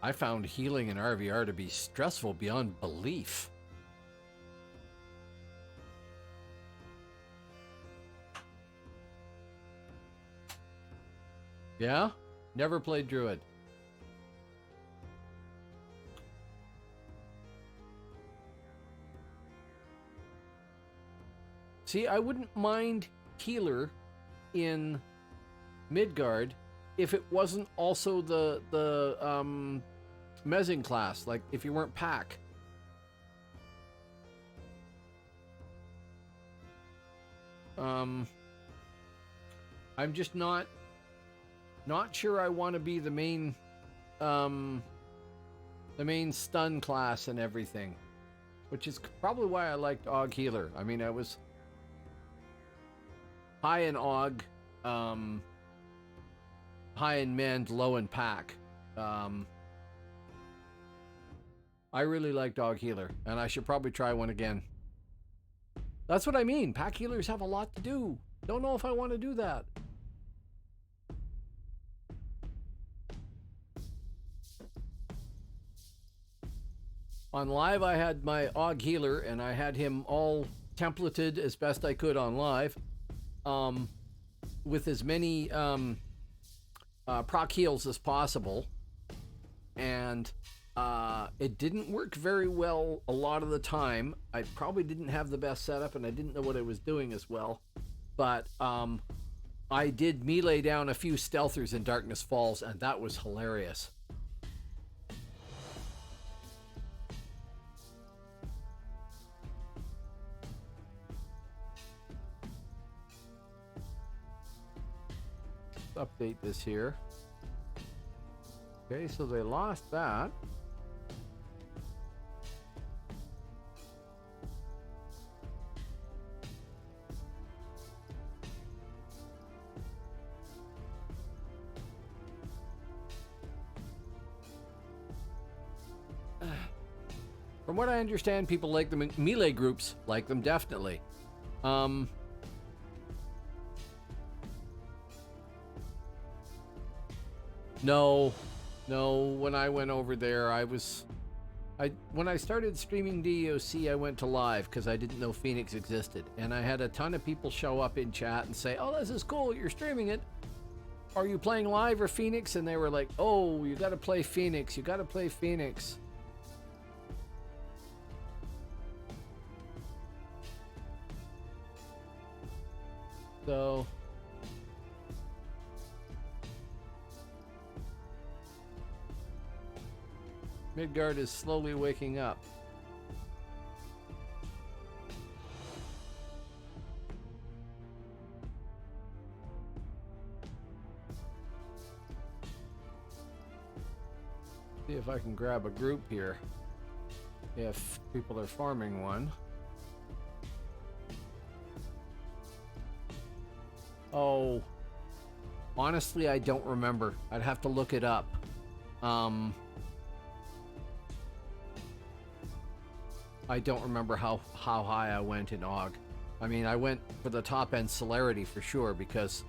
I found healing in RVR to be stressful beyond belief. Yeah? Never played Druid. See, I wouldn't mind healer in Midgard if it wasn't also the Mezzing class, like if you weren't pack. I'm just not sure I want to be the main stun class and everything, which is probably why I liked Aug Healer. I mean, I was high in Aug, high in Mend, low in pack. I really like Dog Healer, and I should probably try one again. That's what I mean. Pack healers have a lot to do. Don't know if I want to do that. On live, I had my Aug Healer, and I had him all templated as best I could on live, with as many proc heals as possible, and it didn't work very well a lot of the time. I probably didn't have the best setup, and I didn't know what I was doing as well, but on I did melee down a few stealthers in Darkness Falls, and that was hilarious. Let's update this here. Okay, so they lost that. From what I understand, people like them in melee groups, like them definitely. No, when I went over there, when I started streaming DAOC, I went to live because I didn't know Phoenix existed. And I had a ton of people show up in chat and say, oh, this is cool, you're streaming it. Are you playing live or Phoenix? And they were like, oh, you gotta play Phoenix, you gotta play Phoenix. So Midgard is slowly waking up. See if I can grab a group here, if people are farming one. Oh, honestly, I don't remember. I'd have to look it up. I don't remember how high I went in AUG. I mean, I went for the top end celerity for sure, because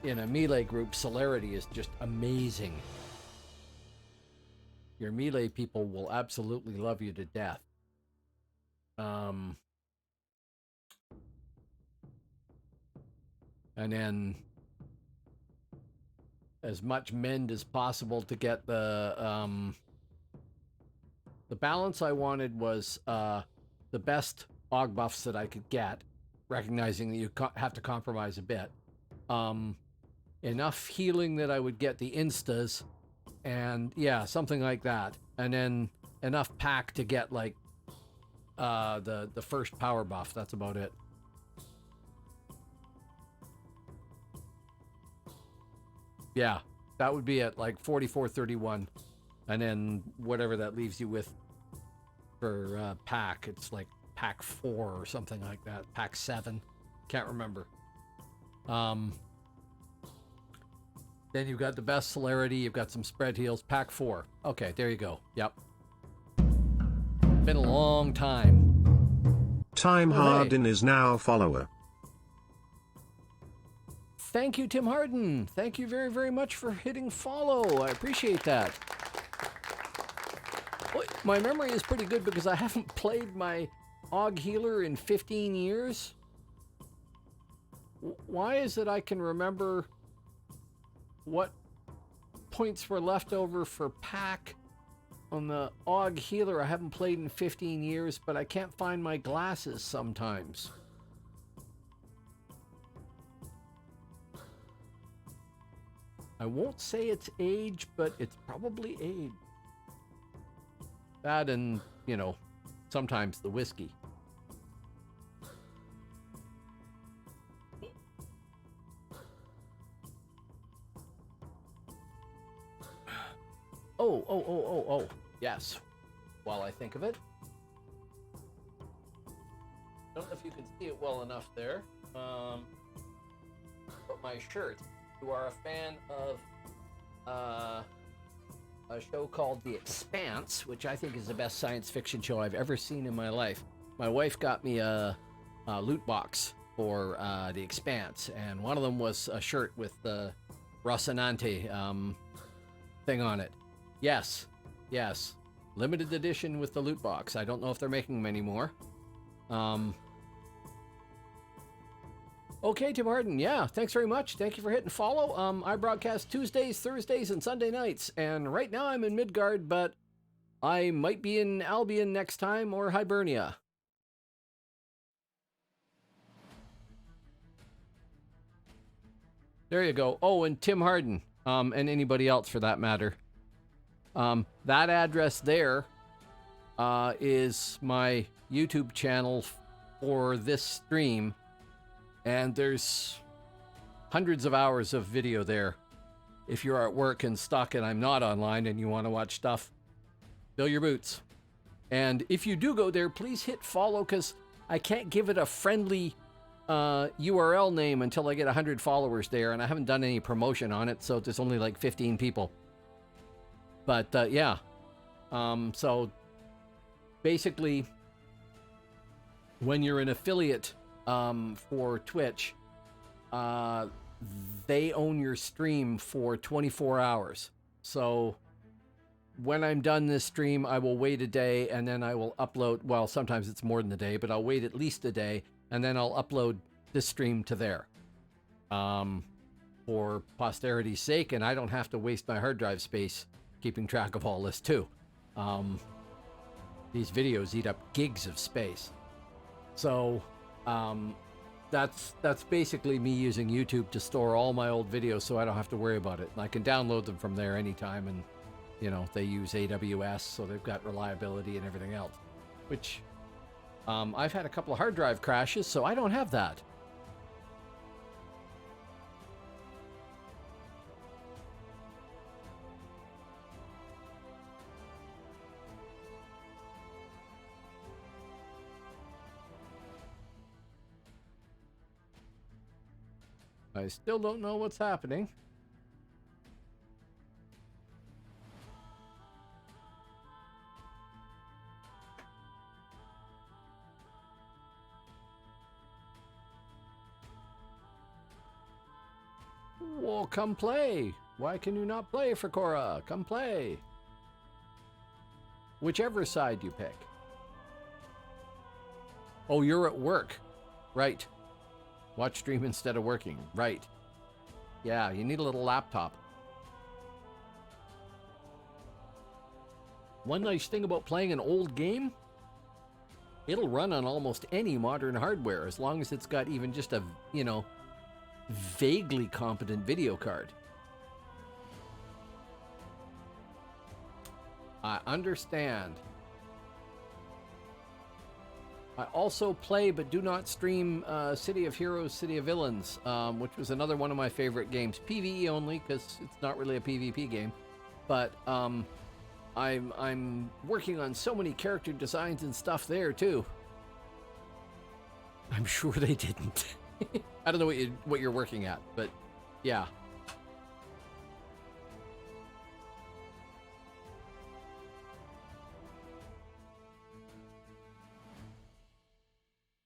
in a melee group, celerity is just amazing. Your melee people will absolutely love you to death. And then as much mend as possible to get the balance I wanted was the best AUG buffs that I could get, recognizing that you have to compromise a bit. Enough healing that I would get the instas, and yeah, something like that. And then enough pack to get like the first power buff. That's about it. Yeah, that would be at like 44.31, and then whatever that leaves you with for pack, it's like pack 4 or something like that, pack 7, can't remember. Then you've got the best celerity, you've got some spread heals, pack 4. Okay, there you go. Yep. Been a long time. Time Harden is now a follower. Thank you, Tim Harden. Thank you very, very much for hitting follow. I appreciate that. Well, my memory is pretty good because I haven't played my AUG healer in 15 years. Why is it I can remember what points were left over for pack on the AUG healer I haven't played in 15 years, but I can't find my glasses sometimes? I won't say it's age, but it's probably age. That and, you know, sometimes the whiskey. Oh. Yes. While I think of it. Don't know if you can see it well enough there. But my shirt. You are a fan of a show called The Expanse, which I think is the best science fiction show I've ever seen in my life. My wife got me a loot box for The Expanse, and one of them was a shirt with the Rocinante thing on it. Yes. Limited edition with the loot box. I don't know if they're making them anymore. Okay, Tim Harden. Yeah, thanks very much. Thank you for hitting follow. I broadcast Tuesdays, Thursdays, and Sunday nights. And right now I'm in Midgard, but I might be in Albion next time or Hibernia. There you go. Oh, and Tim Harden, and anybody else for that matter. That address there is my YouTube channel for this stream, and there's hundreds of hours of video there. If you're at work and stuck and I'm not online and you want to watch stuff, fill your boots. And if you do go there, please hit follow, because I can't give it a friendly URL name until I get 100 followers there, and I haven't done any promotion on it, so there's only like 15 people. But yeah, so basically, when you're an affiliate for Twitch, they own your stream for 24 hours. So when I'm done this stream, I will wait a day, and then I will upload. Well, sometimes it's more than a day, but I'll wait at least a day, and then I'll upload this stream to there for posterity's sake, and I don't have to waste my hard drive space keeping track of all this too. These videos eat up gigs of space. So that's basically me using YouTube to store all my old videos, so I don't have to worry about it. And I can download them from there anytime, and you know, they use AWS, so they've got reliability and everything else, which I've had a couple of hard drive crashes, so I don't have that. I still don't know what's happening. Well, come play. Why can you not play, Fracora? Come play. Whichever side you pick. Oh, you're at work. Right. Watch stream instead of working. Right. Yeah, you need a little laptop. One nice thing about playing an old game, it'll run on almost any modern hardware as long as it's got even just a, you know, vaguely competent video card. I understand. I also play but do not stream City of Heroes, City of Villains, which was another one of my favorite games. PvE only, because it's not really a PvP game. But I'm working on so many character designs and stuff there too. I'm sure they didn't. I don't know what you're working at, but yeah.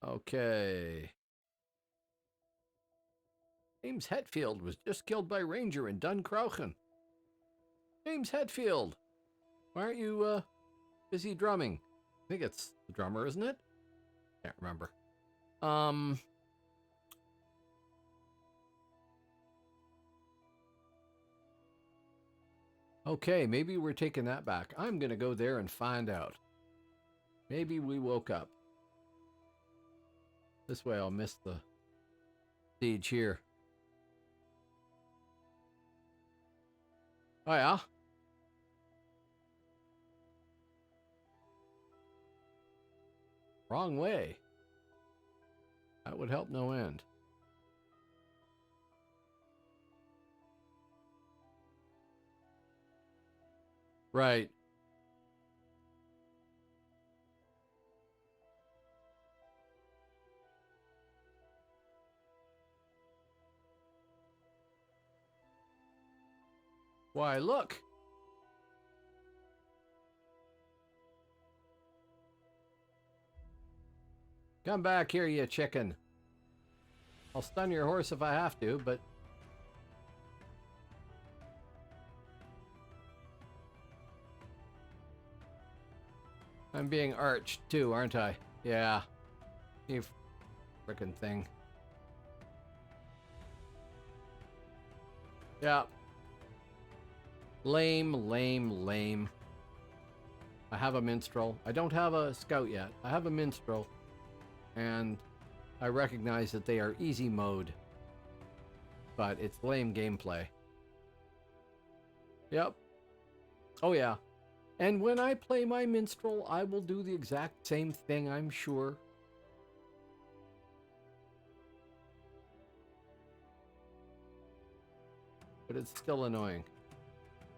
Okay. James Hetfield was just killed by Ranger in Duncrauchen. James Hetfield, why aren't you busy drumming? I think it's the drummer, isn't it? Can't remember. Okay, maybe we're taking that back. I'm gonna go there and find out. Maybe we woke up. This way I'll miss the siege here. Oh yeah? Wrong way. That would help no end. Right. Why, look. Come back here, you chicken. I'll stun your horse if I have to, but... I'm being arched too, aren't I? Yeah. You frickin' thing. Yeah. Lame, lame, lame. I have a minstrel. I don't have a scout yet. I have a minstrel. And I recognize that they are easy mode. but it's lame gameplay. Yep. Oh yeah. And when I play my minstrel, I will do the exact same thing, I'm sure. But it's still annoying.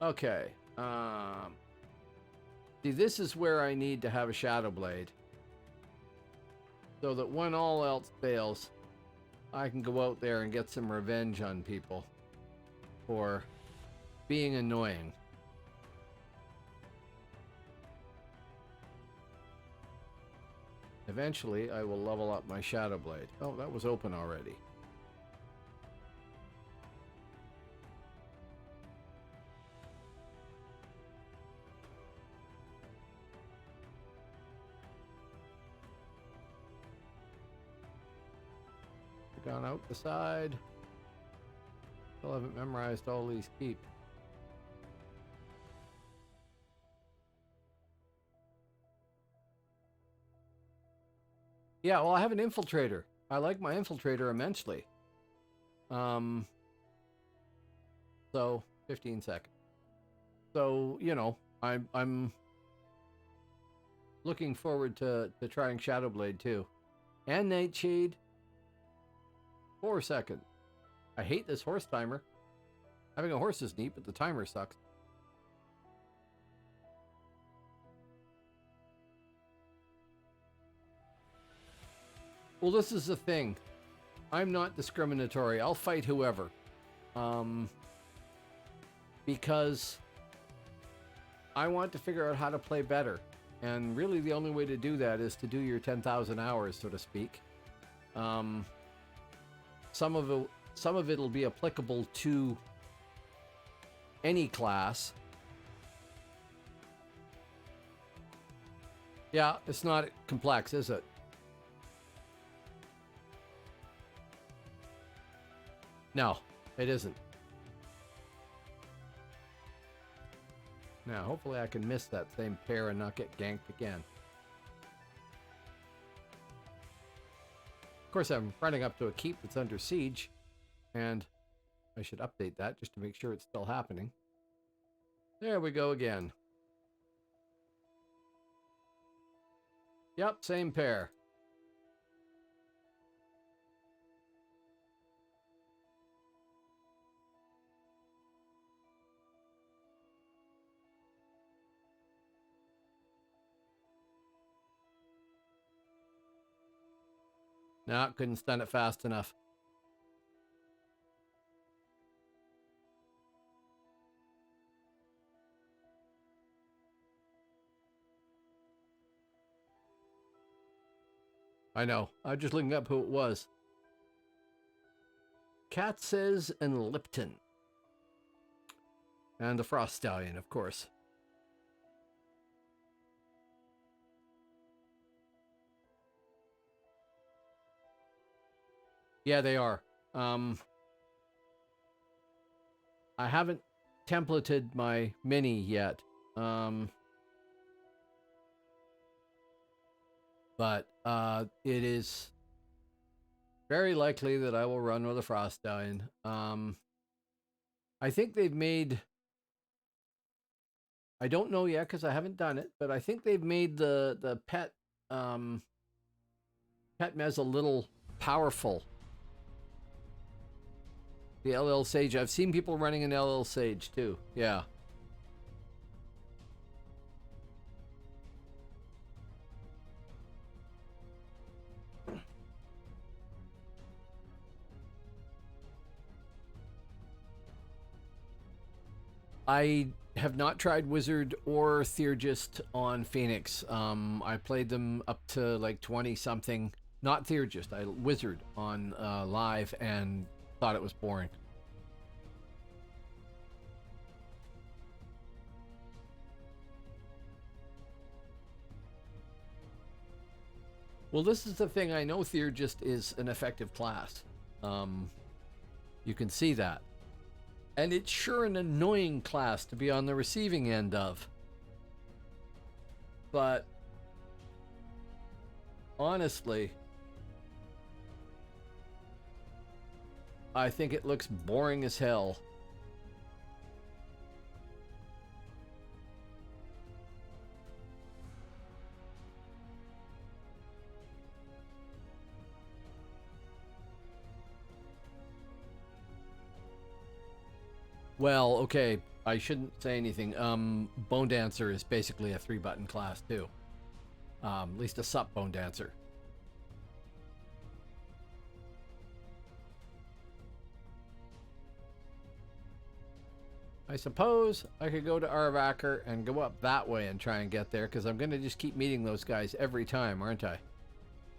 Okay. See, this is where I need to have a Shadow Blade. So that when all else fails, I can go out there and get some revenge on people for being annoying. Eventually, I will level up my Shadow Blade. Oh, that was open already. Gone out the side. Still haven't memorized all these keep. Yeah, well, I have an infiltrator. I like my infiltrator immensely. So 15 seconds. So, you know, I'm looking forward to trying Shadowblade too. And Nightshade. 4 seconds. I hate this horse timer. Having a horse is neat, but the timer sucks. Well, this is the thing. I'm not discriminatory. I'll fight whoever. Because I want to figure out how to play better. And really the only way to do that is to do your 10,000 hours, so to speak. Some of it'll be applicable to any class. Yeah, it's not complex, is it? No, it isn't. Now, hopefully I can miss that same pair and not get ganked again. Of course, I'm running up to a keep that's under siege, and I should update that just to make sure it's still happening. There we go again. Yep, same pair. No, couldn't stun it fast enough. I know. I'm just looking up who it was. Cat says and Lipton. And the Frost Stallion, of course. Yeah, they are. I haven't templated my mini yet. But it is very likely that I will run with a Frost Stallion. I think they've made... I don't know yet because I haven't done it, but I think they've made the pet mez a little powerful. The LL Sage. I've seen people running an LL Sage too. Yeah. I have not tried Wizard or Theurgist on Phoenix. I played them up to like 20 something. Not Theurgist, I Wizard on live and thought it was boring. Well, this is the thing. I know Theurgist is an effective class. You can see that. And it's sure an annoying class to be on the receiving end of. But honestly, I think it looks boring as hell. Well, okay, I shouldn't say anything. Bone Dancer is basically a 3-button class too. At least a sup Bone Dancer. I suppose I could go to Arvacker and go up that way and try and get there, because I'm going to just keep meeting those guys every time, aren't I?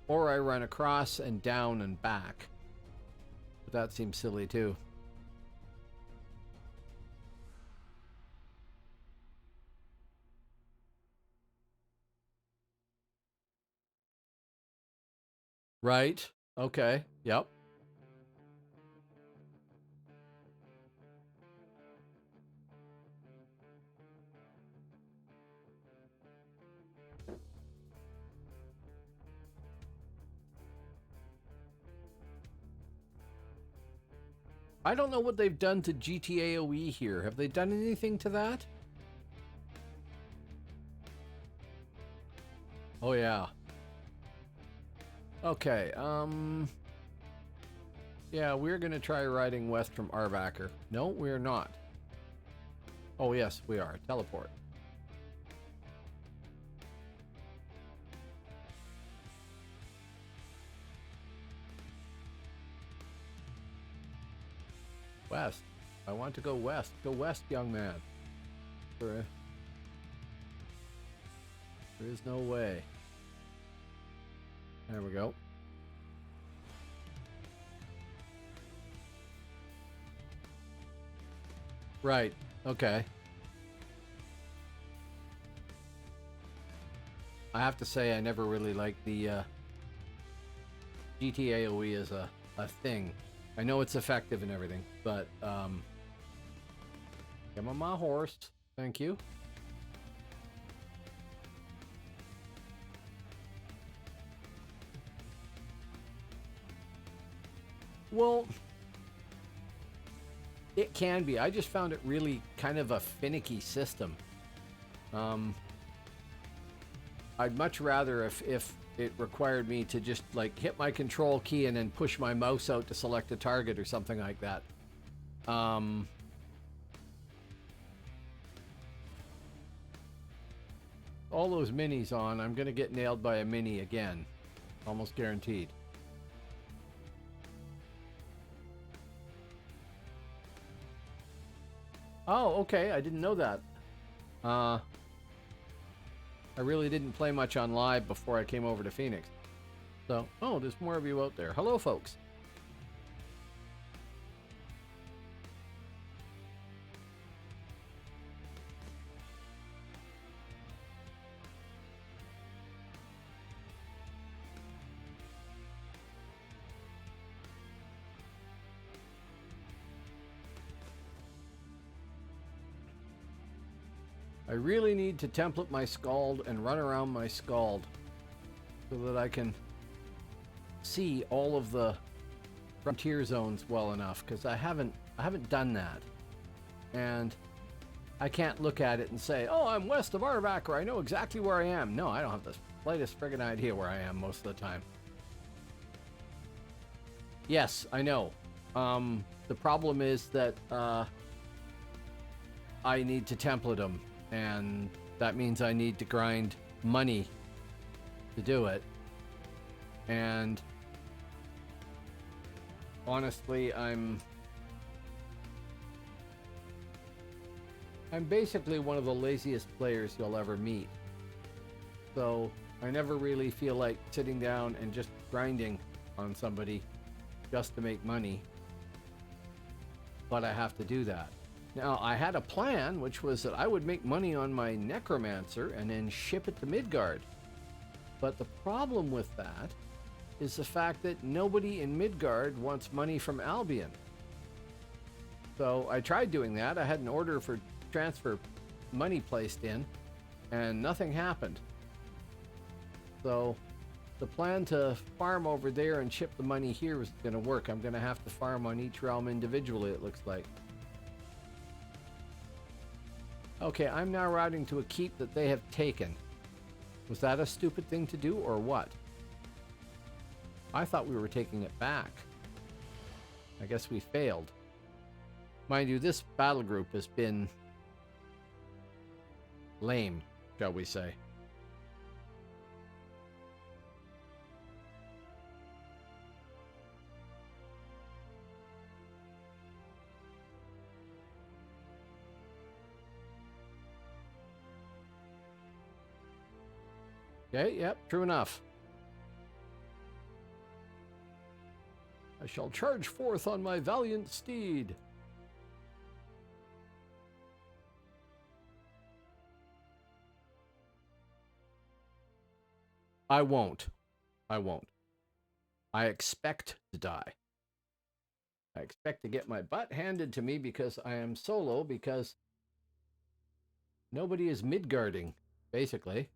Or I run across and down and back. But that seems silly too. Right. Okay. Yep. I don't know what they've done to GTAOE here. Have they done anything to that? Oh yeah. Okay, yeah, we're gonna try riding west from Arvacker. No, we're not. Oh yes, we are. Teleport. West. I want to go west. Go west, young man. There is no way. There we go. Right. Okay. I have to say I never really liked the GTAOE as a thing. I know it's effective and everything, but come on my horse. Thank you. Well, it can be. I just found it really kind of a finicky system. I'd much rather if it required me to just like hit my control key and then push my mouse out to select a target or something like that. All those minis on, I'm gonna get nailed by a mini again. Almost guaranteed. Oh, okay. I didn't know that. I really didn't play much on live before I came over to Phoenix. So, oh, there's more of you out there. Hello, folks. I really need to template my Scald and run around my Scald so that I can see all of the frontier zones well enough, because I haven't done that. And I can't look at it and say, oh, I'm west of Arvacker, I know exactly where I am. No, I don't have the slightest friggin' idea where I am most of the time. Yes, I know. The problem is that I need to template them, and that means I need to grind money to do it. And honestly, I'm basically one of the laziest players you'll ever meet. So I never really feel like sitting down and just grinding on somebody just to make money. But I have to do that. Now, I had a plan, which was that I would make money on my Necromancer and then ship it to Midgard. But the problem with that is the fact that nobody in Midgard wants money from Albion. So I tried doing that. I had an order for transfer money placed in, and nothing happened. So the plan to farm over there and ship the money here is going to work. I'm going to have to farm on each realm individually, it looks like. Okay, I'm now routing to a keep that they have taken. Was that a stupid thing to do, or what? I thought we were taking it back. I guess we failed. Mind you, this battle group has been lame, shall we say. Okay, yep, true enough. I shall charge forth on my valiant steed. I won't. I won't. I expect to die. I expect to get my butt handed to me because I am solo, because nobody is Midgarding, basically.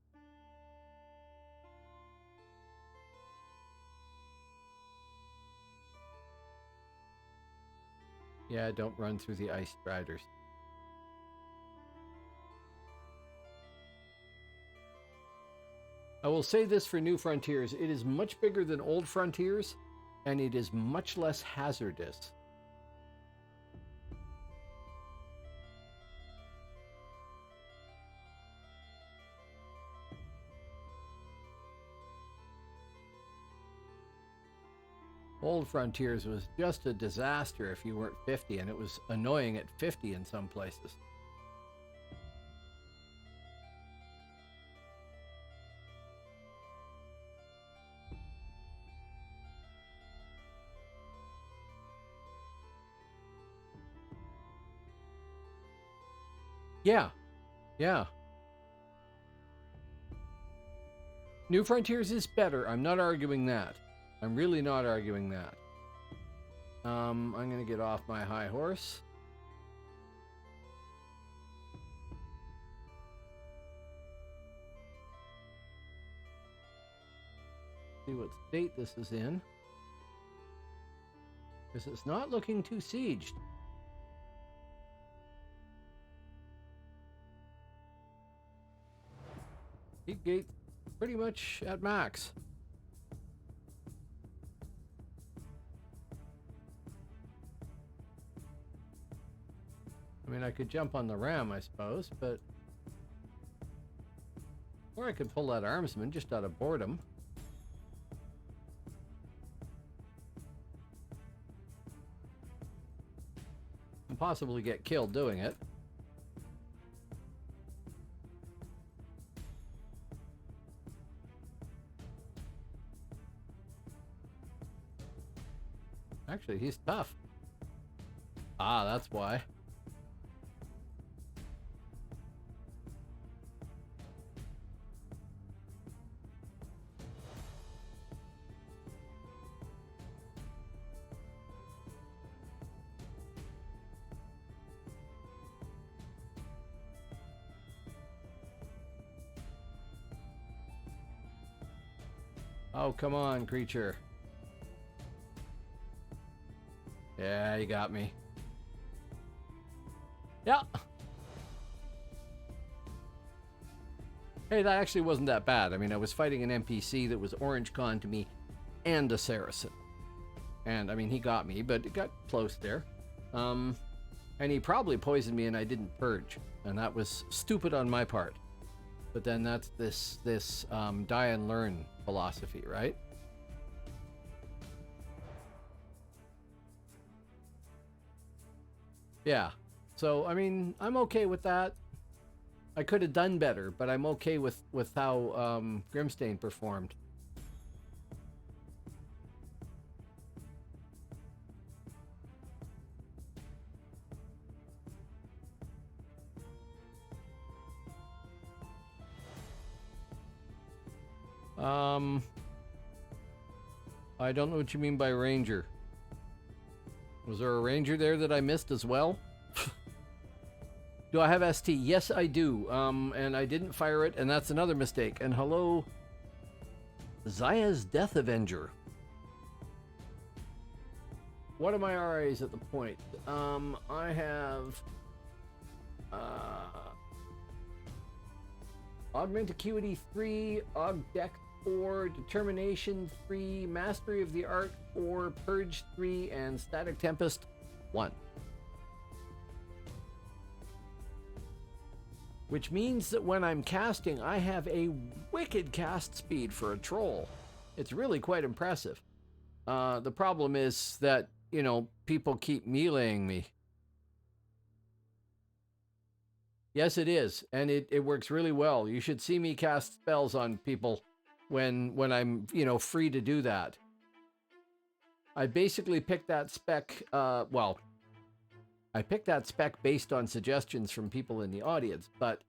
Yeah, don't run through the ice striders. I will say this for New Frontiers. It is much bigger than Old Frontiers, and it is much less hazardous. Old Frontiers was just a disaster if you weren't 50, and it was annoying at 50 in some places. Yeah. Yeah. New Frontiers is better. I'm not arguing that. I'm really not arguing that. I'm going to get off my high horse. See what state this is in. Because it's not looking too sieged. Heat gate pretty much at max. I mean, I could jump on the ram, I suppose, but... Or I could pull that armsman just out of boredom. And possibly get killed doing it. Actually, he's tough. Ah, that's why. Oh, come on, creature. Yeah, you got me. Yeah. Hey, that actually wasn't that bad. I mean, I was fighting an NPC that was orange con to me and a Saracen. And, I mean, he got me, but it got close there. And he probably poisoned me and I didn't purge. And that was stupid on my part. But then that's this die and learn philosophy, right? Yeah. So, I mean, I'm okay with that. I could have done better, but I'm okay with how Grimstain performed. I don't know what you mean by ranger. Was there a ranger there that I missed as well? Do I have ST? Yes, I do. And I didn't fire it, and that's another mistake. And hello, Zaya's Death Avenger. What are my RAs at the point? I have Augment Acuity 3, Aug Dex 4, Determination 3, Mastery of the Art 4, Purge 3, and Static Tempest 1. Which means that when I'm casting, I have a wicked cast speed for a troll. It's really quite impressive. The problem is that, you know, people keep meleeing me. Yes, it is, and it works really well. You should see me cast spells on people when I'm, you know, free to do that. I basically picked that spec, I picked that spec based on suggestions from people in the audience, but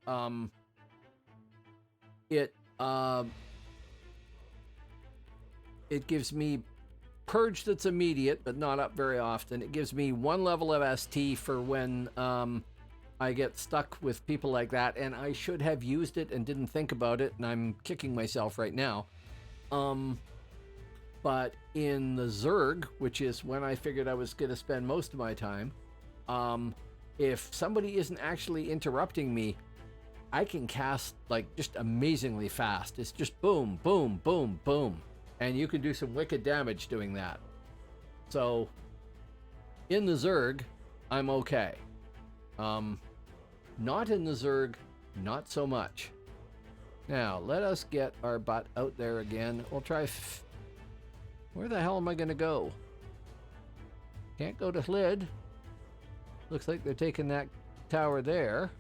it gives me Purge that's immediate, but not up very often. It gives me 1 level of ST for when I get stuck with people like that, and I should have used it and didn't think about it, and I'm kicking myself right now. But in the Zerg, which is when I figured I was going to spend most of my time, if somebody isn't actually interrupting me, I can cast like just amazingly fast. It's just boom, boom, boom, boom. And you can do some wicked damage doing that. So in the Zerg, I'm okay. Not in the Zerg, not so much. Now, let us get our butt out there again. We'll try... Where the hell am I going to go? Can't go to Hlid. Looks like they're taking that tower there.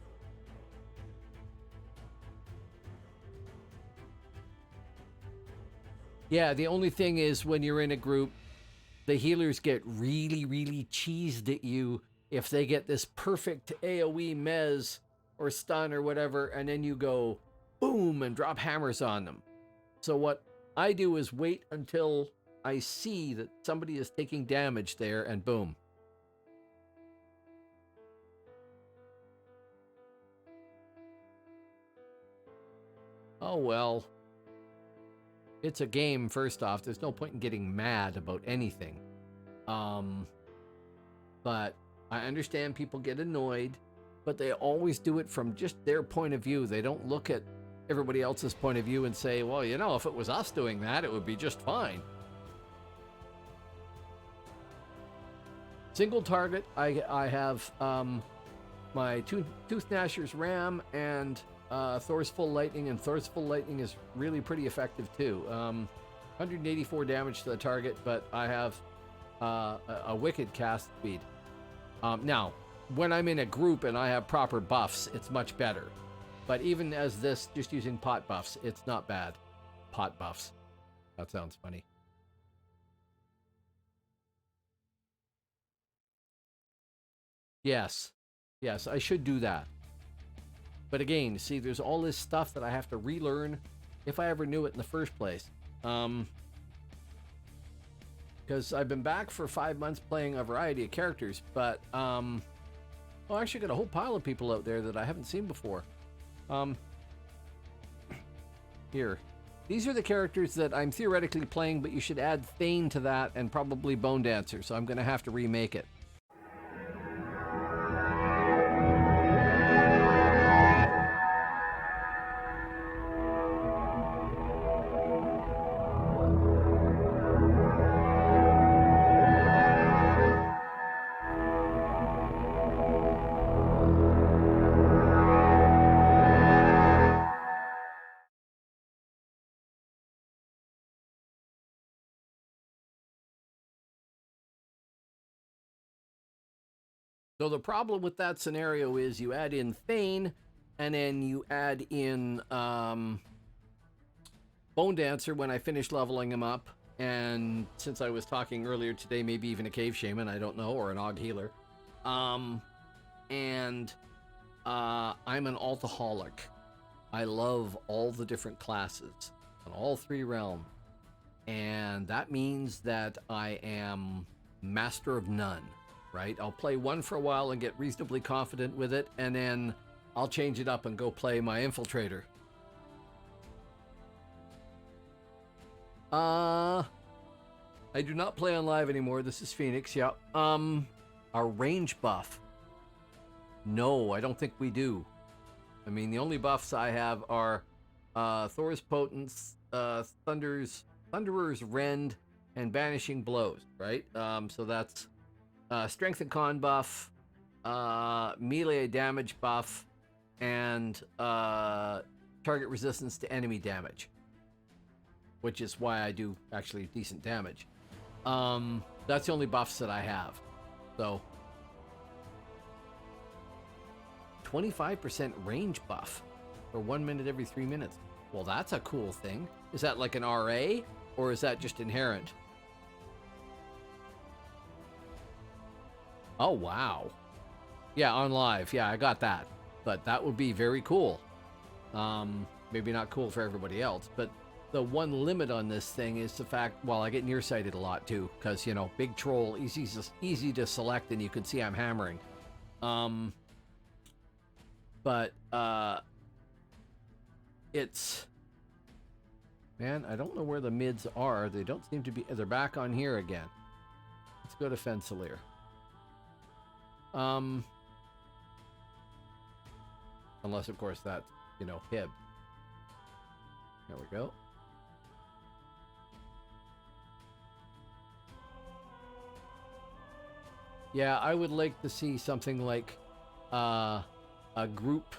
Yeah, the only thing is when you're in a group, the healers get really, really cheesed at you if they get this perfect AoE mez or stun or whatever, and then you go boom and drop hammers on them. So what I do is wait until I see that somebody is taking damage there, and boom. Oh well. It's a game, first off. There's no point in getting mad about anything. But I understand people get annoyed, but they always do it from just their point of view. They don't look at everybody else's point of view and say, well, you know, if it was us doing that, it would be just fine. Single target, I have my Tooth Gnasher's Ram and Thor's Full Lightning, and Thor's Full Lightning is really pretty effective too. 184 damage to the target, but I have a wicked cast speed. Now, when I'm in a group and I have proper buffs, it's much better. But even as this, just using pot buffs, it's not bad. Pot buffs. That sounds funny. Yes. Yes, I should do that. But again, see, there's all this stuff that I have to relearn if I ever knew it in the first place. Because I've been back for 5 months playing a variety of characters, but well, I actually got a whole pile of people out there that I haven't seen before. Here. These are the characters that I'm theoretically playing, but you should add Thane to that and probably Bone Dancer, so I'm going to have to remake it. So the problem with that scenario is you add in Thane, and then you add in Bone Dancer when I finish leveling him up. And since I was talking earlier today, maybe even a Cave Shaman, I don't know, or an Aug Healer. I'm an Altaholic. I love all the different classes on all 3 realms. And that means that I am master of none. Right? I'll play one for a while and get reasonably confident with it, and then I'll change it up and go play my Infiltrator. I do not play on live anymore. This is Phoenix. Yeah. Our range buff. No, I don't think we do. I mean, the only buffs I have are Thor's Potence, Thunderer's Rend, and Banishing Blows, right? So that's Strength and Con buff, melee damage buff, and target resistance to enemy damage, which is why I do actually decent damage. That's the only buffs that I have. So 25% range buff for 1 minute every 3 minutes. Well, that's a cool thing. Is that like an RA, or is that just inherent? Oh, wow. Yeah, on live. Yeah, I got that. But that would be very cool. Maybe not cool for everybody else, but the one limit on this thing is the fact, well, I get nearsighted a lot too, because, you know, big troll, easy to select, and you can see I'm hammering. But it's, man, I don't know where the mids are. They don't seem to be. They're back on here again. Let's go to Fensalir. Unless, of course, that's, you know, Hib. There we go. Yeah, I would like to see something like a group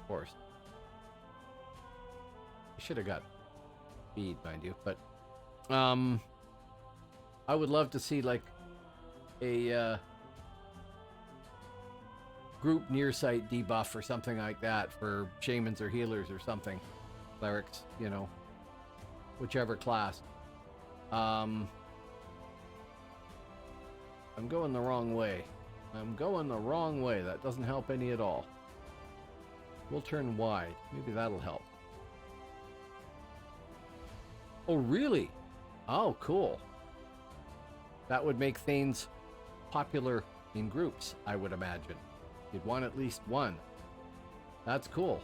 course. I should have got speed, mind you, but I would love to see like a group nearsight debuff or something like that for shamans or healers or something, clerics, you know, whichever class. I'm going the wrong way. That doesn't help any at all. We'll turn wide. Maybe that'll help. Oh, really? Oh, cool. That would make Thanes popular in groups, I would imagine. You'd want at least one. That's cool.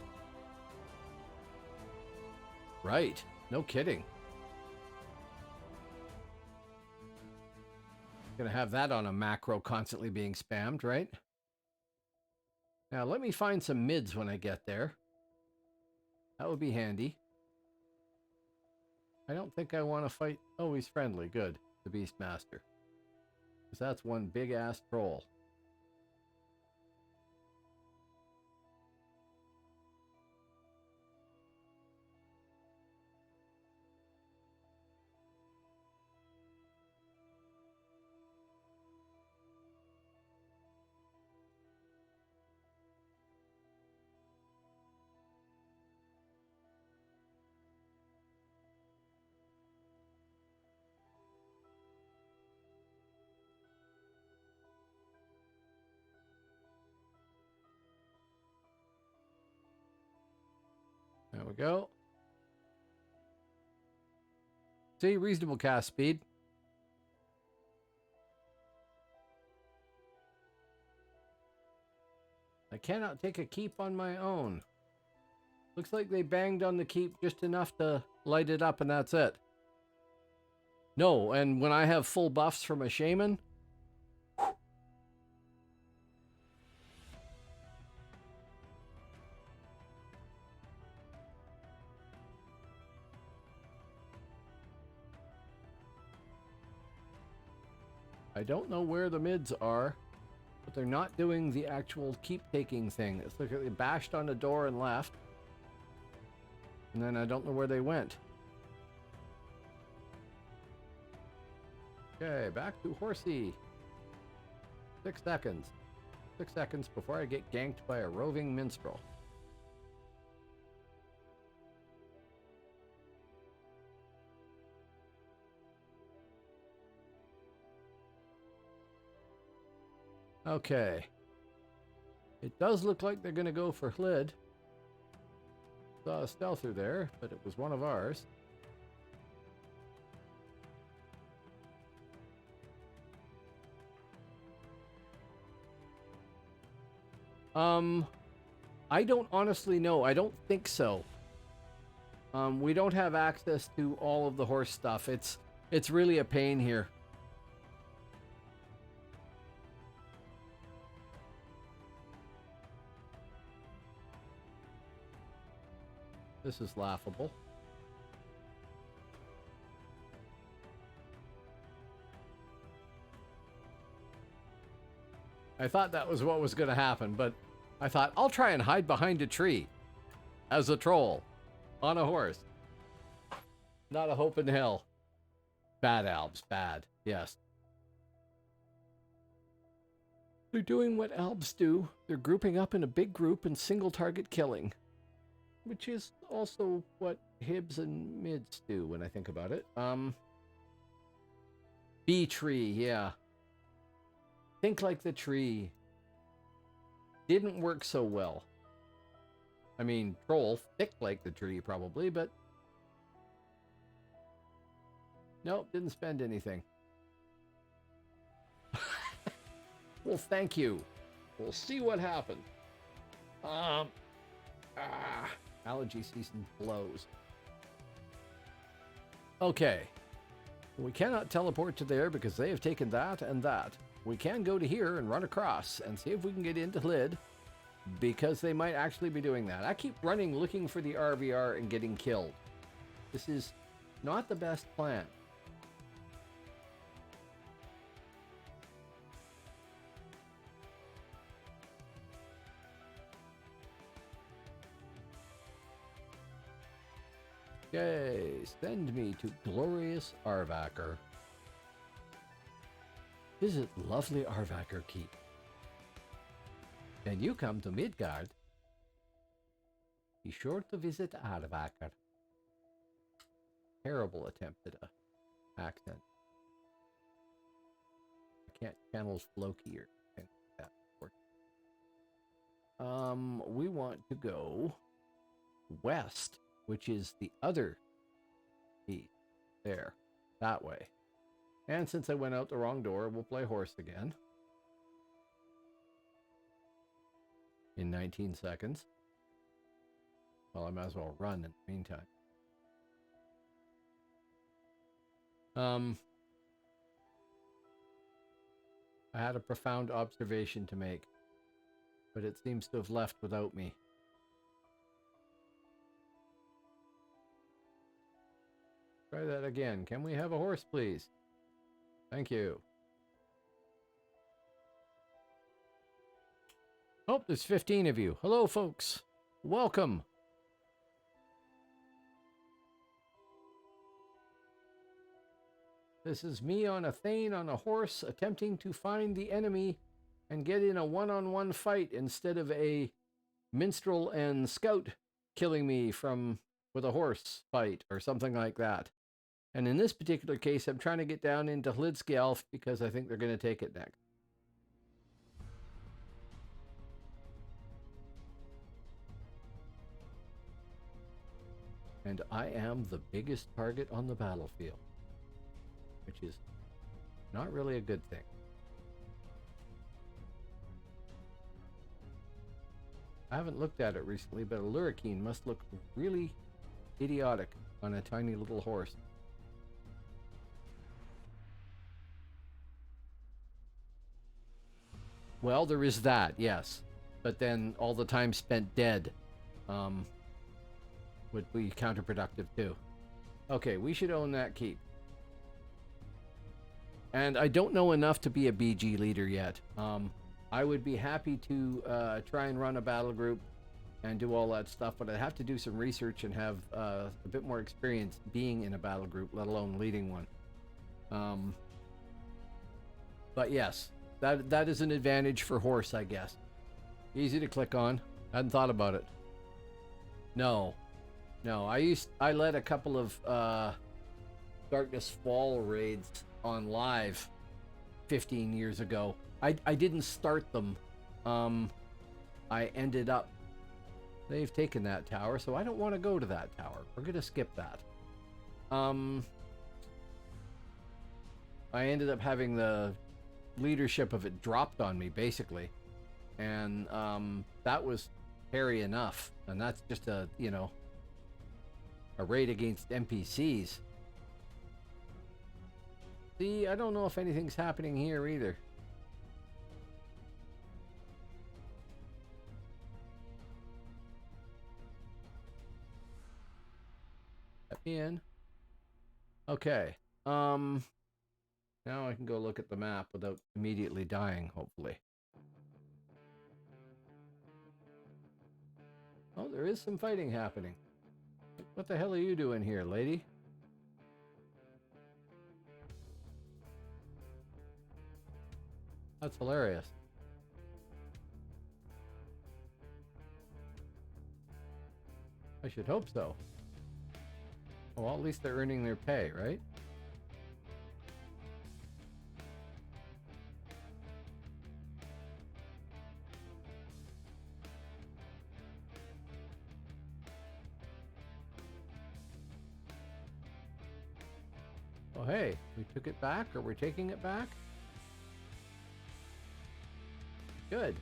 Right. No kidding. Gonna have that on a macro constantly being spammed, right? Now let me find some mids when I get there. That would be handy. I don't think I want to fight. Oh, he's friendly. Good. The Beastmaster. Because that's one big ass troll. There we go. See, reasonable cast speed. I cannot take a keep on my own. Looks like they banged on the keep just enough to light it up and that's it. No, and when I have full buffs from a shaman, I don't know where the mids are, but they're not doing the actual keep taking thing. It's like they bashed on the door and left. And then I don't know where they went. Okay, back to Horsey. 6 seconds. 6 seconds before I get ganked by a roving minstrel. Okay. It does look like they're going to go for Hlid. Saw a stealther there, but it was one of ours. I don't honestly know. I don't think so. We don't have access to all of the horse stuff. It's really a pain here. This is laughable. I thought that was what was going to happen, but I thought, I'll try and hide behind a tree as a troll on a horse. Not a hope in hell. Bad Albs, bad. Yes. They're doing what Albs do. They're grouping up in a big group and single target killing, which is also what Hibs and Mids do when I think about it. Bee tree, yeah. Think like the tree. Didn't work so well. I mean, troll, thick like the tree probably, but nope, didn't spend anything. Well, thank you. We'll see what happens. Allergy season blows. Okay. We cannot teleport to there because they have taken that and that. We can go to here and run across and see if we can get into Lid, because they might actually be doing that. I keep running looking for the RVR and getting killed. This is not the best plan. Okay, send me to glorious Arvaker. Visit lovely Arvaker Keep. When you come to Midgard, be sure to visit Arvaker. Terrible attempt at a accent. I can't channel Floki or anything like that. We want to go west, which is the other key. There. That way. And since I went out the wrong door, we'll play horse again. In 19 seconds. Well, I might as well run in the meantime. I had a profound observation to make, but it seems to have left without me. Try that again. Can we have a horse, please? Thank you. Oh, there's 15 of you. Hello, folks. Welcome. This is me on a Thane on a horse attempting to find the enemy and get in a one-on-one fight instead of a minstrel and scout killing me with a horse fight or something like that. And in this particular case, I'm trying to get down into Hlidskjalf because I think they're going to take it next. And I am the biggest target on the battlefield, which is not really a good thing. I haven't looked at it recently, but a Lurrikeen must look really idiotic on a tiny little horse. Well, there is that, yes. But then all the time spent dead would be counterproductive too. Okay, we should own that keep. And I don't know enough to be a BG leader yet. I would be happy to try and run a battle group and do all that stuff, but I'd have to do some research and have a bit more experience being in a battle group, let alone leading one. But yes. That is an advantage for horse, I guess. Easy to click on. Hadn't thought about it. No. I led a couple of Darkness Fall raids on live 15 years ago. I didn't start them. I ended up. They've taken that tower, so I don't want to go to that tower. We're gonna skip that. I ended up having the leadership of it dropped on me, basically, and that was hairy enough, and that's just a A raid against NPCs. See, I don't know if anything's happening here either. Let me in. Okay. Now I can go look at the map without immediately dying, hopefully. Oh, there is some fighting happening. What the hell are you doing here, lady? That's hilarious. I should hope so. Well, at least they're earning their pay, right? Oh, hey, we took it back, or we're taking it back? Good.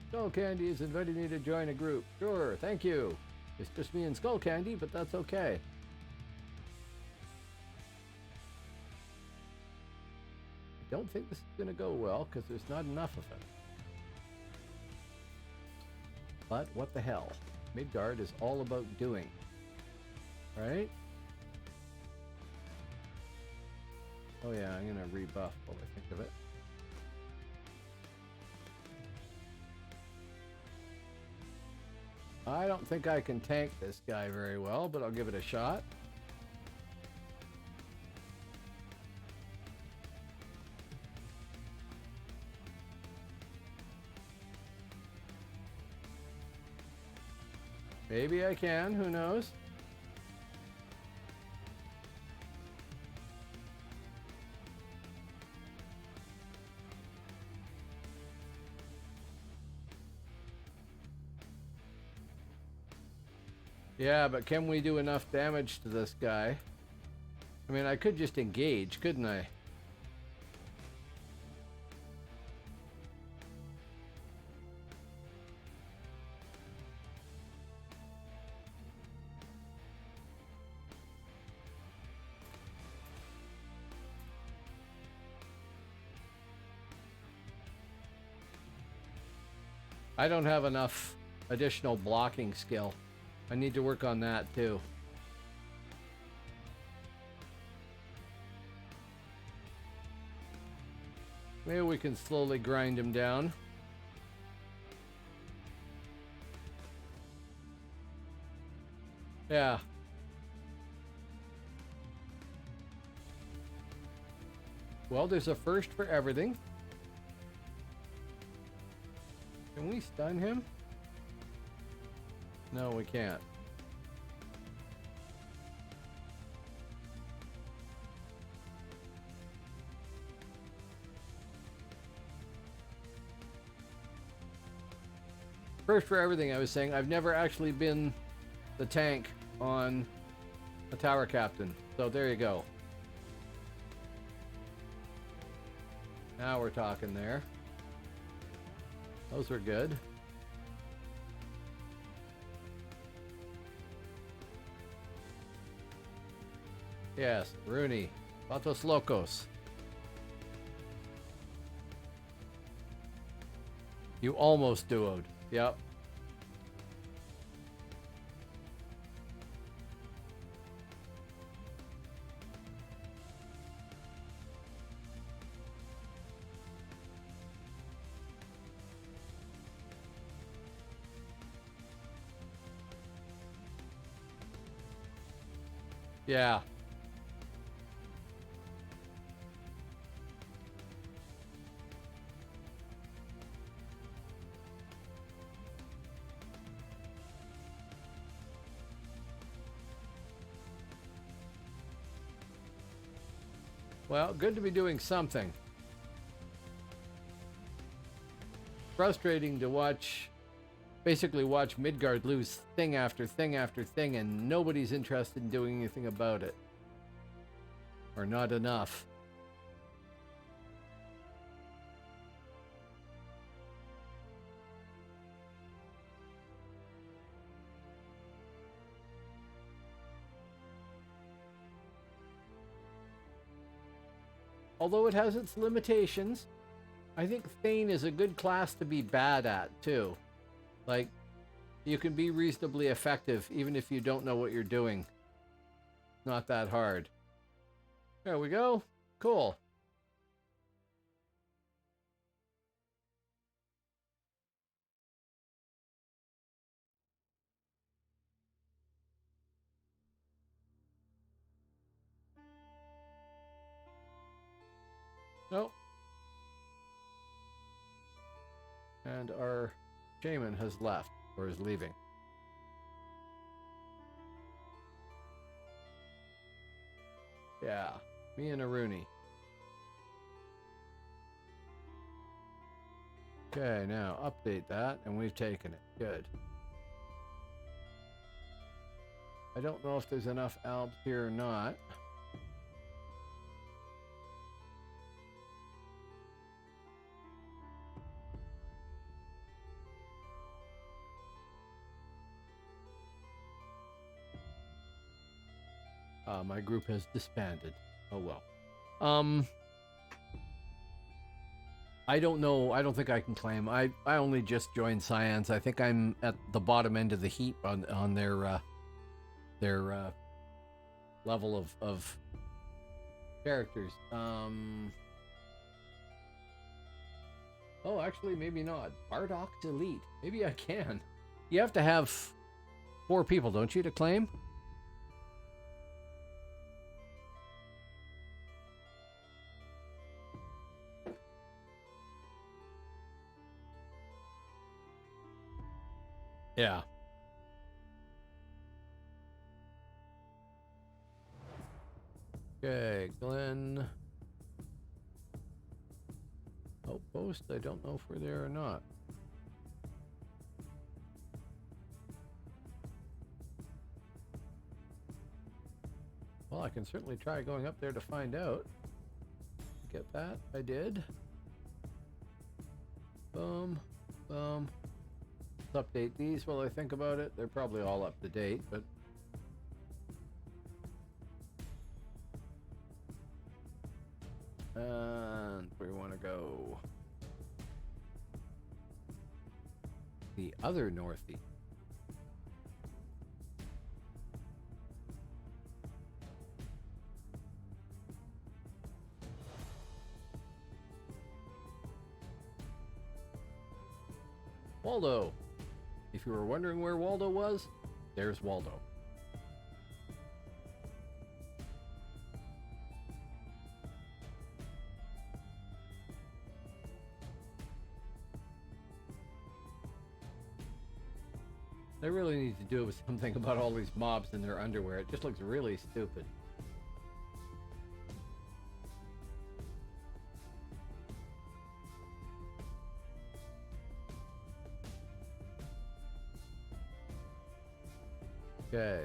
Skull Candy has invited me to join a group. Sure, thank you. It's just me and Skull Candy, but that's okay. I don't think this is going to go well, because there's not enough of it. But what the hell? Midgard is all about doing. Right? Oh yeah, I'm gonna rebuff while I think of it. I don't think I can tank this guy very well, but I'll give it a shot. Maybe I can, who knows? Yeah, but can we do enough damage to this guy? I mean, I could just engage, couldn't I? I don't have enough additional blocking skill. I need to work on that too. Maybe we can slowly grind him down. Yeah. Well, there's a first for everything. Can we stun him? No, we can't. First for everything, I was saying, I've never actually been the tank on a tower captain. So there you go. Now we're talking there. Those were good. Yes, Rooney. Patos Locos. You almost duoed. Yep. Yeah. Well, good to be doing something. Frustrating to watch, basically watch Midgard lose thing after thing after thing, and nobody's interested in doing anything about it. Or not enough. although it has its limitations, I think Thane is a good class to be bad at, too. Like, you can be reasonably effective even if you don't know what you're doing. Not that hard. There we go. Cool. Nope. And our shaman has left, or is leaving. Yeah, me and Aruni. Okay, now update that, and we've taken it. Good. I don't know if there's enough Alps here or not. My group has disbanded. Oh well. I don't know. I don't think I can claim. I only just joined Science. I think I'm at the bottom end of the heap on their level of characters. Oh, actually, maybe not. Bardoc's Elite. Maybe I can. You have to have 4 people, don't you, to claim? Yeah. Okay, Glenn. Outpost, I don't know if we're there or not. Well, I can certainly try going up there to find out. Get that? I did. Boom. Boom. Let's update these while I think about it. They're probably all up to date, but... And where we want to go? The other northeast. Waldo. If you were wondering where Waldo was, there's Waldo. They really need to do something about all these mobs in their underwear. It just looks really stupid. Okay.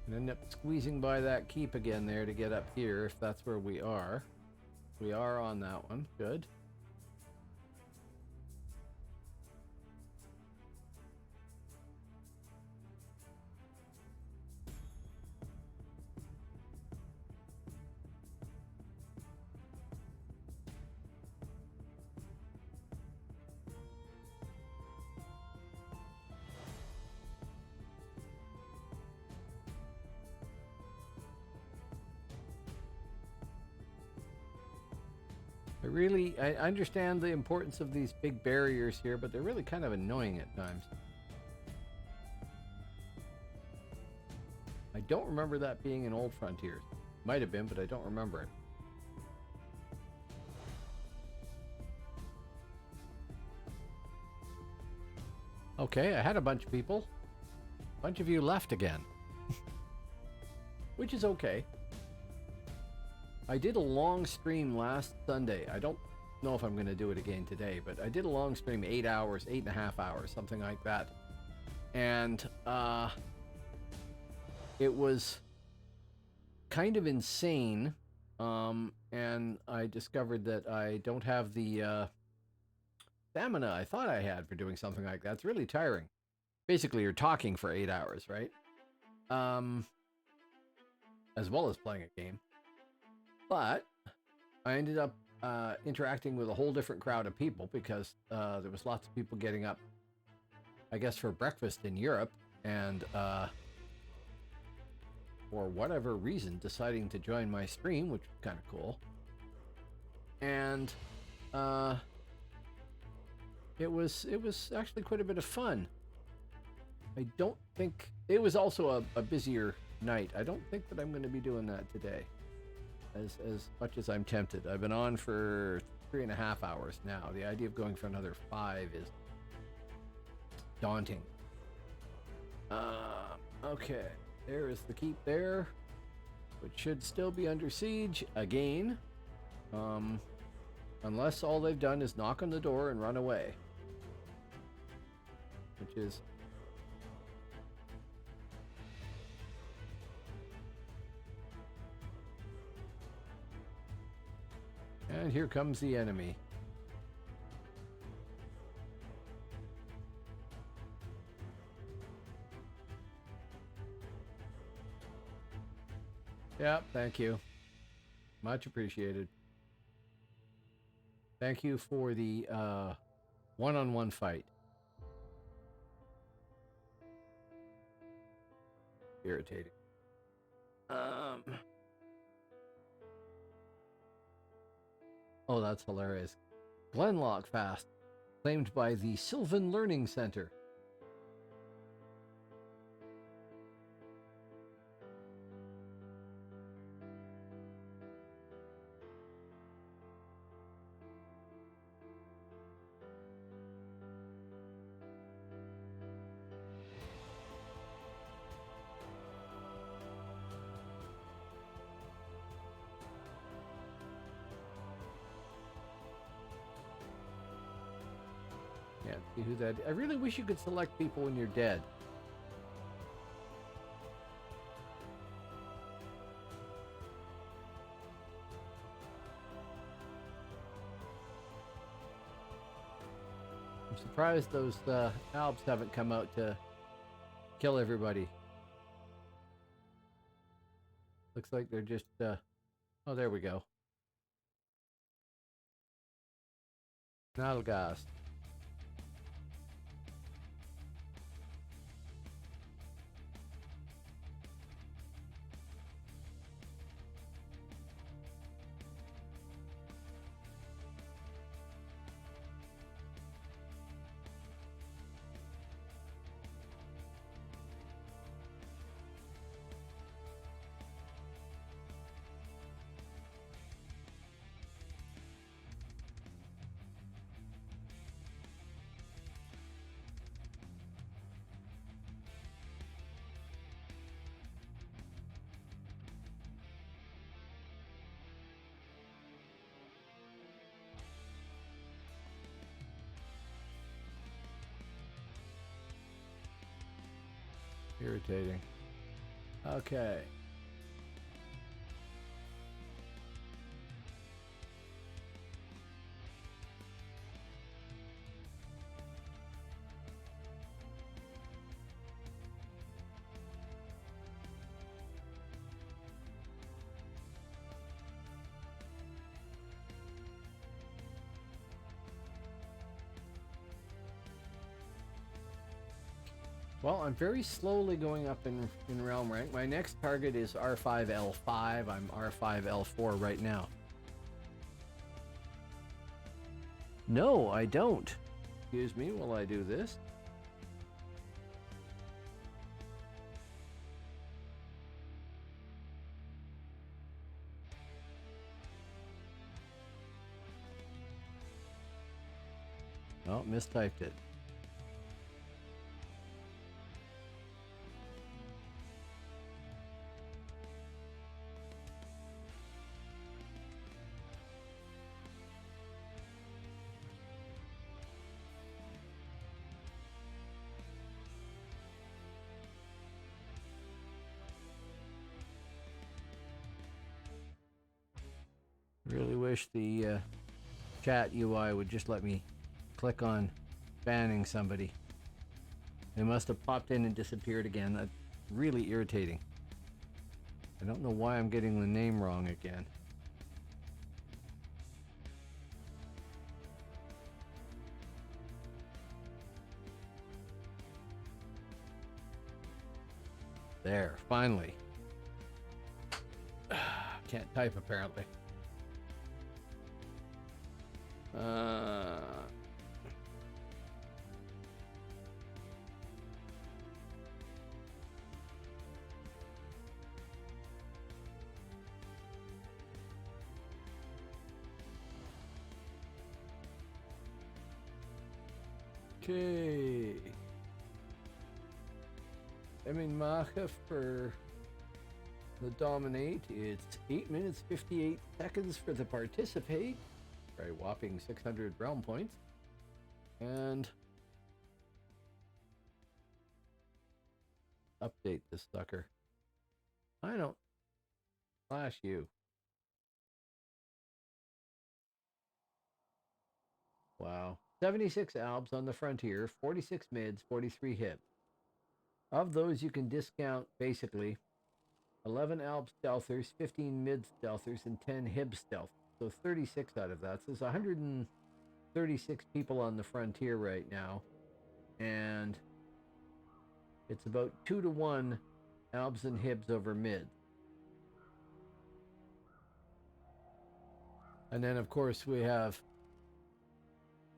And end up squeezing by that keep again there to get up here, if that's where we are. We are on that one. Good. I understand the importance of these big barriers here, but they're really kind of annoying at times. I don't remember that being in Old Frontiers. Might have been, but I don't remember it. Okay, I had a bunch of people. A bunch of you left again. Which is okay. I did a long stream last Sunday. I don't know if I'm going to do it again today, but I did a long stream, 8 hours, 8.5 hours, something like that. And it was kind of insane. And I discovered that I don't have the stamina I thought I had for doing something like that. It's really tiring. Basically, you're talking for 8 hours, right? as well as playing a game. But I ended up interacting with a whole different crowd of people because there was lots of people getting up, I guess, for breakfast in Europe, and for whatever reason deciding to join my stream, which was kind of cool. And it was actually quite a bit of fun. I don't think it was also a busier night. I don't think that I'm going to be doing that today, as much as I'm tempted. I've been on for 3.5 hours now. The idea of going for another 5 is daunting. Okay, there is the keep there, which should still be under siege again, unless all they've done is knock on the door and run away, which is and here comes the enemy. Yeah, thank you. Much appreciated. Thank you for the one-on-one fight. Irritating. Oh, that's hilarious. Glenlock Fast, claimed by the Sylvan Learning Center. Yeah, see who that. I really wish you could select people when you're dead. I'm surprised those Alps haven't come out to kill everybody. Looks like they're just. Oh, there we go. Nalgast. Irritating. Okay. Well, I'm very slowly going up in realm rank. My next target is R5L5. I'm R5L4 right now. No, I don't. Excuse me while I do this. Oh, mistyped it. Really wish the chat UI would just let me click on banning somebody. They must have popped in and disappeared again. really irritating. I don't know why I'm getting the name wrong again. There, finally. Can't type apparently. Okay. Macha for the dominate. It's 8 minutes 58 seconds for the participate. Very whopping 600 realm points. And update this sucker. I don't slash you. Wow. 76 albs on the frontier, 46 mids, 43 hits. Of those, you can discount basically 11 alb stealthers, 15 mid stealthers, and 10 hib stealthers. So 36 out of that. So there's 136 people on the frontier right now. And it's about 2 to 1 albs and hibs over mids. And then, of course, we have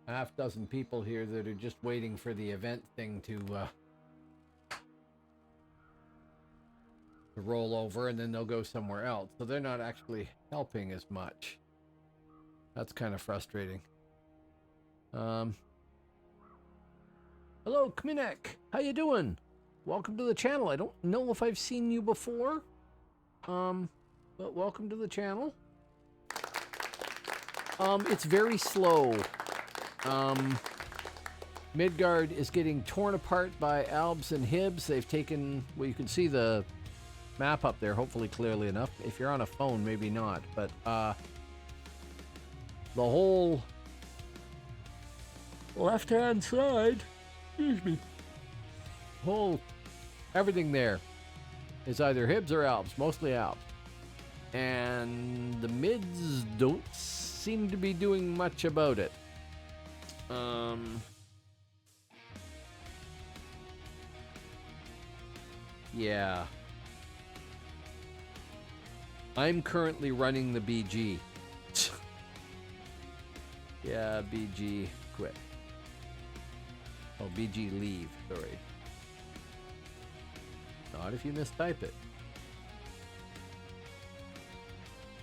a half dozen people here that are just waiting for the event thing to roll over, and then they'll go somewhere else. So they're not actually helping as much. That's kind of frustrating. Hello, Kminek. How you doing? Welcome to the channel. I don't know if I've seen you before, but welcome to the channel. It's very slow. Midgard is getting torn apart by albs and hibs. They've taken, well, you can see the map up there, hopefully clearly enough. If you're on a phone, maybe not, but the whole left-hand side, excuse me, everything there is either hibs or albs, mostly albs. And the mids don't seem to be doing much about it. Yeah. I'm currently running the BG. Yeah, BG quit. Oh, BG leave, sorry. Not if you mistype it.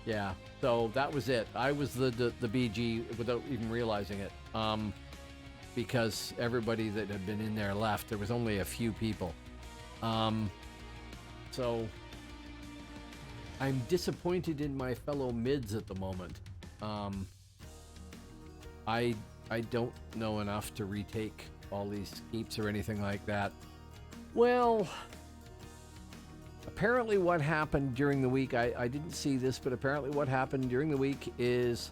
Yeah, so that was it. I was the BG without even realizing it. Because everybody that had been in there left. There was only a few people. So I'm disappointed in my fellow mids at the moment. I don't know enough to retake all these keeps or anything like that. Well, apparently what happened during the week, I didn't see this, but apparently what happened during the week is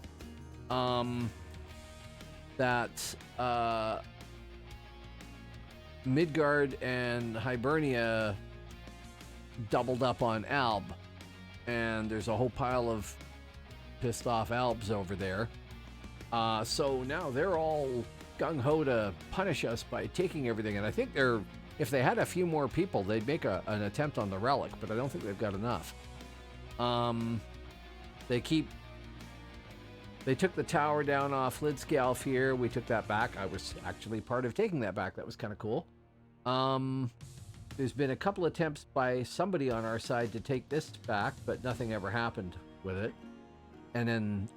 that Midgard and Hibernia doubled up on Alb, and there's a whole pile of pissed off Albs over there. So now they're all gung-ho to punish us by taking everything, and I think if they had a few more people, they'd make an attempt on the relic, but I don't think they've got enough. They took the tower down off Lidscalf here. We took that back. I was actually part of taking that back. That was kind of cool. There's been a couple attempts by somebody on our side to take this back, but nothing ever happened with it. And then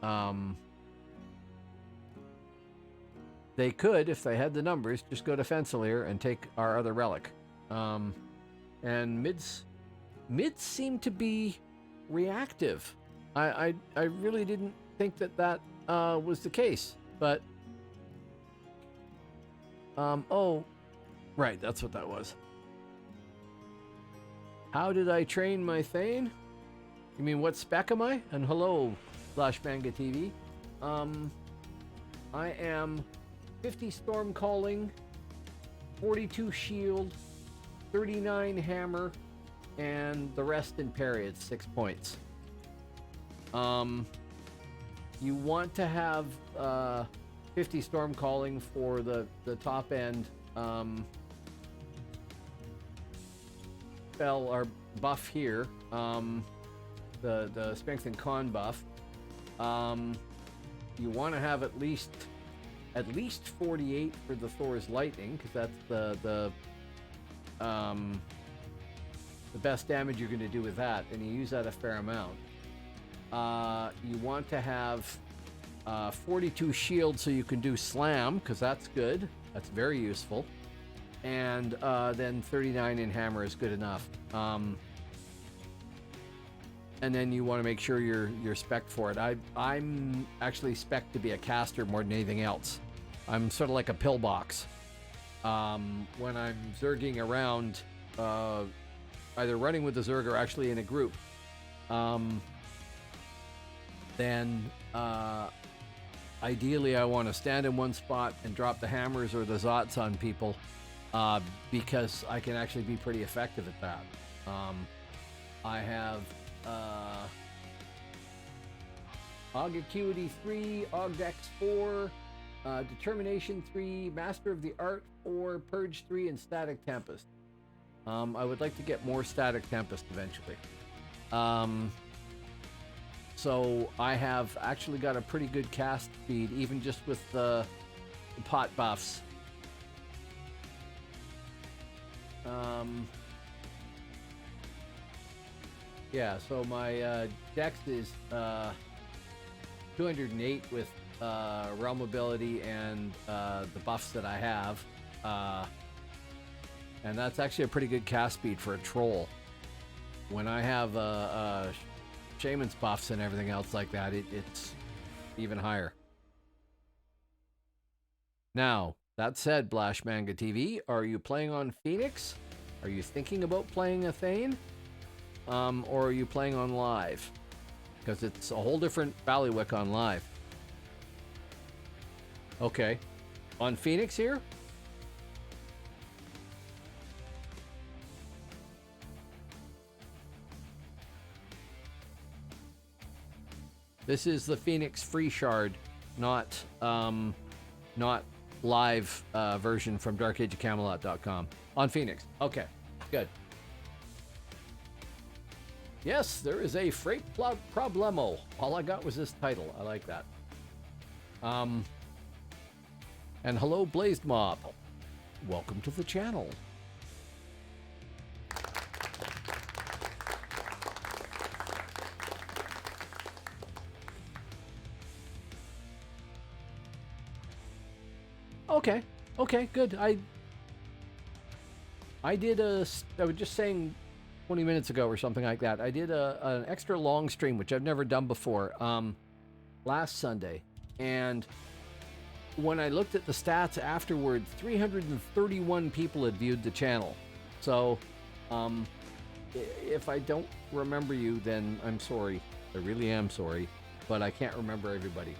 they could, if they had the numbers, just go to Fensalir and take our other relic. And mids seem to be reactive. I really didn't think that was the case, but oh, right, that's what that was. How did I train my Thane? You mean what spec am I? And hello, Manga TV. I am 50 storm calling, 42 shield, 39 hammer, and the rest in parry at 6 points. You want to have 50 storm calling for the top end spell or buff here, the strength and con buff. You want to have at least 48 for the Thor's lightning, because that's the best damage you're going to do with that, and you use that a fair amount. You want to have 42 shield so you can do slam, because that's good. That's very useful. And then 39 in hammer is good enough. And then you want to make sure you're spec'd for it. I'm actually spec'd to be a caster more than anything else. I'm sort of like a pillbox. When I'm zerging around, either running with the zerg or actually in a group, then ideally I want to stand in one spot and drop the hammers or the zots on people, because I can actually be pretty effective at that. I have Og Acuity 3, Og Dex 4, Determination 3, Master of the Art 4, Purge 3, and Static Tempest. I would like to get more Static Tempest eventually. So I have actually got a pretty good cast speed, even just with the pot buffs. Yeah, so my dex is 208 with realm ability and the buffs that I have. And that's actually a pretty good cast speed for a troll. When I have shaman's buffs and everything else like that, it's even higher. Now, that said, Blash Manga TV, are you playing on Phoenix? Are you thinking about playing a Thane? Or are you playing on live? Because it's a whole different Ballywick on live. Okay. On Phoenix here? This is the Phoenix free shard, not live version from darkageofcamelot.com. On Phoenix. Okay, good. Yes, there is a freight problemo. All I got was this title. I like that. And hello, Blazed Mob. Welcome to the channel. Okay, good. I was just saying 20 minutes ago or something like that. I did an extra long stream, which I've never done before, last Sunday. And when I looked at the stats afterward, 331 people had viewed the channel. So, if I don't remember you, then I'm sorry. I really am sorry, but I can't remember everybody.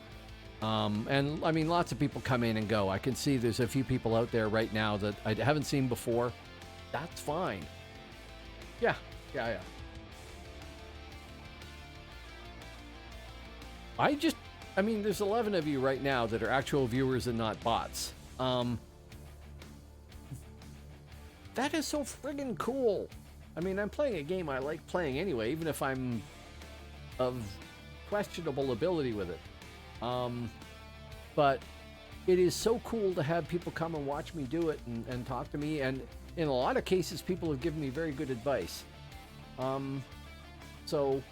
And I mean, lots of people come in and go. I can see there's a few people out there right now that I haven't seen before. That's fine. Yeah. I mean, there's 11 of you right now that are actual viewers and not bots. That is so friggin' cool. I mean, I'm playing a game I like playing anyway, even if I'm of questionable ability with it. But it is so cool to have people come and watch me do it and talk to me. And in a lot of cases, people have given me very good advice. So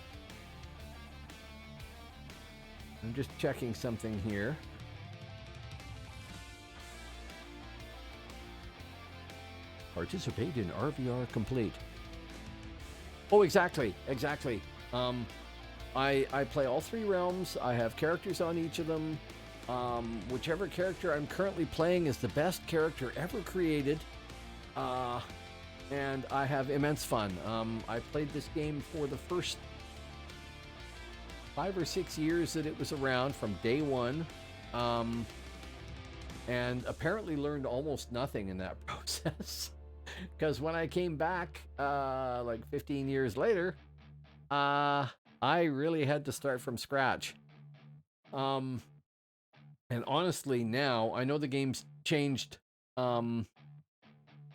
I'm just checking something here. Participate in RVR complete. Oh, exactly. I play all three realms. I have characters on each of them. Whichever character I'm currently playing is the best character ever created. And I have immense fun. I played this game for the first 5 or 6 years that it was around, from day one. And apparently learned almost nothing in that process. Because when I came back, like 15 years later, I really had to start from scratch. And honestly, now I know the game's changed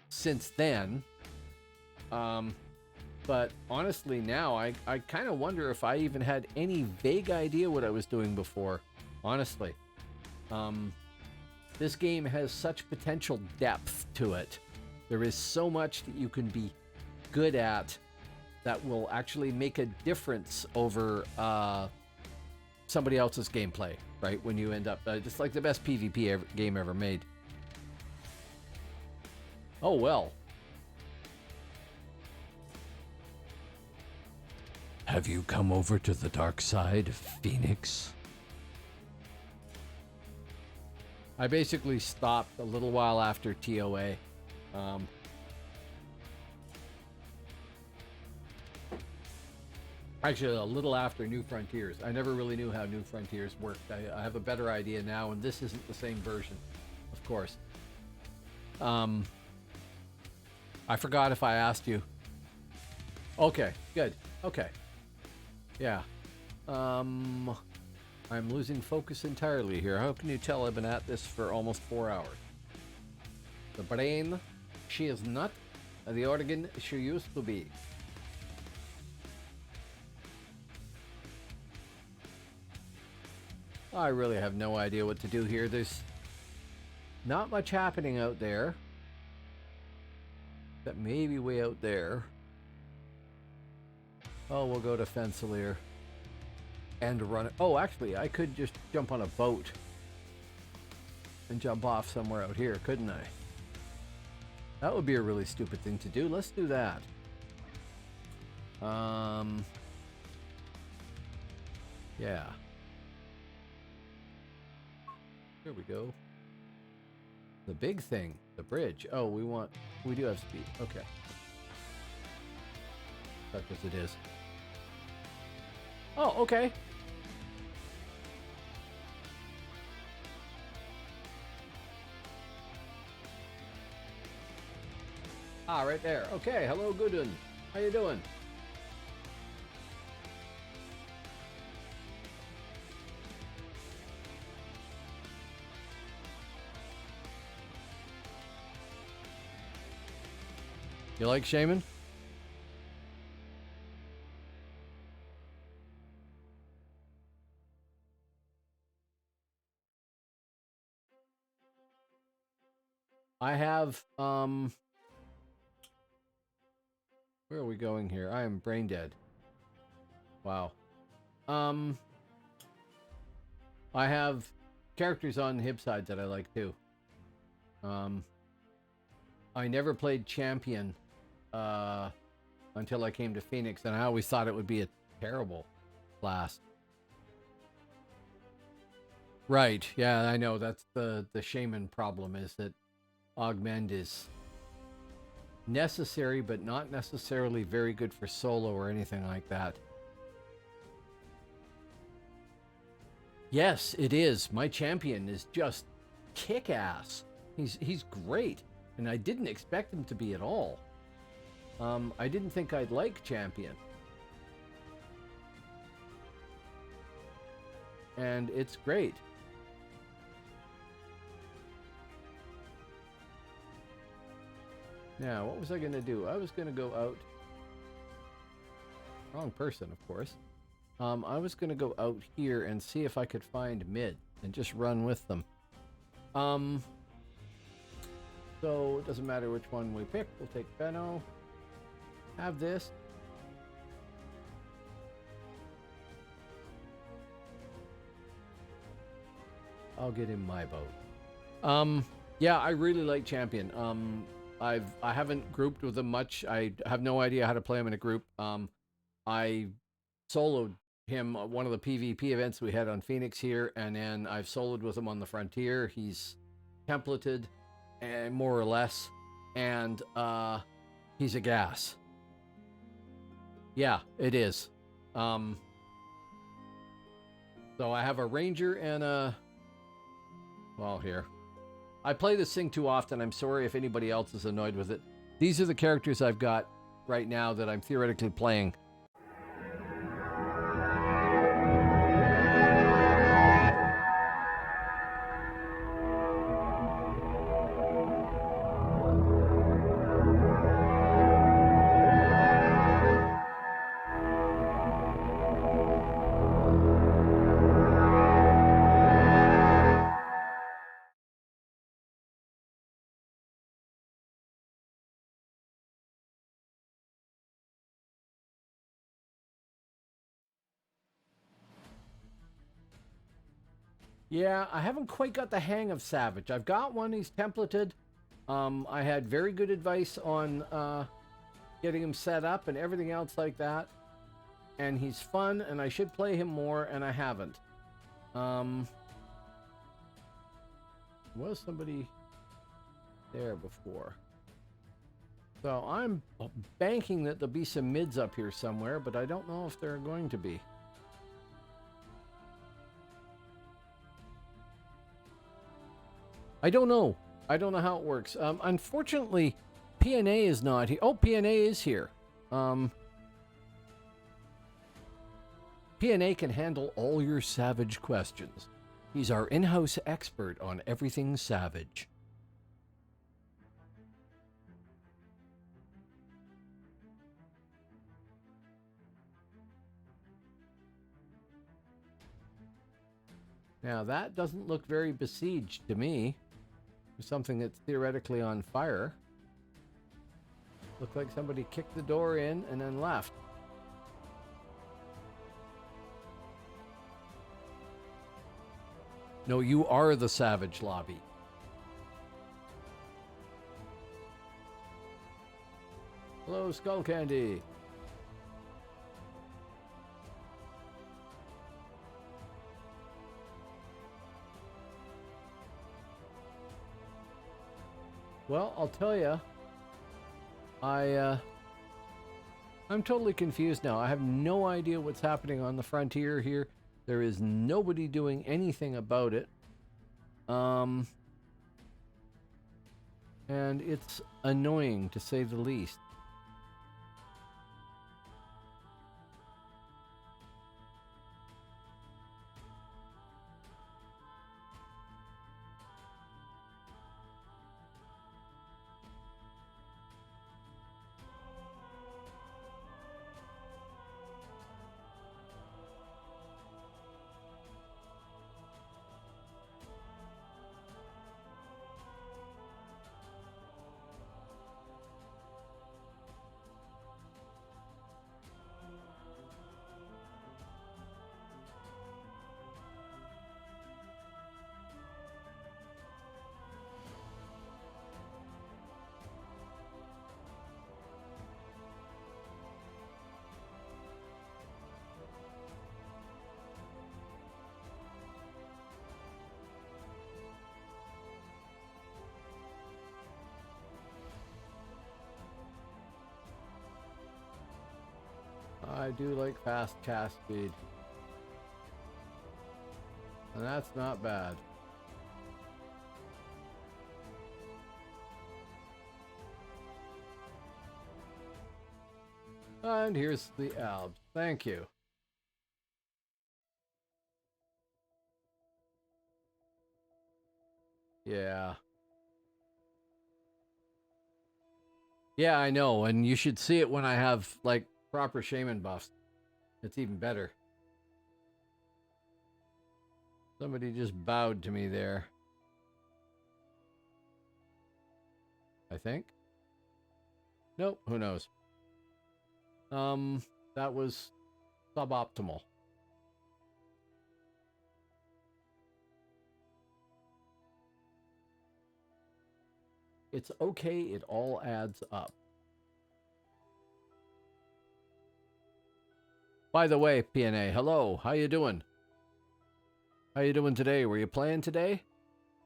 since then. But honestly, now I kind of wonder if I even had any vague idea what I was doing before. Honestly, this game has such potential depth to it. There is so much that you can be good at that will actually make a difference over somebody else's gameplay, right? When you end up, just like the best PvP game ever made. Oh, well. Have you come over to the dark side, Phoenix? I basically stopped a little while after TOA. Actually, a little after New Frontiers. I never really knew how New Frontiers worked. I have a better idea now, and this isn't the same version, of course. I forgot if I asked you. Okay, good. Okay. Yeah. I'm losing focus entirely here. How can you tell I've been at this for almost 4 hours? The brain, she is not the organ she used to be. I really have no idea what to do here. There's not much happening out there. That may be way out there. Oh, we'll go to Fensalir and run it. Oh, actually, I could just jump on a boat and jump off somewhere out here, couldn't I? That would be a really stupid thing to do. Let's do that. Yeah. Here we go. The big thing, the bridge. Oh, we do have speed. Okay. Such as it is. Oh, okay. Ah, right there. Okay, hello, Goodwin. How you doing? You like Shaman? I have, where are we going here? I am brain dead. Wow. I have characters on Hibside that I like too. I never played Champion until I came to Phoenix, and I always thought it would be a terrible class. Right, yeah, I know. That's the Shaman problem, is that Augment is necessary, but not necessarily very good for solo or anything like that. Yes, it is. My Champion is just kick-ass. He's great, and I didn't expect him to be at all. I didn't think I'd like Champion. And it's great. Now, what was I going to do? I was going to go out. Wrong person, of course. I was going to go out here and see if I could find mid and just run with them. So it doesn't matter which one we pick. We'll take Benno. Have this. I'll get in my boat. Yeah, I really like Champion. I haven't grouped with him much. I have no idea how to play him in a group. I soloed him at one of the PvP events we had on Phoenix here, and then I've soloed with him on the Frontier. He's templated, and more or less, and he's a gas. Yeah, it is. So I have a Ranger and a... Well, here. I play this thing too often. I'm sorry if anybody else is annoyed with it. these are the characters I've got right now that I'm theoretically playing. Yeah, I haven't quite got the hang of Savage. I've got one, he's templated. I had very good advice on getting him set up and everything else like that. And he's fun, and I should play him more, and I haven't. Was somebody there before? So I'm banking that there'll be some mids up here somewhere, but I don't know if there are going to be. I don't know. I don't know how it works. Unfortunately, PNA is not here. Oh, PNA is here. PNA can handle all your Savage questions. He's our in-house expert on everything Savage. Now, that doesn't look very besieged to me. Something that's theoretically on fire. Looked like somebody kicked the door in and then left. No, you are the Savage lobby. Hello, Skull Candy. Well, I'll tell you, I'm totally confused now. I have no idea what's happening on the frontier here. There is nobody doing anything about it. And it's annoying, to say the least. I do like fast cast speed. And that's not bad. And here's the Alps. Thank you. Yeah. Yeah, I know. And you should see it when I have, like, proper shaman buffs. It's even better. Somebody just bowed to me there. I think. Nope, who knows. That was suboptimal. It's okay, it all adds up. By the way, PNA, hello, how you doing? How you doing today? Were you playing today?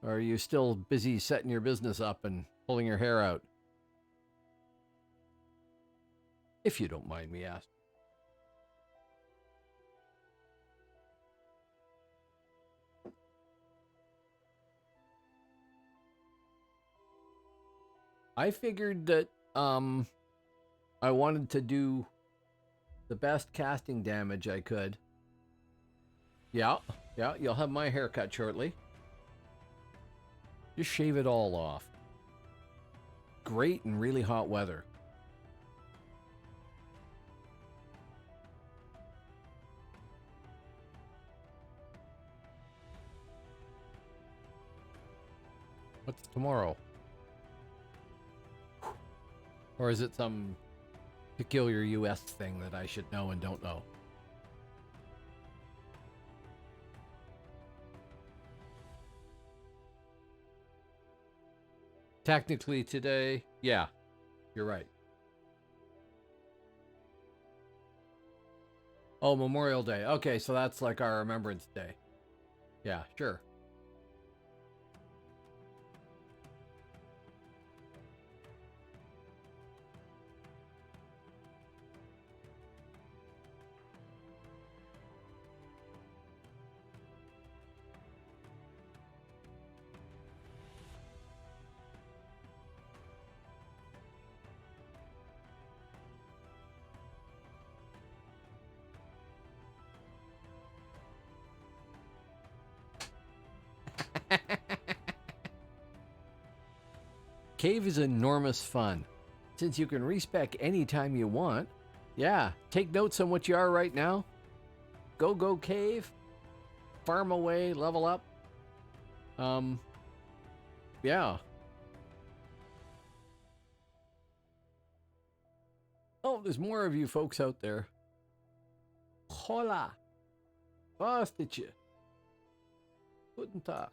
Or are you still busy setting your business up and pulling your hair out? If you don't mind me asking. I figured that I wanted to do the best casting damage I could. Yeah, you'll have my haircut shortly. Just shave it all off. Great in really hot weather. What's tomorrow? Or is it some peculiar US thing that I should know and don't know? Technically today, yeah, you're right. Oh, Memorial Day. Okay, so that's like our Remembrance Day. Yeah, sure. Cave is enormous fun. Since you can respec anytime you want. Yeah, take notes on what you are right now. Go cave. Farm away, level up. Yeah. Oh, there's more of you folks out there. Hola. Was ist ihr? Guten Tag.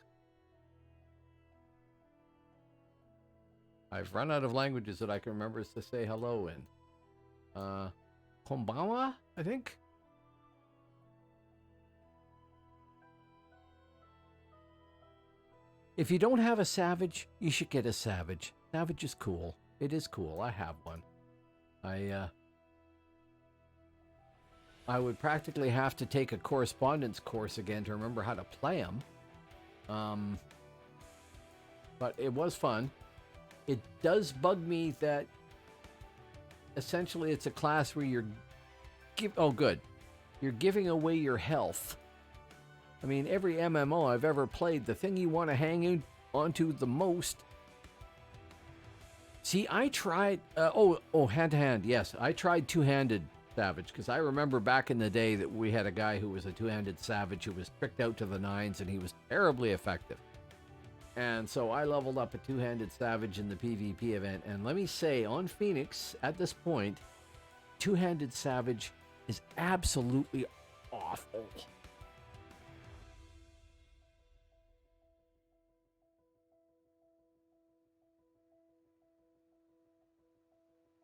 I've run out of languages that I can remember to say hello in. Konbanwa, I think? If you don't have a savage, you should get a savage. Savage is cool. It is cool. I have one. I would practically have to take a correspondence course again to remember how to play them. But it was fun. It does bug me that essentially it's a class where you're you're giving away your health. I mean, every MMO I've ever played, the thing you want to hang onto the most. See, I tried hand to hand. Yes, I tried two-handed savage because I remember back in the day that we had a guy who was a two-handed savage who was tricked out to the nines and he was terribly effective. And so I leveled up a two-handed savage in the PvP event. And let me say, on Phoenix, at this point, two-handed savage is absolutely awful.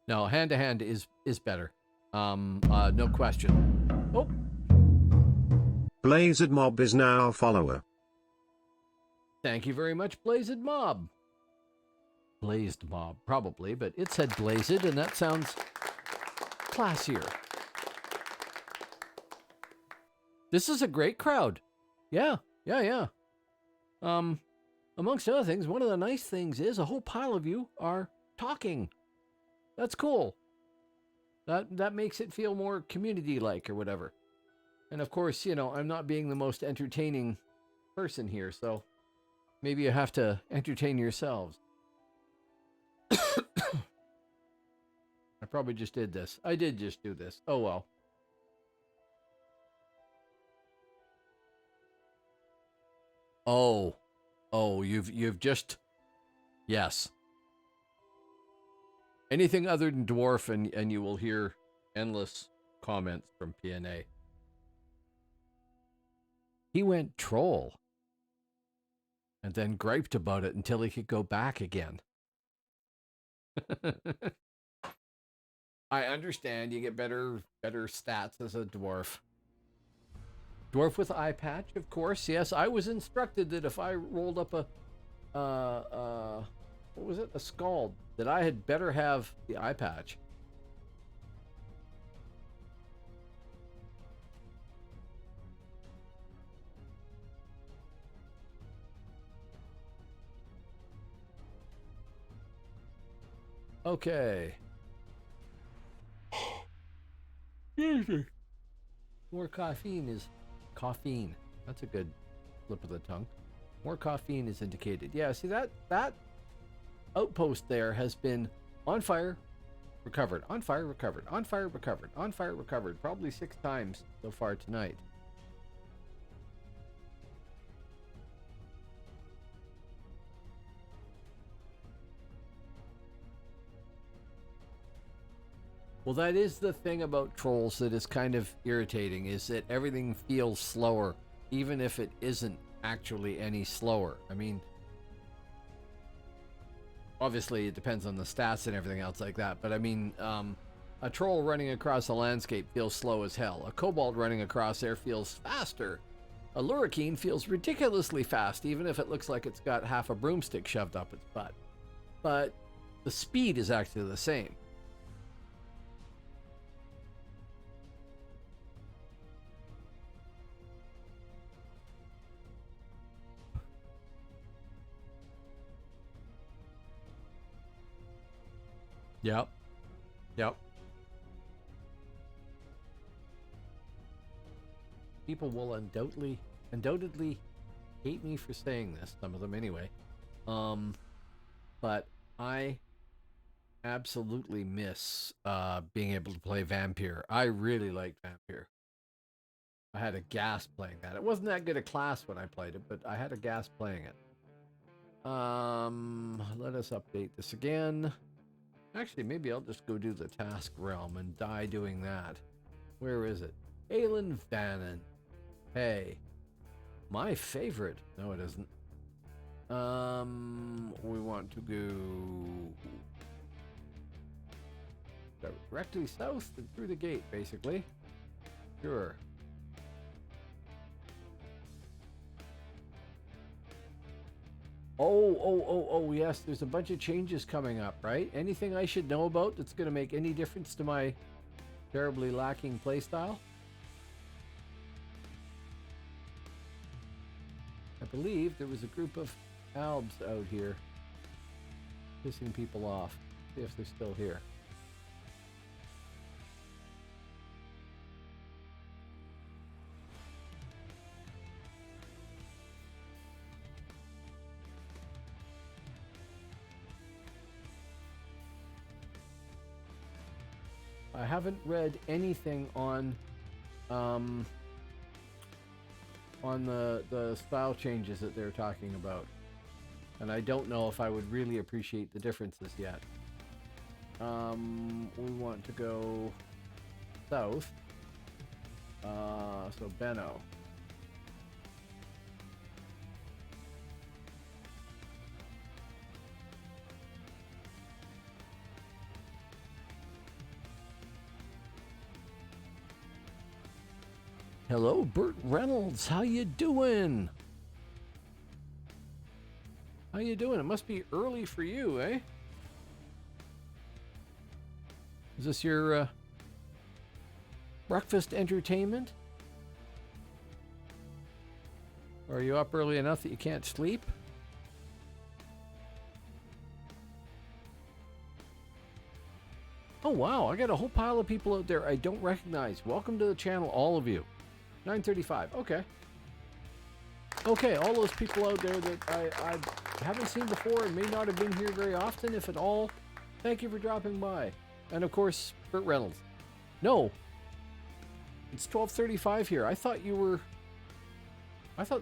No, hand-to-hand is better. No question. Oh. Blazed Mob is now a follower. Thank you very much, Blazed Mob. Blazed Mob, probably, but it said Blazed, and that sounds classier. This is a great crowd. Yeah. Amongst other things, one of the nice things is a whole pile of you are talking. That's cool. That makes it feel more community-like or whatever. And of course, you know, I'm not being the most entertaining person here, so maybe you have to entertain yourselves. I probably just did this. I did just do this. Oh well. Oh, you've just... Yes. Anything other than dwarf and you will hear endless comments from PNA. He went troll. And then griped about it until he could go back again. I understand you get better stats as a dwarf. Dwarf with eye patch, of course. Yes, I was instructed that if I rolled up a what was it? A scald, that I had better have the eye patch. Okay. More caffeine is... Caffeine. That's a good slip of the tongue. More caffeine is indicated. Yeah, see that outpost there has been on fire, recovered, on fire, recovered, on fire, recovered, on fire, recovered, probably 6 times so far tonight. Well, that is the thing about trolls that is kind of irritating, is that everything feels slower, even if it isn't actually any slower. I mean, obviously it depends on the stats and everything else like that, but I mean, a troll running across a landscape feels slow as hell. A kobold running across there feels faster. A lurricane feels ridiculously fast, even if it looks like it's got half a broomstick shoved up its butt. But the speed is actually the same. Yep. Yep. People will undoubtedly hate me for saying this, some of them anyway. But I absolutely miss being able to play Vampire. I really liked Vampire. I had a gas playing that. It wasn't that good a class when I played it, but I had a gas playing it. Let us update this again. Actually, maybe I'll just go do the task realm and die doing that. Where is it? Aelin Vannon. Hey. My favorite. No, it isn't. We want to go directly south and through the gate, basically. Sure. Oh, yes, there's a bunch of changes coming up, right? Anything I should know about that's going to make any difference to my terribly lacking playstyle? I believe there was a group of albs out here pissing people off. See if they're still here. I haven't read anything on the style changes that they're talking about, and I don't know if I would really appreciate the differences yet. We want to go south, so Benno. Hello, Burt Reynolds. How you doing? How you doing? It must be early for you, eh? Is this your breakfast entertainment? Or are you up early enough that you can't sleep? Oh wow, I got a whole pile of people out there I don't recognize. Welcome to the channel, all of you. 9:35. Okay. Okay, all those people out there that I haven't seen before and may not have been here very often, if at all, thank you for dropping by. And of course, Burt Reynolds. No, it's 12:35 here. I thought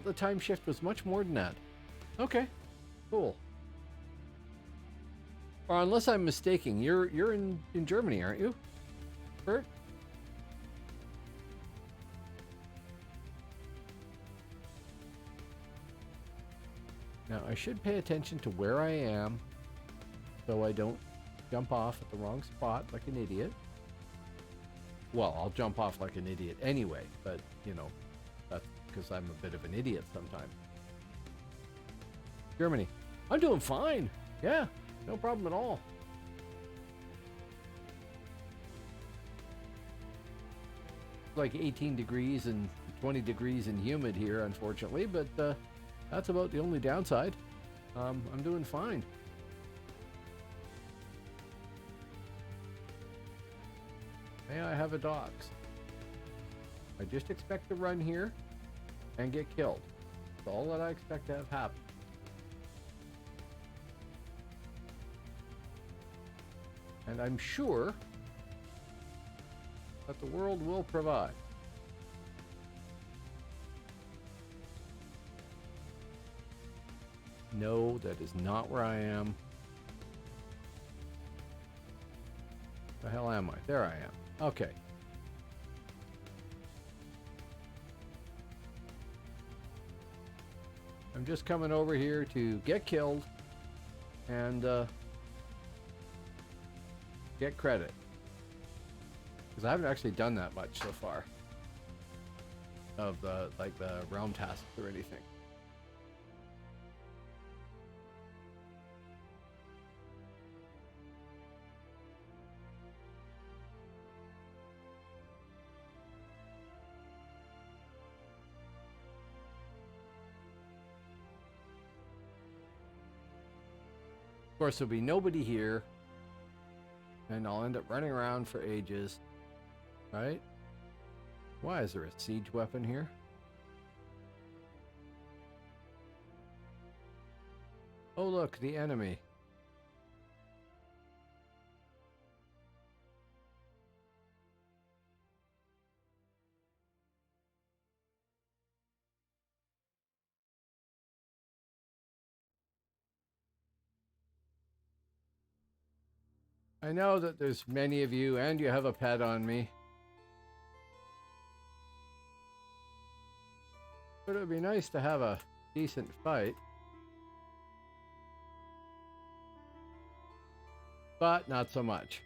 the time shift was much more than that. Okay, cool. Or unless I'm mistaken, you're in Germany, aren't you, Burt? Now, I should pay attention to where I am so I don't jump off at the wrong spot like an idiot. Well, I'll jump off like an idiot anyway, but, you know, that's because I'm a bit of an idiot sometimes. Germany. I'm doing fine. Yeah, no problem at all. Like 18 degrees and 20 degrees and humid here, unfortunately, but that's about the only downside. I'm doing fine. May I have a docks? I just expect to run here and get killed. That's all that I expect to have happen. And I'm sure that the world will provide. No, that is not where I am. The hell am I? There I am. Okay. I'm just coming over here to get killed and get credit. Because I haven't actually done that much so far of the realm tasks or anything. Of course, there'll be nobody here, and I'll end up running around for ages, right? Why is there a siege weapon here? Oh, look, the enemy. I know that there's many of you, and you have a pet on me. But it would be nice to have a decent fight. But not so much.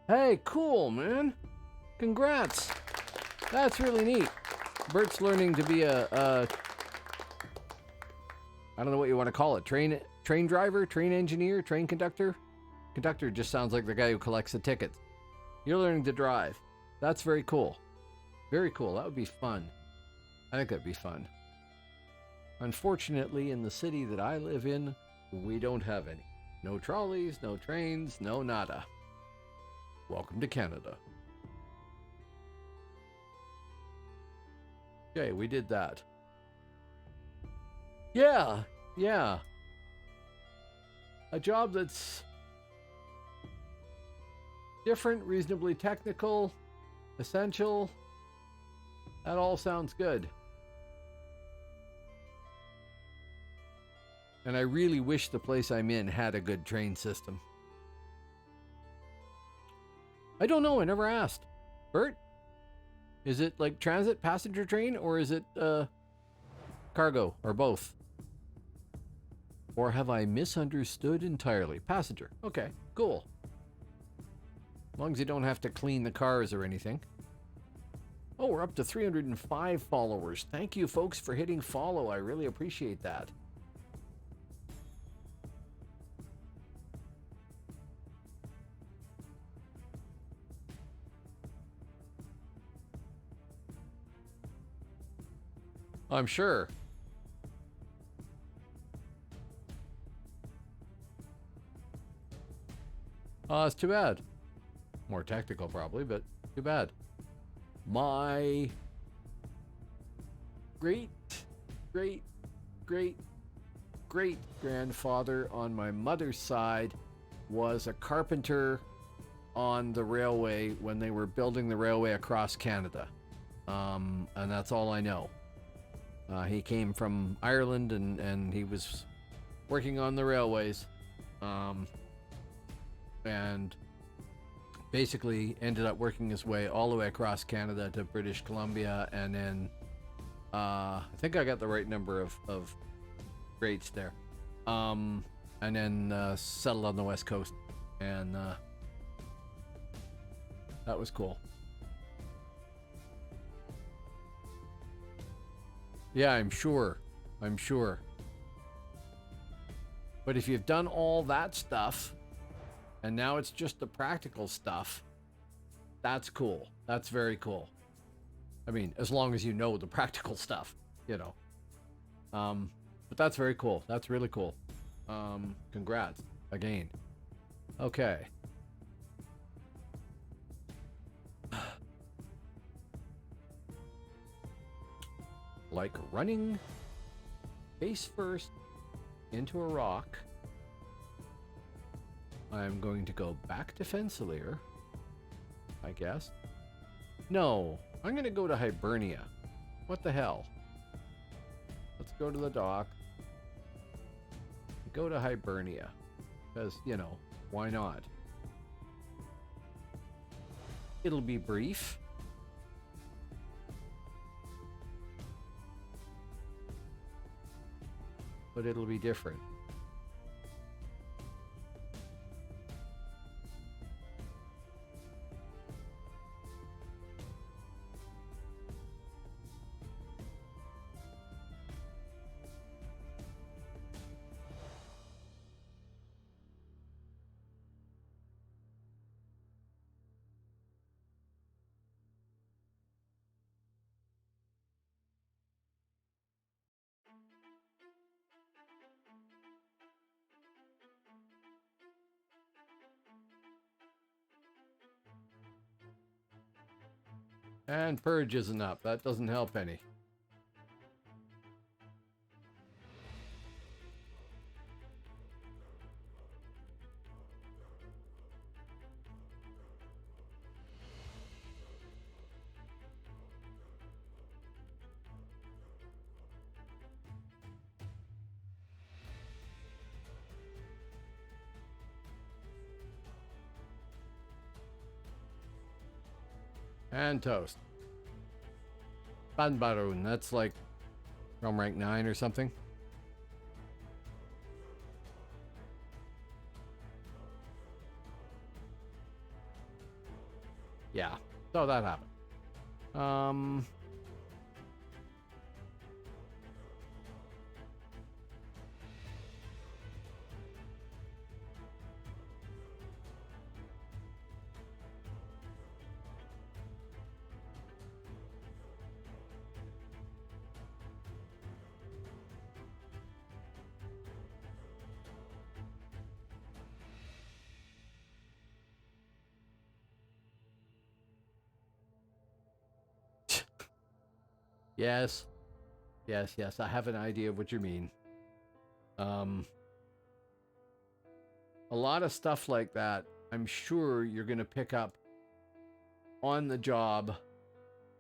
Hey, cool, man. Congrats. That's really neat. Bert's learning to be a I don't know what you want to call it. Train driver, train engineer, train conductor. Conductor just sounds like the guy who collects the tickets. You're learning to drive. That's very cool. Very cool. That would be fun. I think that'd be fun. Unfortunately, in the city that I live in, we don't have any. No trolleys, no trains, no nada. Welcome to Canada. Okay, we did that. Yeah. A job that's different, reasonably technical, essential. That all sounds good. And I really wish the place I'm in had a good train system. I don't know, I never asked. Bert? Is it like transit passenger train, or is it cargo, or both? Or have I misunderstood entirely? Passenger. Okay, cool. As long as you don't have to clean the cars or anything. Oh, we're up to 305 followers. Thank you, folks, for hitting follow. I really appreciate that. I'm sure. It's too bad. More technical, probably, but too bad. My great grandfather on my mother's side was a carpenter on the railway when they were building the railway across Canada. And that's all I know. He came from Ireland and he was working on the railways. And basically ended up working his way all the way across Canada to British Columbia, and then I think I got the right number of rates there, and then settled on the West Coast, and that was cool. Yeah, I'm sure. But if you've done all that stuff and now it's just the practical stuff, that's cool. That's very cool. I mean, as long as you know the practical stuff, you know. But that's very cool. That's really cool. Congrats again. Okay. Like running face first into a rock, I'm going to go back to Fensalir, I guess. No, I'm going to go to Hibernia. What the hell? Let's go to the dock. Go to Hibernia. Because, you know, why not? It'll be brief. But it'll be different. And purge isn't up. That doesn't help any. And toast. Banbarun, that's like from rank 9 or something. Yeah, so that happened. Yes. Yes, I have an idea of what you mean. A lot of stuff like that, I'm sure you're going to pick up on the job.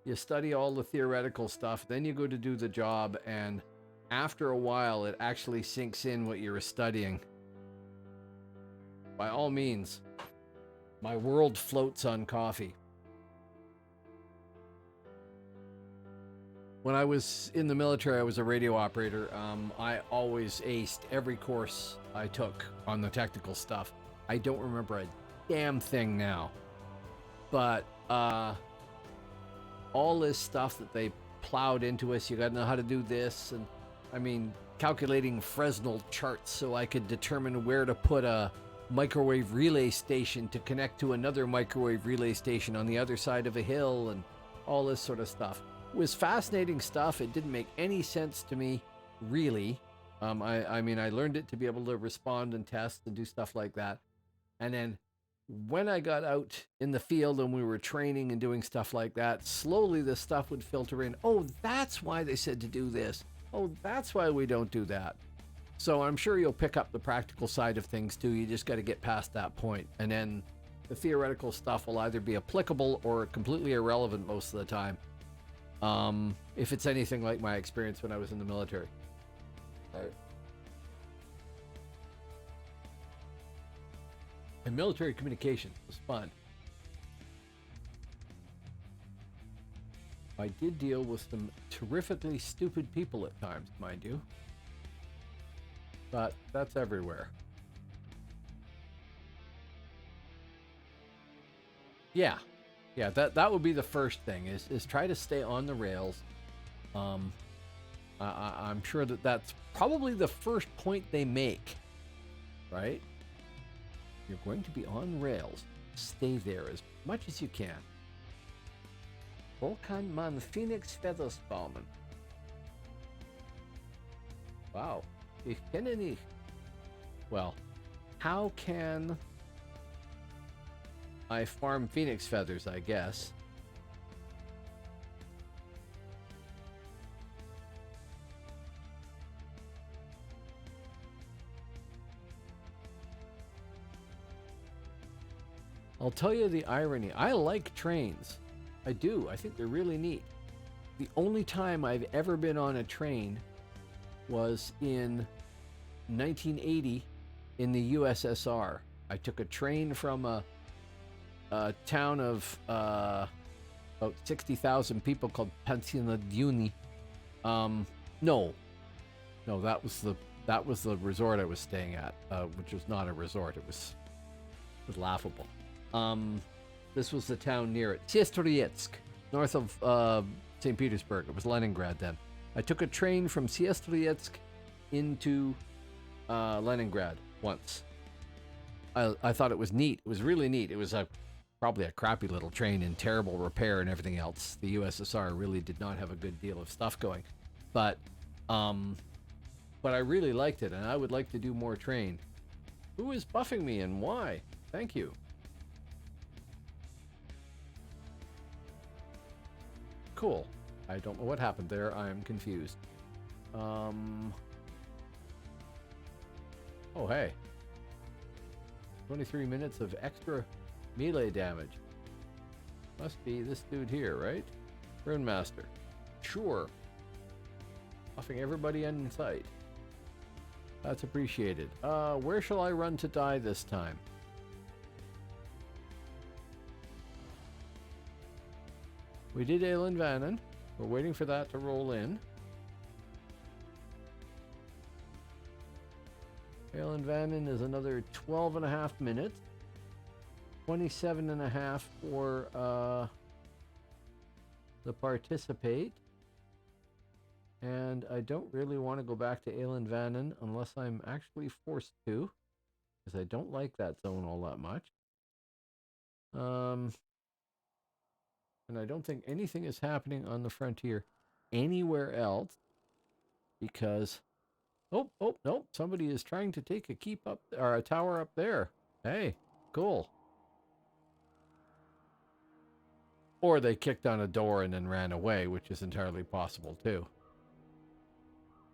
You study all the theoretical stuff, then you go to do the job, and after a while, it actually sinks in what you were studying. By all means, my world floats on coffee. When I was in the military, I was a radio operator. I always aced every course I took on the technical stuff. I don't remember a damn thing now. But all this stuff that they plowed into us, you got to know how to do this. And I mean, calculating Fresnel charts so I could determine where to put a microwave relay station to connect to another microwave relay station on the other side of a hill, and all this sort of stuff. It was fascinating stuff. It didn't make any sense to me, really. I mean, I learned it to be able to respond and test and do stuff like that. And then when I got out in the field and we were training and doing stuff like that, slowly this stuff would filter in. Oh, that's why they said to do this. Oh, that's why we don't do that. So I'm sure you'll pick up the practical side of things too. You just got to get past that point. And then the theoretical stuff will either be applicable or completely irrelevant most of the time. If it's anything like my experience when I was in the military. Right. And military communication was fun. I did deal with some terrifically stupid people at times, mind you. But that's everywhere. Yeah, that would be the first thing, is try to stay on the rails. I'm sure that's probably the first point they make, right? You're going to be on rails. Stay there as much as you can. Volkan man Phoenix Feathersbaumen. Wow. Ich kenne nicht. Well, how can I farm phoenix feathers, I guess? I'll tell you the irony. I like trains. I do. I think they're really neat. The only time I've ever been on a train was in 1980 in the USSR. I took a train from a town of about 60,000 people called Pensione. No, that was the resort I was staying at, which was not a resort. It was laughable. This was the town near it, Siestrojetsk, north of St. Petersburg. It was Leningrad then. I took a train from Siestrojetsk into Leningrad once. I thought it was neat. It was really neat. It was probably a crappy little train in terrible repair and everything else. The USSR really did not have a good deal of stuff going, but I really liked it, and I would like to do more train. Who is buffing me and why? Thank you. Cool. I don't know what happened there. I'm confused. Oh, hey. 23 minutes of extra melee damage. Must be this dude here, right? Rune Master. Sure. Buffing everybody in sight. That's appreciated. Where shall I run to die this time? We did Aelin Vannon. We're waiting for that to roll in. Aelin Vannon is another 12 and a half minutes. 27 and a half for the participate. And I don't really want to go back to Aelin Vannon unless I'm actually forced to, because I don't like that zone all that much. And I don't think anything is happening on the frontier anywhere else, because oh no, somebody is trying to take a keep up or a tower up there. Hey, cool. Or they kicked on a door and then ran away, which is entirely possible too.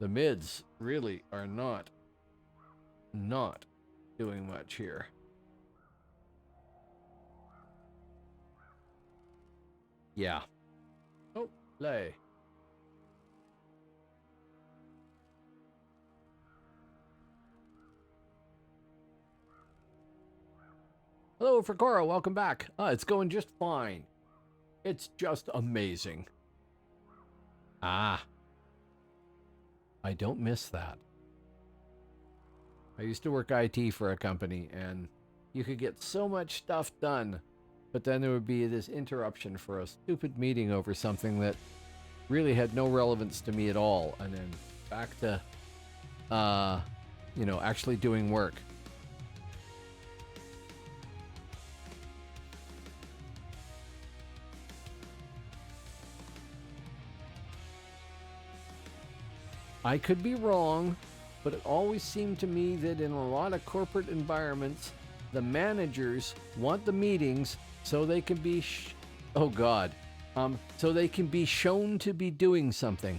The mids really are not doing much here. Yeah. Oh, play. Hello, Fracora. Welcome back. It's going just fine. It's just amazing. Ah. I don't miss that. I used to work IT for a company, and you could get so much stuff done, but then there would be this interruption for a stupid meeting over something that really had no relevance to me at all, and then back to, actually doing work. I could be wrong, but it always seemed to me that in a lot of corporate environments, the managers want the meetings so they can be, so they can be shown to be doing something.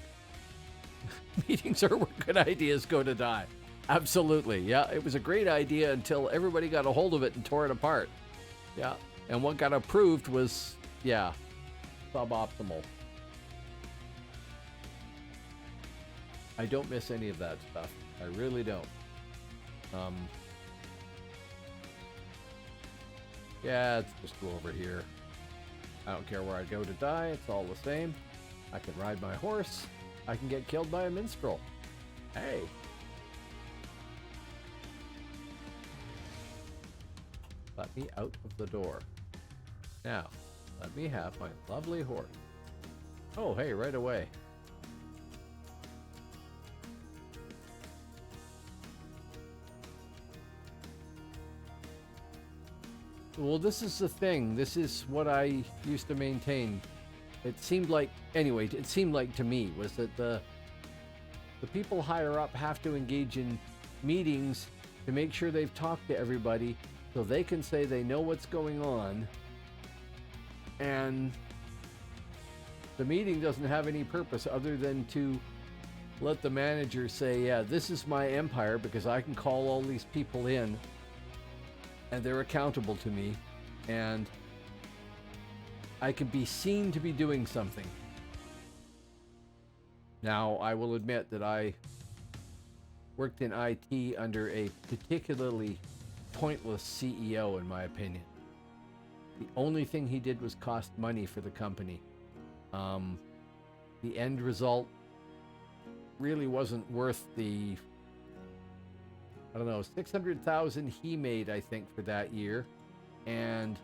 Meetings are where good ideas go to die. Absolutely, yeah. It was a great idea until everybody got a hold of it and tore it apart. Yeah, and what got approved was, yeah, suboptimal. I don't miss any of that stuff. I really don't. Yeah, let's just go over here. I don't care where I go to die. It's all the same. I can ride my horse. I can get killed by a minstrel. Hey. Let me out of the door. Now, let me have my lovely horse. Oh, hey, right away. Well, this is the thing. This is what I used to maintain. It seemed like, anyway, it seemed like to me was that The people higher up have to engage in meetings to make sure they've talked to everybody so they can say they know what's going on. And the meeting doesn't have any purpose other than to let the manager say, yeah, this is my empire because I can call all these people in and they're accountable to me and I can be seen to be doing something. Now, I will admit that I worked in IT under a particularly pointless CEO, in my opinion. The only thing he did was cost money for the company. The end result really wasn't worth the, I don't know, 600,000 he made, I think, for that year, and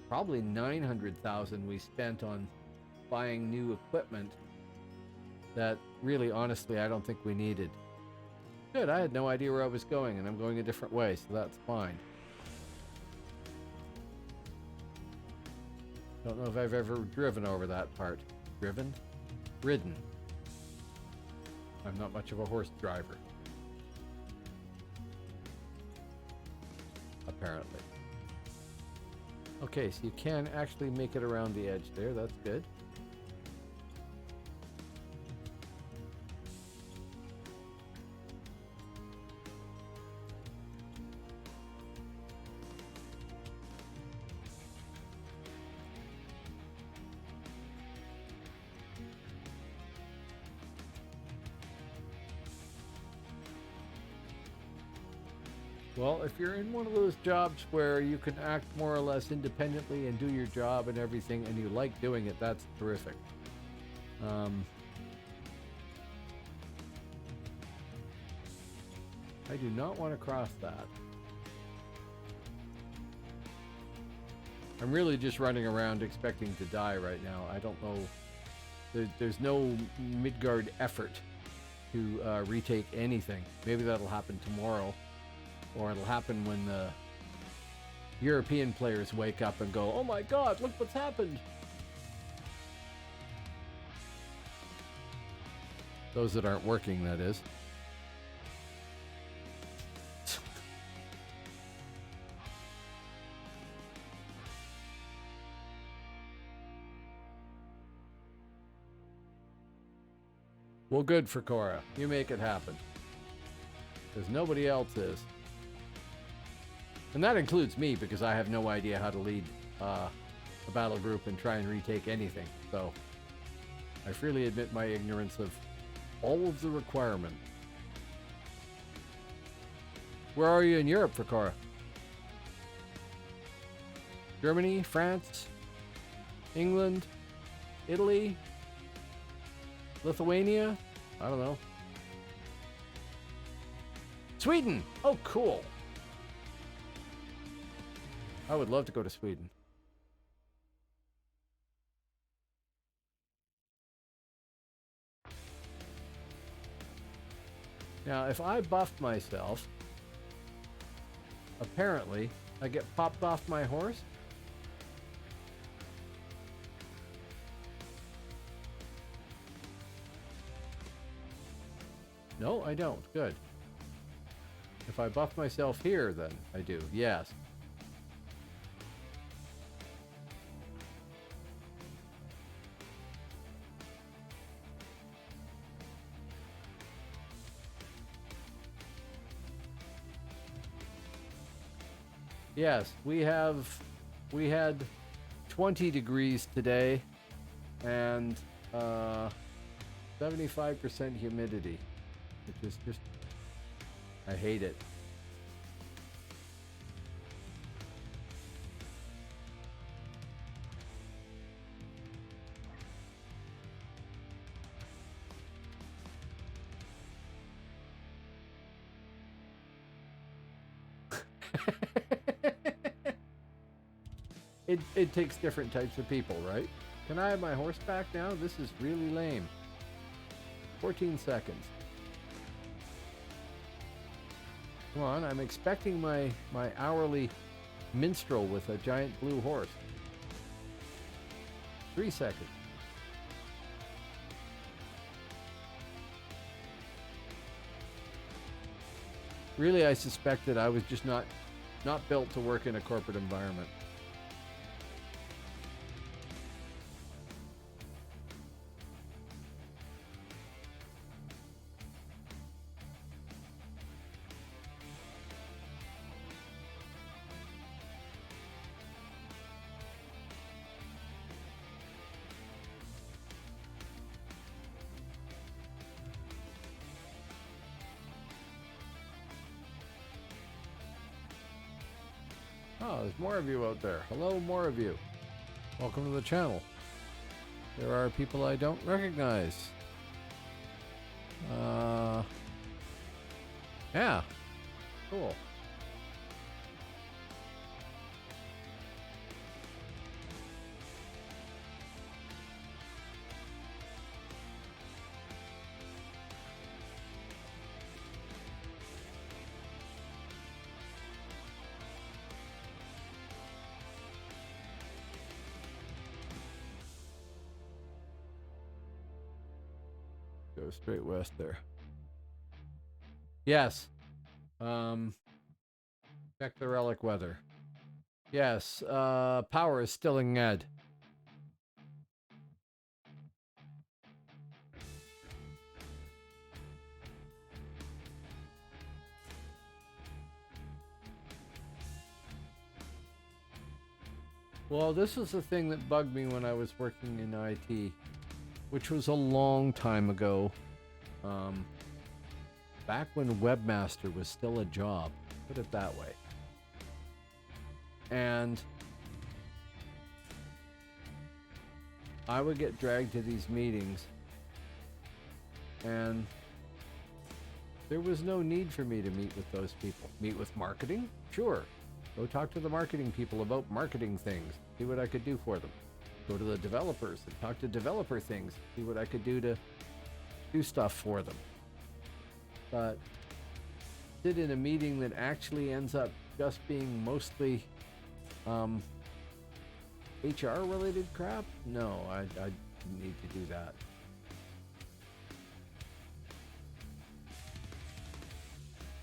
probably 900,000 we spent on buying new equipment that really, honestly, I don't think we needed. Good, I had no idea where I was going, and I'm going a different way, so that's fine. Don't know if I've ever driven over that part. Driven? Ridden. I'm not much of a horse driver. Apparently. Okay, so you can actually make it around the edge there. That's good. Well, if you're in one of those jobs where you can act more or less independently and do your job and everything, and you like doing it, that's terrific. I do not want to cross that. I'm really just running around expecting to die right now. I don't know. There's no Midgard effort to retake anything. Maybe that'll happen tomorrow. Or it'll happen when the European players wake up and go, oh my god, look what's happened. Those that aren't working, that is. Well, good for Cora. You make it happen. Because nobody else is. And that includes me, because I have no idea how to lead a battle group and try and retake anything. So I freely admit my ignorance of all of the requirements. Where are you in Europe, Fakora? Germany, France, England, Italy, Lithuania? I don't know. Sweden! Oh, cool. I would love to go to Sweden. Now, if I buffed myself, apparently I get popped off my horse. No, I don't. Good. If I buff myself here, then I do. Yes. Yes, we had 20 degrees today and 75% humidity, which is just, I hate it. It takes different types of people, right? Can I have my horse back now? This is really lame. 14 seconds. Come on, I'm expecting my hourly minstrel with a giant blue horse. 3 seconds. Really, I suspected I was just not built to work in a corporate environment. Oh, there's more of you out there. Hello, more of you. Welcome to the channel. There are people I don't recognize. Yeah. Cool. Go straight west there. Yes. Check the relic weather. Yes. Power is still in Ed. Well, this was the thing that bugged me when I was working in IT, which was a long time ago. Back when webmaster was still a job, put it that way. And I would get dragged to these meetings, and there was no need for me to meet with those people. Meet with marketing? Sure. Go talk to the marketing people about marketing things, see what I could do for them. Go to the developers and talk to developer things, see what I could do to do stuff for them. But sit in a meeting that actually ends up just being mostly HR related crap? No, I need to do that.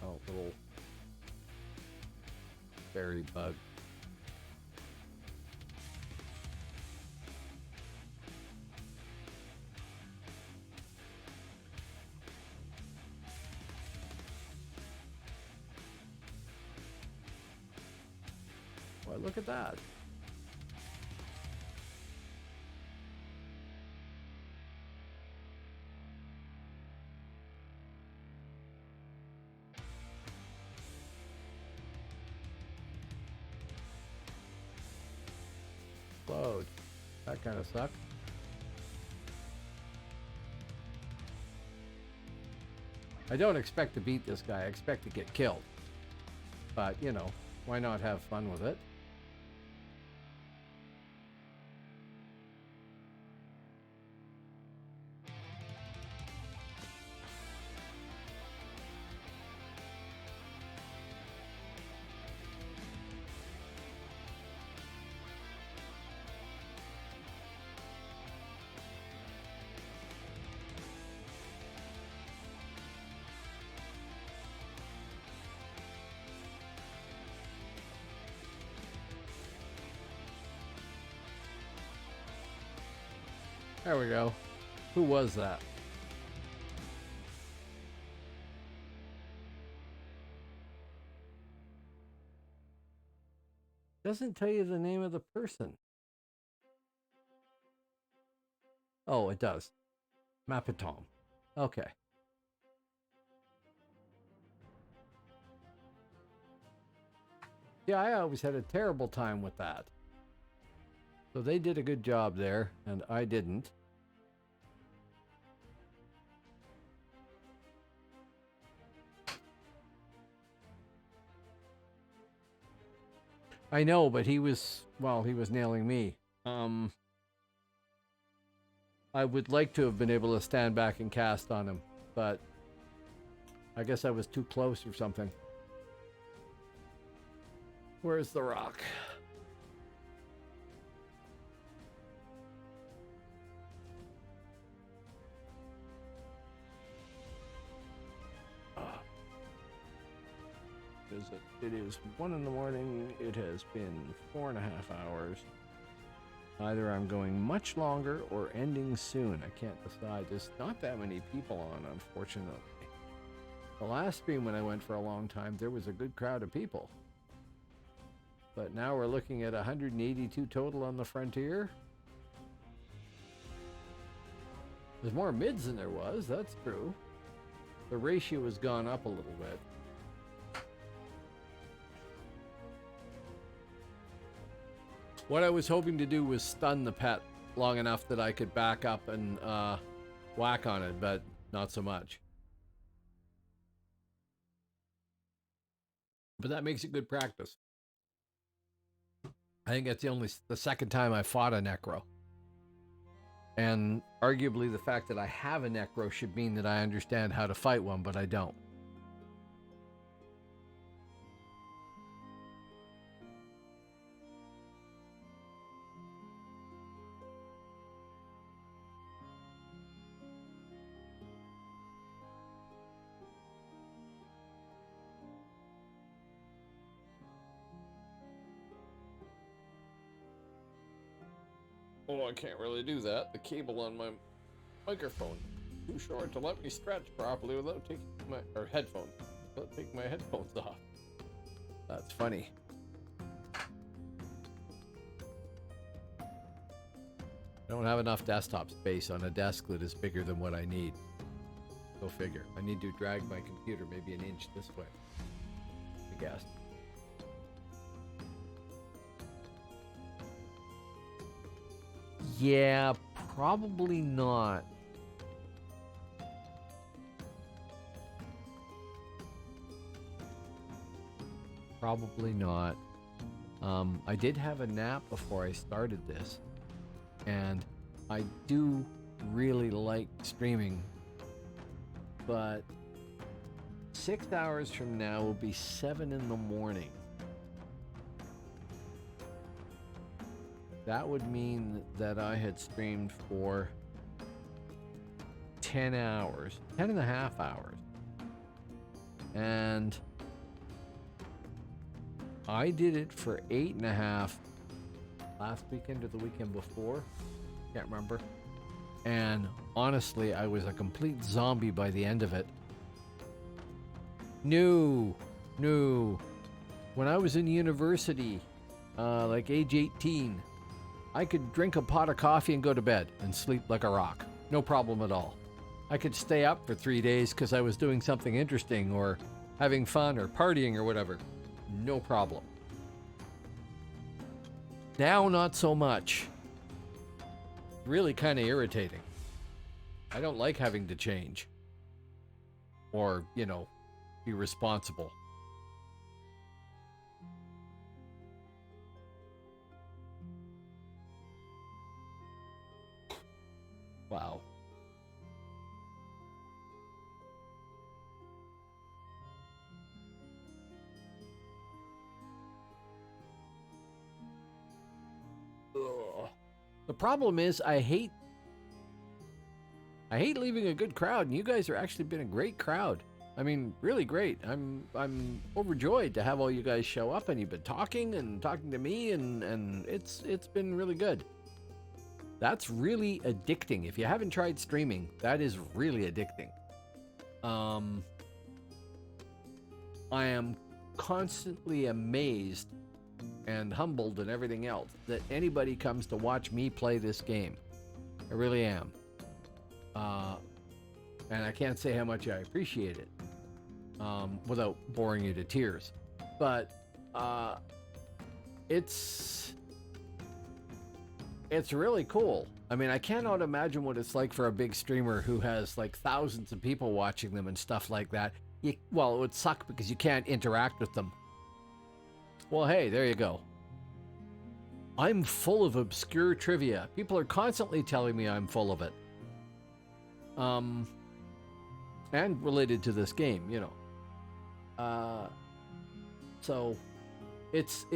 Oh, little berry bug. Why, look at that. Load. That kind of sucked. I don't expect to beat this guy. I expect to get killed. But, you know, why not have fun with it? There we go. Who was that? Doesn't tell you the name of the person. Oh, it does. Mapitom. Okay. Yeah, I always had a terrible time with that. So they did a good job there, and I didn't. I know, but he was, well, he was nailing me. I would like to have been able to stand back and cast on him, but I guess I was too close or something. Where's the rock? It is 1 in the morning. It has been 4.5 hours. Either I'm going much longer or ending soon. I can't decide. There's not that many people on, unfortunately. The last stream when I went for a long time, there was a good crowd of people. But now we're looking at 182 total on the Frontier. There's more mids than there was, that's true. The ratio has gone up a little bit. What I was hoping to do was stun the pet long enough that I could back up and whack on it, but not so much. But that makes it good practice. I think that's the second time I fought a Necro. And arguably the fact that I have a Necro should mean that I understand how to fight one, but I don't. Oh, I can't really do that. The cable on my microphone too short to let me stretch properly without taking my headphones. Without taking my headphones off. That's funny. I don't have enough desktop space on a desk that is bigger than what I need. Go figure. I need to drag my computer maybe an inch this way, I guess. Yeah, probably not. Probably not. I did have a nap before I started this, and I do really like streaming, but 6 hours from now will be 7 in the morning. That would mean that I had streamed for 10 hours, 10 and a half hours. And I did it for 8.5 last weekend or the weekend before. Can't remember. And honestly, I was a complete zombie by the end of it. No. When I was in university, like age 18, I could drink a pot of coffee and go to bed and sleep like a rock. No problem at all. I could stay up for 3 days because I was doing something interesting or having fun or partying or whatever. No problem. Now, not so much. Really kind of irritating. I don't like having to change. Or, you know, be responsible. Wow. Ugh. The problem is I hate leaving a good crowd, and you guys have actually been a great crowd. I mean, really great. I'm overjoyed to have all you guys show up, and you've been talking to me, and it's been really good. That's really addicting. If you haven't tried streaming, that is really addicting. I am constantly amazed and humbled and everything else that anybody comes to watch me play this game. I really am. And I can't say how much I appreciate it without boring you to tears. But it's really cool. I mean, I cannot imagine what it's like for a big streamer who has like thousands of people watching them and stuff like that. Well, it would suck because you can't interact with them. Well, hey, there you go. I'm full of obscure trivia. People are constantly telling me I'm full of it. And related to this game, you know. So it's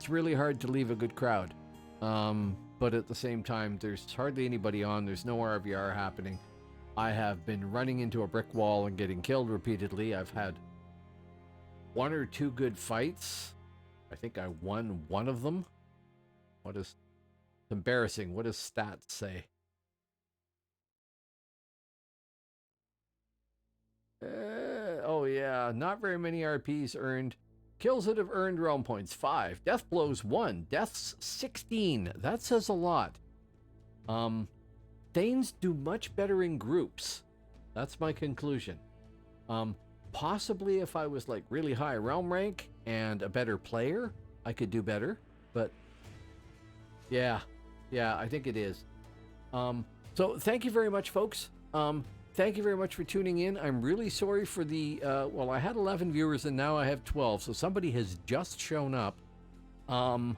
really hard to leave a good crowd. But at the same time, there's hardly anybody on. There's no RVR happening. I have been running into a brick wall and getting killed repeatedly. I've had one or two good fights. I think I won one of them. What is embarrassing? What does stats say? Oh yeah, not very many RPs earned. Kills that have earned realm points 5. Death blows 1. Deaths 16. That says a lot. Thanes do much better in groups. That's my conclusion. Possibly if I was like really high realm rank and a better player, I could do better. But yeah, I think it is. So thank you very much, folks. Thank you very much for tuning in. I'm really sorry for the, well, I had 11 viewers and now I have 12. So somebody has just shown up. And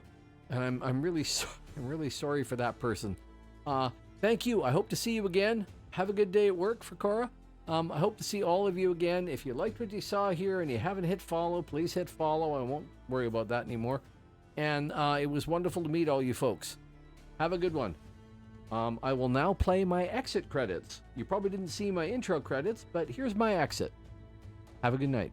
I'm really sorry for that person. Thank you. I hope to see you again. Have a good day at work for Cora. I hope to see all of you again. If you liked what you saw here and you haven't hit follow, please hit follow. I won't worry about that anymore. And it was wonderful to meet all you folks. Have a good one. I will now play my exit credits. You probably didn't see my intro credits, but here's my exit. Have a good night.